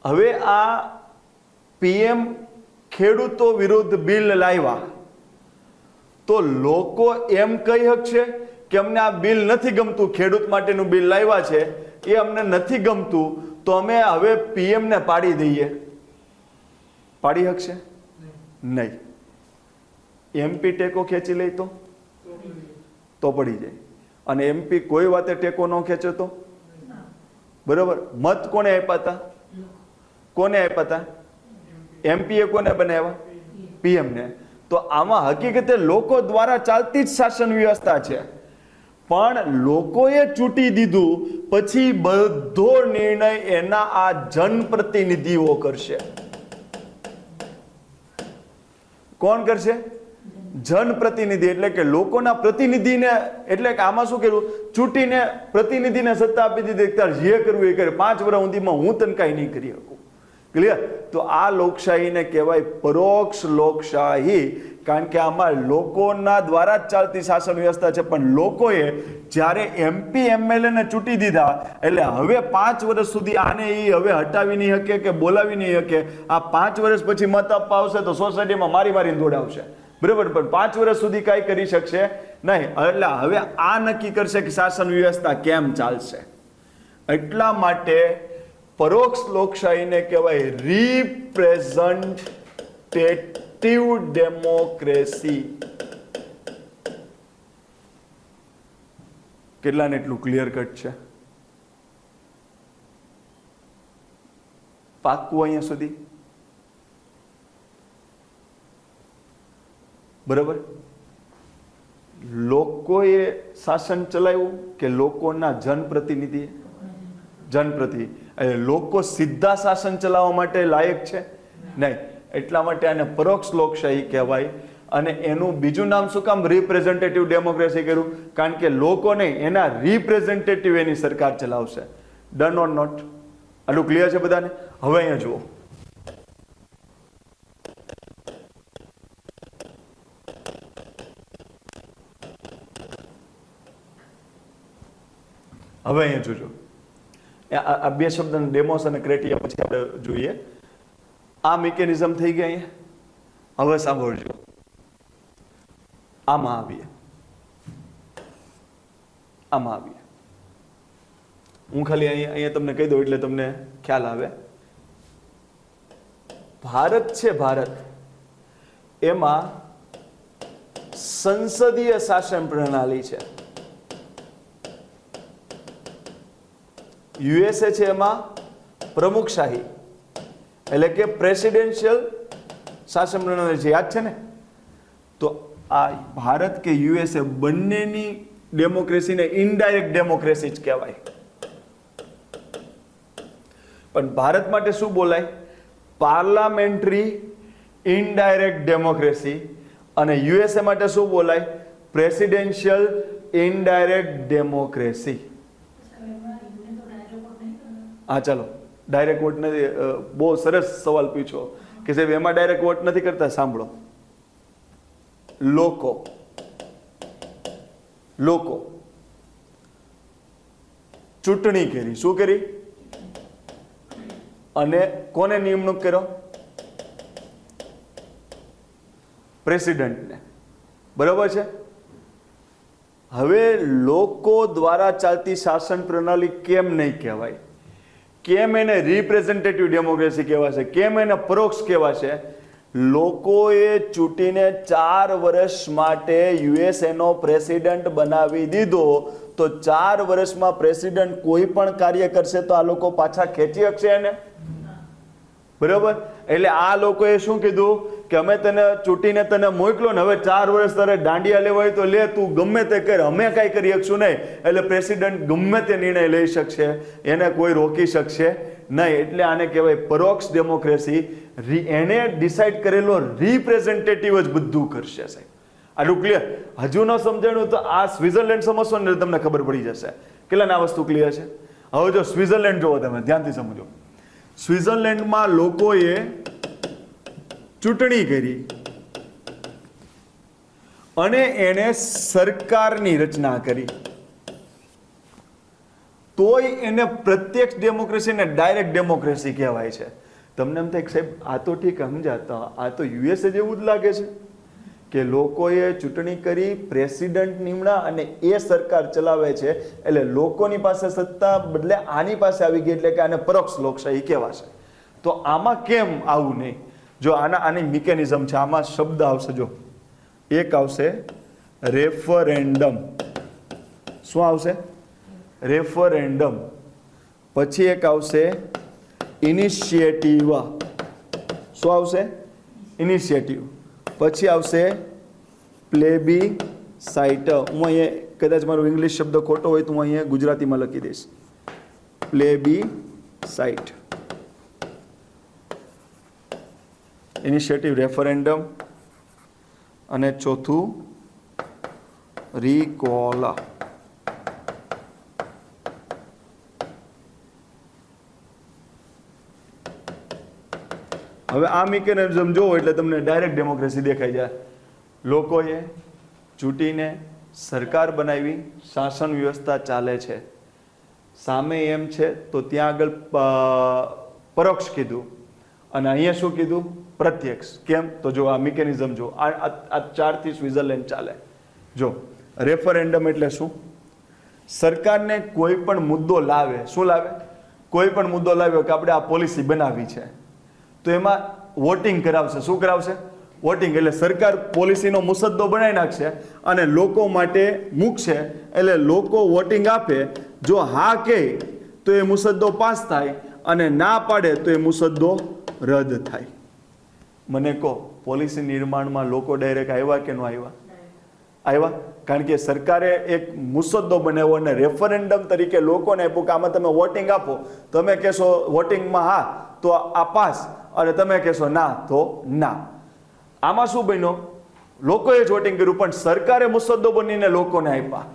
હવે આ પીએમ ખેડૂતો વિરુદ્ધ બિલ લાવ્યા તો લોકો એમ કહી શકશે કે અમને આ બિલ નથી ગમતું, ખેડૂત માટેનું બિલ લાવ્યા છે એ અમને નથી ગમતું, તો અમે હવે પીએમ ને પાડી દઈએ. પાડી શકશે? નહીં. એમપી ટેકો ખેંચી લે તો પડી જાય. અને એમપી કોઈ વાતે ટેકો ન ખેંચે તો બરોબર. મત કોને આપ્યા હતા? કોને આપ્યા હતા? એમપીએ કોને બનાવ્યા? પીએમ ને. તો આમાં હકીકતે લોકો દ્વારા ચાલતી જ શાસન વ્યવસ્થા છે, પણ લોકોએ ચૂંટી દીધું પછી બધો નિર્ણય એના આ જનપ્રતિનિધિઓ કરશે. કોણ કરશે? જનપ્રતિનિધિ. એટલે કે લોકોના પ્રતિનિધિને, એટલે કે આમાં શું કર્યું? ચૂંટીને પ્રતિનિધિને સત્તા આપી દીધી, તાર જે કરવું એ કરે, 5 વર્ષ સુધીમાં હું તને કાંઈ નહીં કરી શકું. ક્લિયર? તો આ લોકશાહીને કહેવાય પરોક્ષ લોકશાહી, કારણ કે આમાં લોકોના દ્વારા જ ચાલતી શાસન વ્યવસ્થા છે. પણ લોકોએ જ્યારે એમપી એમએલએ ને ચૂંટી દીધા એટલે હવે 5 વર્ષ સુધી આને એ હવે હટાવી નહીં શકે કે બોલાવી નહીં શકે. આ 5 વર્ષ પછી મત આપવા આવશે તો સોસાયટીમાં મારીને દોડાવશે, બરાબર, પણ 5 વર્ષ સુધી કાંઈ કરી શકશે નહીં. એટલે હવે આ નક્કી કરશે કે શાસન વ્યવસ્થા કેમ ચાલશે. એટલા માટે પરોક્ષ લોકશાહીને કહેવાય રિપ્રેઝન્ટેટિવ ડેમોક્રેસી. કેટલાને એટલું ક્લિયર કટ છે? પાક્કું અહીંયા સુધી? બરાબર. લોકોએ શાસન ચલાવ્યું કે લોકોના જનપ્રતિનિધિએ? જનપ્રતિનિધિ. લોકો સીધા શાસન ચલાવવા માટે લાયક છે નહીં, એટલા માટે આને પરોક્ષ લોકશાહી કહેવાય. અને એનું બીજું નામ શું કામ રિપ્રેઝેન્ટેટિવ ડેમોક્રેસી કર્યું? કારણ કે લોકો નહીં, એના રિપ્રેઝેન્ટેટિવ એની સરકાર ચલાવશે. Done or not? આટલું ક્લિયર છે બધાને? હવે અહીંયા જુઓ, હવે અહીંયા જોજો, આ બે શબ્દ ડેમોસ અને ક્રેટિયા પછી આપણે જોઈએ. આ મિકેનિઝમ થઈ ગયા અહીંયા. હવે સાંભળજો, આમાં આવીએ. હું ખાલી અહીંયા તમને કહી દઉં એટલે તમને ખ્યાલ આવે. ભારત છે, ભારત, એમાં સંસદીય શાસન પ્રણાલી છે. યુએસએ છે એમાં પ્રમુખશાહી, એટલે કે પ્રેસિડેન્શિયલ શાસન પ્રણાલી છે. યાદ છે ને? તો આ ભારત કે યુએસએ બંનેની ડેમોક્રેસીને ઇનડાયરેક્ટ ડેમોક્રેસી જ કહેવાય. પણ ભારત માટે શું બોલાય? Parliamentary indirect democracy. અને યુએસએ માટે શું બોલાય? Presidential indirect democracy. હા, ચાલો, ડાયરેક્ટ વોટ નથી. બહુ સરસ સવાલ પૂછો કે સાહેબ એમાં ડાયરેક્ટ વોટ નથી કરતા. સાંભળો, લોકો ચૂંટણી કરી. શું કરી? અને કોને નિમણૂક કર્યો? પ્રેસિડેન્ટને. બરાબર છે? હવે લોકો દ્વારા ચાલતી શાસન પ્રણાલી કેમ નહીં કહેવાય? કેમ એને રિપ્રેઝેન્ટેટિવ ડેમોક્રેસી કહેવાશે? કેમ એને પરોક્ષ કહેવાશે? લોકોએ ચૂંટીને 4 વર્ષ માટે યુએસએનો પ્રેસિડેન્ટ બનાવી દીધો, તો 4 વર્ષમાં પ્રેસિડેન્ટ કોઈ પણ કાર્ય કરશે તો આ લોકો પાછા ખેંચી શકશે એને? બરાબર. એટલે આ લોકોએ શું કીધું કે અમે તને ચૂંટીને તને મોકલો ને, હવે 4 વર્ષ તારે દાંડિયા લેવા હોય તો લે, તું ગમે તે કર, અમે કાંઈ કરી શકશું નહીં. એટલે પ્રેસિડેન્ટ ગમે તે નિર્ણય લઈ શકશે, એને કોઈ રોકી શકશે નહીં. એટલે આને કહેવાય પરોક્ષ ડેમોક્રેસી. એને ડિસાઇડ કરેલો રિપ્રેઝેન્ટેટિવ જ બધું કરશે. સાહેબ આટલું ક્લિયર? હજુ ન સમજાણું તો આ સ્વિટ્ઝરલેન્ડ સમજશો ને તમને ખબર પડી જશે કેટલાને આ વસ્તુ ક્લિયર છે. હવે જો સ્વિટ્ઝરલેન્ડ જોવો, તમે ધ્યાનથી સમજો. સ્વિટ્ઝરલેન્ડમાં લોકોએ ચૂંટણી કરી અને એને સરકારની રચના કરી, તોય એને પ્રત્યક્ષ ડેમોક્રેસી ને ડાયરેક્ટ ડેમોક્રેસી કહેવાય છે. તમને એમ થાય સાહેબ આ તો ઠીક સમજાતા, આ તો યુએસએ જેવું જ લાગે છે કે લોકોએ ચૂંટણી કરી, પ્રેસિડેન્ટ નિમણા અને એ સરકાર ચલાવે છે. એટલે લોકોની પાસે સત્તા બદલે આની પાસે આવી ગઈ, એટલે કે આને પરોક્ષ લોકશાહી કહેવાશે. તો આમાં કેમ આવું નહીં? જો આની મિકેનિઝમ છે. આમાં શબ્દ આવશે, જો એક આવશે રેફરેન્ડમ. શું આવશે? રેફરેન્ડમ. પછી એક આવશે ઇનિશિયેટિવ. શું આવશે? ઇનિશિયેટિવ. પછી આવશે પ્લેબિસાઇટ. હું અહીંયા કદાચ મારો ઇંગ્લિશ શબ્દ ખોટો હોય તો હું અહીંયા ગુજરાતીમાં લખી દઈશ, પ્લેબિસાઇટ. ઇનિશિયેટિવ રેફરેન્ડમ, અને ચોથું રિકોલ. હવે આ મિકેનિઝમ જોવો એટલે તમને ડાયરેક્ટ ડેમોક્રેસી દેખાઈ જાય. લોકોએ ચૂંટીને સરકાર બનાવી, શાસન વ્યવસ્થા ચાલે છે. સામે એમ છે તો ત્યાં આગળ પરોક્ષ કીધું, અને અહીંયા શું કીધું? પ્રત્યક્ષ. કેમ? તો જો આ મિકેનિઝમ જો, આ ચારથી સ્વિટ્ઝરલેન્ડ ચાલે. જો રેફરેન્ડમ એટલે શું? સરકારને કોઈ પણ મુદ્દો લાવે, શું લાવે? કોઈ પણ મુદ્દો લાવ્યો કે આપણે આ પોલિસી બનાવી છે, તો એમાં વોટિંગ કરાવશે. શું કરાવશે? વોટિંગ. એટલે સરકાર પોલિસીનો મુસદ્દો બનાવી નાખશે અને લોકો માટે મૂકશે. એટલે લોકો વોટિંગ આપે. જો હા કહે તો એ મુસદ્દો પાસ થાય, અને ના પાડે તો એ મુસદ્દો રદ થાય. મને કહો, પોલિસી નિર્માણમાં લોકો ડાયરેક્ટ આવ્યા કે ન આવ્યા? આવ્યા. કારણ કે સરકારે એક મુસદ્દો બનાવ્યો અને રેફરેન્ડમ તરીકે લોકોને આપ્યું કે આમાં તમે વોટિંગ આપો. તમે કહેશો વોટિંગમાં હા તો આ પાસ, અને તમે કહેશો ના તો ના. આમાં શું બન્યું? લોકોએ જ વોટિંગ કર્યું, પણ સરકારે મુસદ્દો બનીને લોકોને આપ્યા.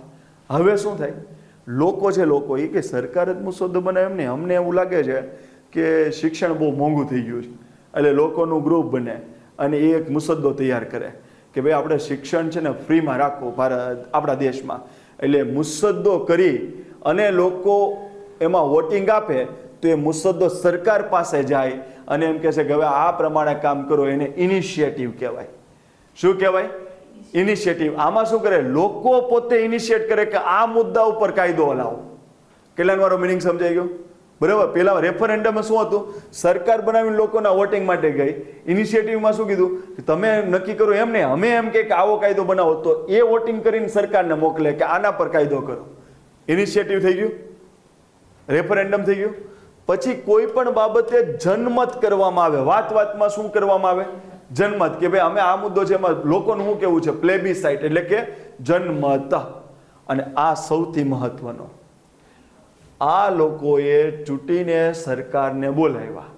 હવે શું થાય? લોકો છે, લોકો એ કે સરકાર જ મુસદ્દો બનાવે. એમ નહીં, અમને એવું લાગે છે કે શિક્ષણ બહુ મોંઘું થઈ ગયું છે, એટલે લોકોનું ગ્રુપ બને અને એ એક મુસદ્દો તૈયાર કરે કે ભાઈ આપણે શિક્ષણ છે ને ફ્રીમાં રાખવું ભારત આપણા દેશમાં. એટલે મુસદ્દો કરી અને લોકો એમાં વોટિંગ આપે તો એ મુસદ્દો સરકાર પાસે જાય અને એમ કહે છે કે હવે આ પ્રમાણે કામ કરો. એને ઇનિશિયેટિવ કહેવાય. શું કહેવાય? ઇનિશિયેટિવ. આમાં શું કરે? લોકો પોતે ઇનિશિયેટ કરે કે આ મુદ્દા ઉપર કાયદો લાવો. કેટલાનો મારો મિનિંગ સમજાઈ ગયો? બરાબર. પેલા રેફરેન્ડમમાં શું હતું? સરકાર બનાવીને લોકોના વોટિંગ માટે ગઈ. ઇનિશિયેટિવમાં શું કીધું? તમે નક્કી કરો. એમ નહીં, અમે એમ કે આવો કાયદો બનાવો, તો એ વોટિંગ કરીને સરકારને મોકલે કે આના પર કાયદો કરો. ઇનિશિયેટિવ થઈ ગયું, રેફરેન્ડમ થઈ ગયું. પછી કોઈ પણ બાબતે જનમત કરવામાં આવે. વાતમાં શું કરવામાં આવે? જનમત. કે ભાઈ અમે આ મુદ્દો છે, એમાં લોકોનું શું કેવું છે? પ્લેબિસાઇટ એટલે કે જનમત. અને આ સૌથી મહત્વનો, આ લોકોએ ચૂંટીને સરકારને બોલાવ્યા.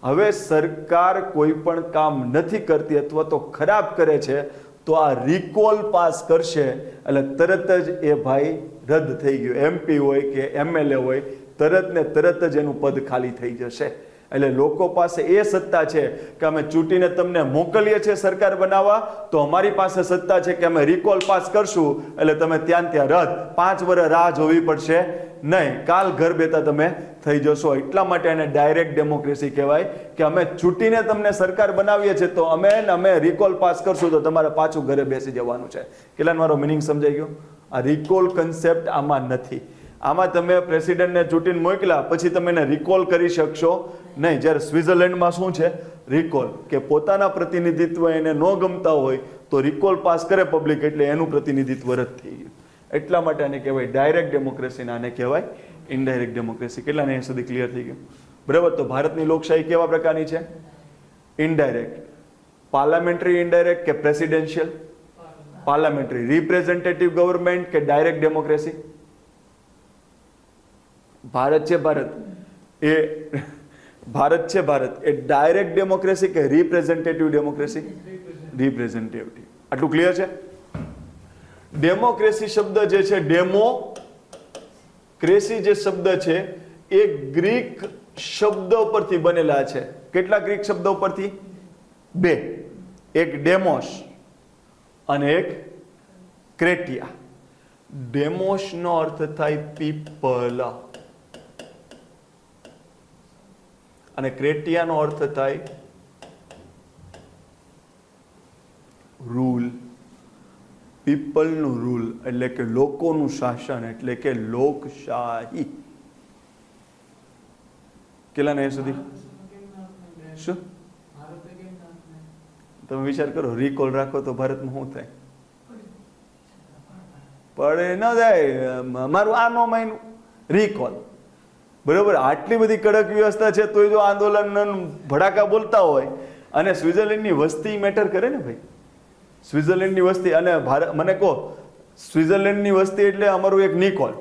હવે સરકાર કોઈ પણ કામ નથી કરતી અથવા તો ખરાબ કરે છે, તો આ રિકોલ પાસ કરશે એટલે તરત જ એ ભાઈ રદ થઈ ગયો. MP હોય કે MLA હોય, તરત ને તરત જ એનું પદ ખાલી થઈ જશે. એટલે લોકો પાસે એ સત્તા છે કે અમે ચૂંટીને તમને મોકલીએ છીએ સરકાર બનાવવા, તો અમારી પાસે સત્તા છે કે અમે રિકોલ પાસ કરશું એટલે તમે ત્યાં રદ. 5 વર્ષ રાહ જોવી પડશે નહીં, કાલ ઘર બેઠા તમે થઈ જશો. એટલા માટે એને ડાયરેક્ટ ડેમોક્રેસી કહેવાય કે અમે ચૂંટીને તમને સરકાર બનાવીએ છીએ, તો અમે રિકોલ પાસ કરશું તો તમારે પાછું ઘરે બેસી જવાનું છે. કેટલાનો મારો મિનિંગ સમજાઈ ગયો? આ રિકોલ કન્સેપ્ટ આમાં નથી. આમાં તમે પ્રેસિડેન્ટને ચૂંટીને મોકલ્યા પછી તમે એને રિકોલ કરી શકશો નહીં. જ્યારે સ્વિટ્ઝરલેન્ડમાં શું છે? રિકોલ. કે પોતાના પ્રતિનિધિત્વ એને ન ગમતા હોય તો રિકોલ પાસ કરે પબ્લિક, એટલે એનું પ્રતિનિધિત્વ રદ થઈ ગયું. એટલા માટે આને કહેવાય ડાયરેક્ટ ડેમોક્રેસી, આને કહેવાય ઇનડાયરેક્ટ ડેમોક્રેસી. કેટલાને અહીં સુધી ક્લિયર થઈ ગયું? બરાબર. તો ભારતની લોકશાહી કેવા પ્રકારની છે? ઇનડાયરેક્ટ. પાર્લામેન્ટરી ઇનડાયરેક્ટ કે પ્રેસિડેન્શિયલ? પાર્લામેન્ટરી. રિપ્રેઝેન્ટેટિવ ગવર્મેન્ટ કે ડાયરેક્ટ ડેમોક્રેસી? ભારત છે, ભારત એ ડાયરેક્ટ ડેમોક્રેસી કે રિપ્રેઝેન્ટેટિવ ડેમોક્રેસી? રિપ્રેઝેન્ટેટિવ. આટલું ક્લિયર છે? ડેમોક્રેસી શબ્દ જે છે, ડેમોક્રેસી જે શબ્દ છે એ ગ્રીક શબ્દ પરથી બનેલા છે. કેટલા ગ્રીક શબ્દો પરથી? 2. એક ડેમોસ અને એક ક્રેટિયા. ડેમોસ નો અર્થ થાય પીપલ અને ક્રેટિયાનો અર્થ થાય રૂલ. પીપલનું રૂલ એટલે કે લોકોનું શાસન, એટલે કે લોકશાહી. કેટલાને એ સુધી? શું તમે વિચાર કરો? રિકોલ રાખો તો ભારતમાં શું થાય? પડે ન જાય. મારું આ નો માયનું રિકોલ. બરોબર, આટલી બધી કડક વ્યવસ્થા છે તોય જો આંદોલન ભડાકા બોલતા હોય. અને સ્વિટ્ઝરલેન્ડની વસ્તી મેટર કરે ને ભાઈ, સ્વિટ્ઝરલેન્ડની વસ્તી. અને ભારત, મને કહો સ્વિટ્ઝરલેન્ડની વસ્તી એટલે અમારું એક નિકોલ,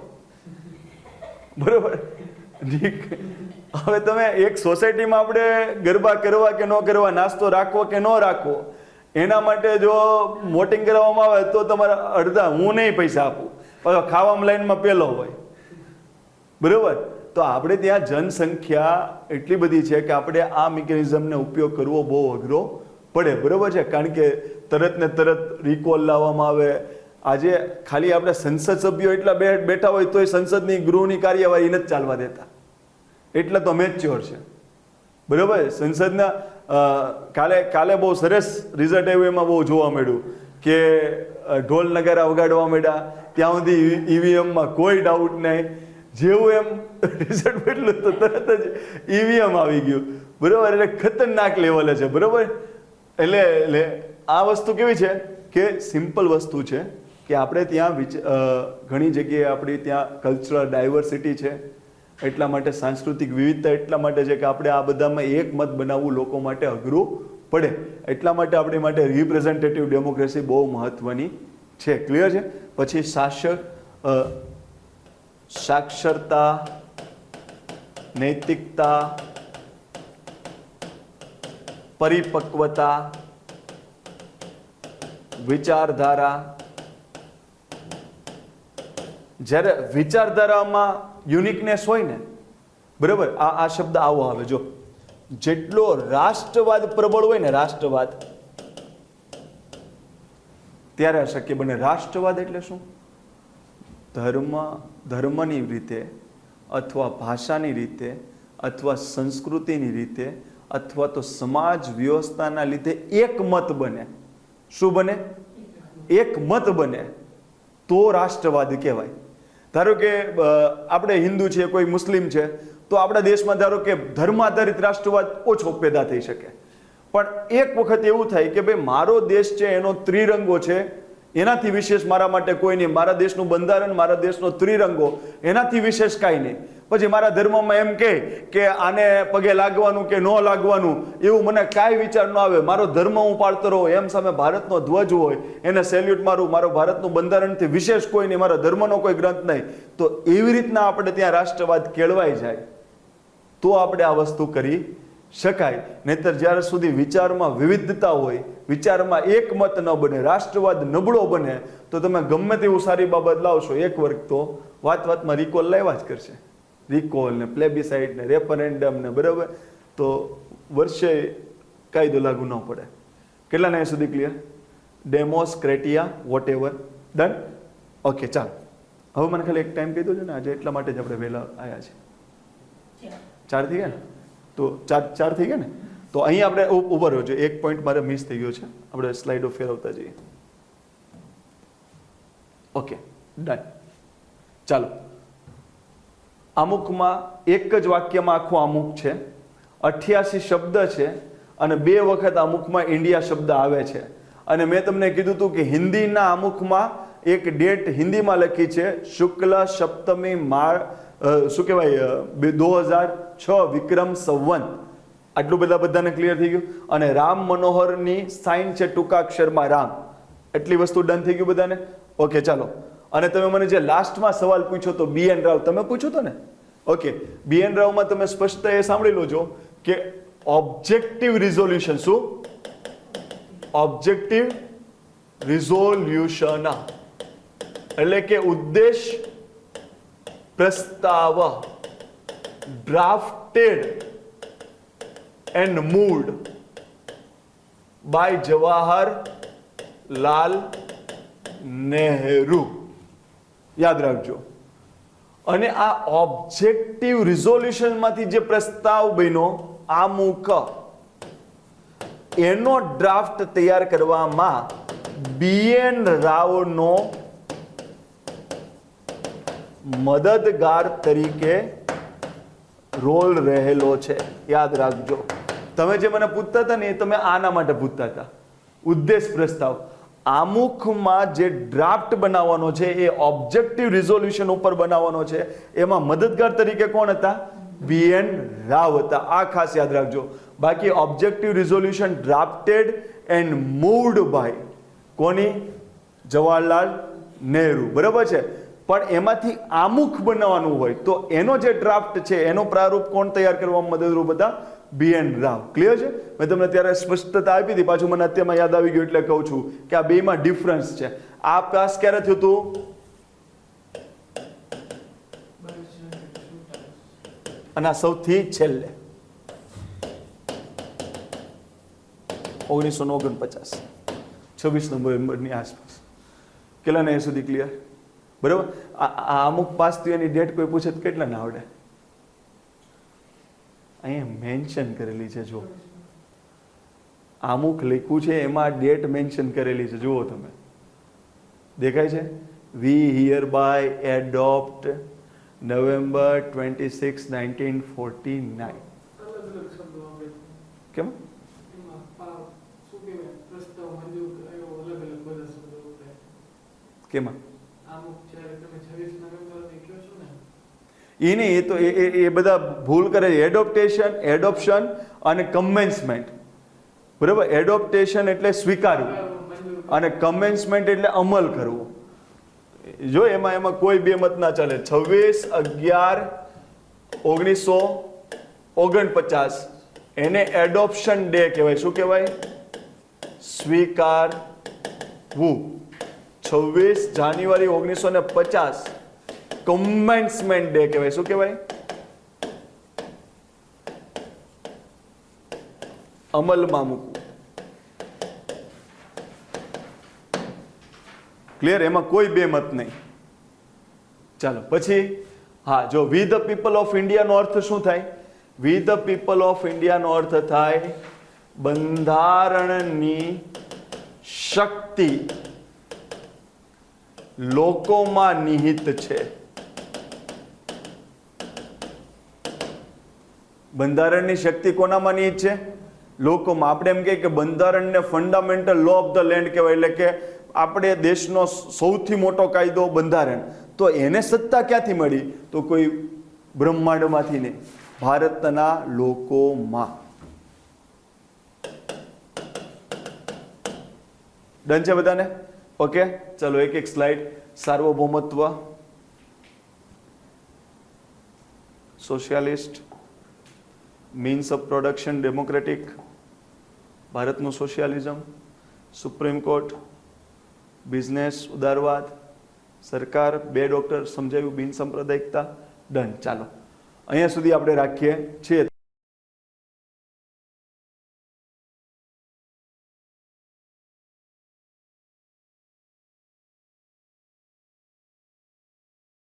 બરોબર. હવે તમે એક સોસાયટીમાં આપણે ગરબા કરવા કે ન કરવા, નાસ્તો રાખવો કે ન રાખવો, એના માટે જો વોટિંગ કરવામાં આવે તો તમારા અડધા હું નહીં પૈસા આપું, પાછો ખાવામાં લાઈનમાં પહેલો હોય, બરોબર. તો આપણે ત્યાં જનસંખ્યા એટલી બધી છે કે આપણે આ મિકેનિઝમને ઉપયોગ કરવો બહુ અઘરો પડે, બરોબર છે. કારણ કે તરત ને તરત રિકોલ લાવવામાં આવે. આજે ખાલી આપણે સંસદ સભ્યો એટલા બેઠા હોય તોય સંસદની ગૃહની કાર્યવાહી નથી ચાલવા દેતા, એટલા તો મેચ્યોર છે, બરોબર. સંસદના કાલે બહુ સરસ રિઝલ્ટ આવ્યું, એમાં બહુ જોવા મળ્યું કે ઢોલ નગારા વગાડવા માંડ્યા, ત્યાં સુધી ઈવીએમમાં કોઈ ડાઉટ નહીં. જેવું એમ રિઝલ્ટ મળ્યું તો તરત જ ઈવીએમ આવી ગયું, બરોબર. એટલે ખતરનાક લેવલે છે, બરોબર. એટલે આ વસ્તુ કેવી છે કે સિમ્પલ વસ્તુ છે કે આપણે ત્યાં ઘણી જગ્યાએ આપણી ત્યાં કલ્ચરલ ડાયવર્સિટી છે, એટલા માટે સાંસ્કૃતિક વિવિધતા એટલા માટે છે કે આપણે આ બધામાં એક મત બનાવવું લોકો માટે અઘરું પડે. એટલા માટે આપણી માટે રિપ્રેઝેન્ટેટિવ ડેમોક્રેસી બહુ મહત્વની છે. ક્લિયર છે. પછી સાક્ષરતા, નૈતિકતા, પરિપક્વતા, વિચારધારા. જ્યારે વિચારધારામાં યુનિકનેસ હોય ને, બરાબર, આ શબ્દ આવો આવે. જો જેટલો રાષ્ટ્રવાદ પ્રબળ હોય ને, રાષ્ટ્રવાદ, ત્યારે શક્ય બને. રાષ્ટ્રવાદ એટલે શું? ધર્મની રીતે અથવા ભાષાની રીતે અથવા સંસ્કૃતિની રીતે અથવા તો સમાજ વ્યવસ્થાના લીધે એક મત બને. શું બને? એક મત બને તો રાષ્ટ્રવાદ કહેવાય. ધારો કે આપણે હિન્દુ છે, કોઈ મુસ્લિમ છે, તો આપણા દેશમાં ધારો કે ધર્મ આધારિત રાષ્ટ્રવાદ ઓછો પેદા થઈ શકે. પણ એક વખત એવું થાય કે ભાઈ મારો દેશ છે, એનો ત્રિરંગો છે, એનાથી વિશેષ મારા માટે કોઈ નહીં. મારા દેશનું બંધારણ, મારા દેશનો ત્રિરંગો, એનાથી વિશેષ કાંઈ નહીં. પછી મારા ધર્મમાં એમ કહે કે આને પગે લાગવાનું કે ન લાગવાનું, એવું મને કાંઈ વિચાર ન આવે. મારો ધર્મ હું પાળતો રહું, એમ સામે ભારતનો ધ્વજ હોય એને સેલ્યુટ મારું. મારો ભારતનું બંધારણથી વિશેષ કોઈ નહીં, મારા ધર્મનો કોઈ ગ્રંથ નહીં. તો એવી રીતના આપણે ત્યાં રાષ્ટ્રવાદ કેળવાઈ જાય તો આપણે આ વસ્તુ કરી શકાય. નહીતર જ્યાર સુધી વિચારમાં વિવિધતા હોય, વિચારમાં એક મત ન બને, રાષ્ટ્રવાદ નબળો બને, તો તમે ગમે તેવું સારી બાબત લાવશો, એક વર્ગ તો વાતમાં રિકોલ લાવ્યા જ કરશે. રિકોલ ને પ્લેબિસાઇડ ને રેફરેન્ડમ ને, બરાબર. તો વર્ષે કાયદો લાગુ ન પડે. કેટલા ને સુધી ક્લિયર? ડેમોક્રેટિયા વોટ એવર ડન. ઓકે, ચાલો. હવે મને ખાલી એક ટાઈમ કહી દો છો ને, આજે એટલા માટે જ આપણે વહેલા આવ્યા છે. 4 થઈ ગયા ને? તો 4 થઈ ગયા ને? તો અહીં આપણે ઉભા રહ્યો છે. એક પોઈન્ટ મારે મિસ થઈ ગયો છે, આપણે સ્લાઇડો ફેરવતા જઈએ. Okay, done. ચાલો. આમુખમાં એક જ વાક્યમાં આખું આમુખ છે, 88 શબ્દ છે અને 2 વખત આમુખમાં ઇન્ડિયા શબ્દ આવે છે. અને મેં તમને કીધું હતું કે હિન્દીના આમુખમાં એક ડેટ હિન્દીમાં લખી છે, શુક્લ સપ્તમી શું કહેવાય 2006 વિક્રમ સંવત. આટલું બધાને ક્લિયર થઈ ગયું. અને રામ મનોહરની સાઇન છે ટૂંકાક્ષરમાં રામ. એટલી વસ્તુ ડન થઈ ગયું બધાને? ઓકે, ચાલો. અને તમે મને જે લાસ્ટમાં સવાલ પૂછ્યો તો BN રાવ, તમે પૂછ્યો તો ને? ઓકે, BN રાવમાં તમે સ્પષ્ટતા એ સાંભળી લોજો કે ઓબ્જેક્ટિવ રિઝોલ્યુશન. શું? ઓબ્જેક્ટિવ રિઝોલ્યુશન એટલે કે ઉદ્દેશ પ્રસ્તાવ, ડ્રાફ્ટેડ એન્ડ મૂવ્ડ બાય જવાહરલાલ નહેરુ. યાદ રાખજો. અને આ ઓબ્જેક્ટિવ રિઝોલ્યુશનમાંથી જે પ્રસ્તાવ બન્યો આમુખ, એનો ડ્રાફ્ટ તૈયાર કરવામાં BN રાવનો મદદગાર તરીકે રોલ રહેલો છે. યાદ રાખજો. તમે જે મને પૂછતા હતા ને, એ તમે આના માટે પૂછતા હતા. ઉદ્દેશ પ્રસ્તાવ આમુખમાં જે ડ્રાફ્ટ બનાવવાનો છે એ ઓબ્જેક્ટિવ રિઝોલ્યુશન ઉપર બનાવવાનો છે. એમાં મદદગાર તરીકે કોણ હતા? BN રાવ હતા. આ ખાસ યાદ રાખજો. બાકી ઓબ્જેક્ટિવ રિઝોલ્યુશન ડ્રાફ્ટેડ એન્ડ મૂવ્ડ બાય કોની? જવાહરલાલ નહેરુ. બરાબર છે. પણ એમાંથી આમુખ બનાવવાનું હોય તો એનો જે ડ્રાફ્ટ છે એનો પ્રારૂપ કોણ તૈયાર કરવામાં મદદરૂપ હતા? BN રાવ. ક્લિયર છે? મેં તમને ત્યારે સ્પષ્ટતા આપી હતી, પાછું મને અત્યારમાં યાદ આવી ગયું એટલે કહું છું કે આ બેમાં ડિફરન્સ છે. આ પાસ ક્યારે થયું હતું? અને આ સૌથી છેલ્લે 1949 26 નવેમ્બરની આસપાસ. કેટલાને એ સુધી ક્લિયર? બરાબર. આ અમુક પાસ થયું એની ડેટ કોઈ પૂછે તો કેટલા ના આવડે? અહીંયા મેન્શન કરેલી છે. જો અમુક લખ્યું છે એમાં ડેટ મેન્શન કરેલી છે. જુઓ તમે, દેખાય છે? વી હિયર બાય એડોપ્ટ November 26, 1949. કેમ? કેમાં? એ નહીં, એ તો એ બધા ભૂલ કરે છે. એડોપ્શન અને કમેન્સમેન્ટ. બરાબર. એડોપ્ટેશન એટલે સ્વીકારવું અને કમેન્સમેન્ટ એટલે અમલ કરવો. જો એમાં કોઈ બે મત ના ચાલે. 26/11/1949 એને એડોપ્શન ડે કહેવાય. શું કહેવાય? સ્વીકારવું. 26 જાન્યુઆરી 1950 કમેન્સમેન્ટ ડે કહેવાય. શું કહેવાય? અમલમાં મૂકવું. ક્લિયર? એમાં કોઈ બે મત નહીં. ચાલો પછી, હા, જો વી ધ પીપલ ઓફ ઇન્ડિયાનો અર્થ શું થાય? વી ધ પીપલ ઓફ ઇન્ડિયાનો અર્થ થાય બંધારણની શક્તિ લોકોમાં નિહિત છે. બંધારણની શક્તિ કોનામાં નિહિત છે? લોકોમાં. આપણે એમ કહીએ કે બંધારણને fundamental law of the land કહેવાય, એટલે કે આપણે દેશનો સૌથી મોટો કાયદો બંધારણ. તો એને સત્તા ક્યાંથી મળી? તો કોઈ બ્રહ્માંડમાંથી નહીં, ભારતના લોકોમાં. ડન છે બધાને? ઓકે, ચલો એક એક સ્લાઇડ. સાર્વભૌમત્વ, socialist, means of production democratic, ભારતનું સોશિયાલિઝમ, સુપ્રીમ કોર્ટ, બિઝનેસ ઉદારવાદ, સરકાર, બે ડોક્ટર સમજાવ્યું, બિન સાંપ્રદાયિકતા. ડન. ચાલો અહીંયા સુધી આપણે રાખીએ છીએ.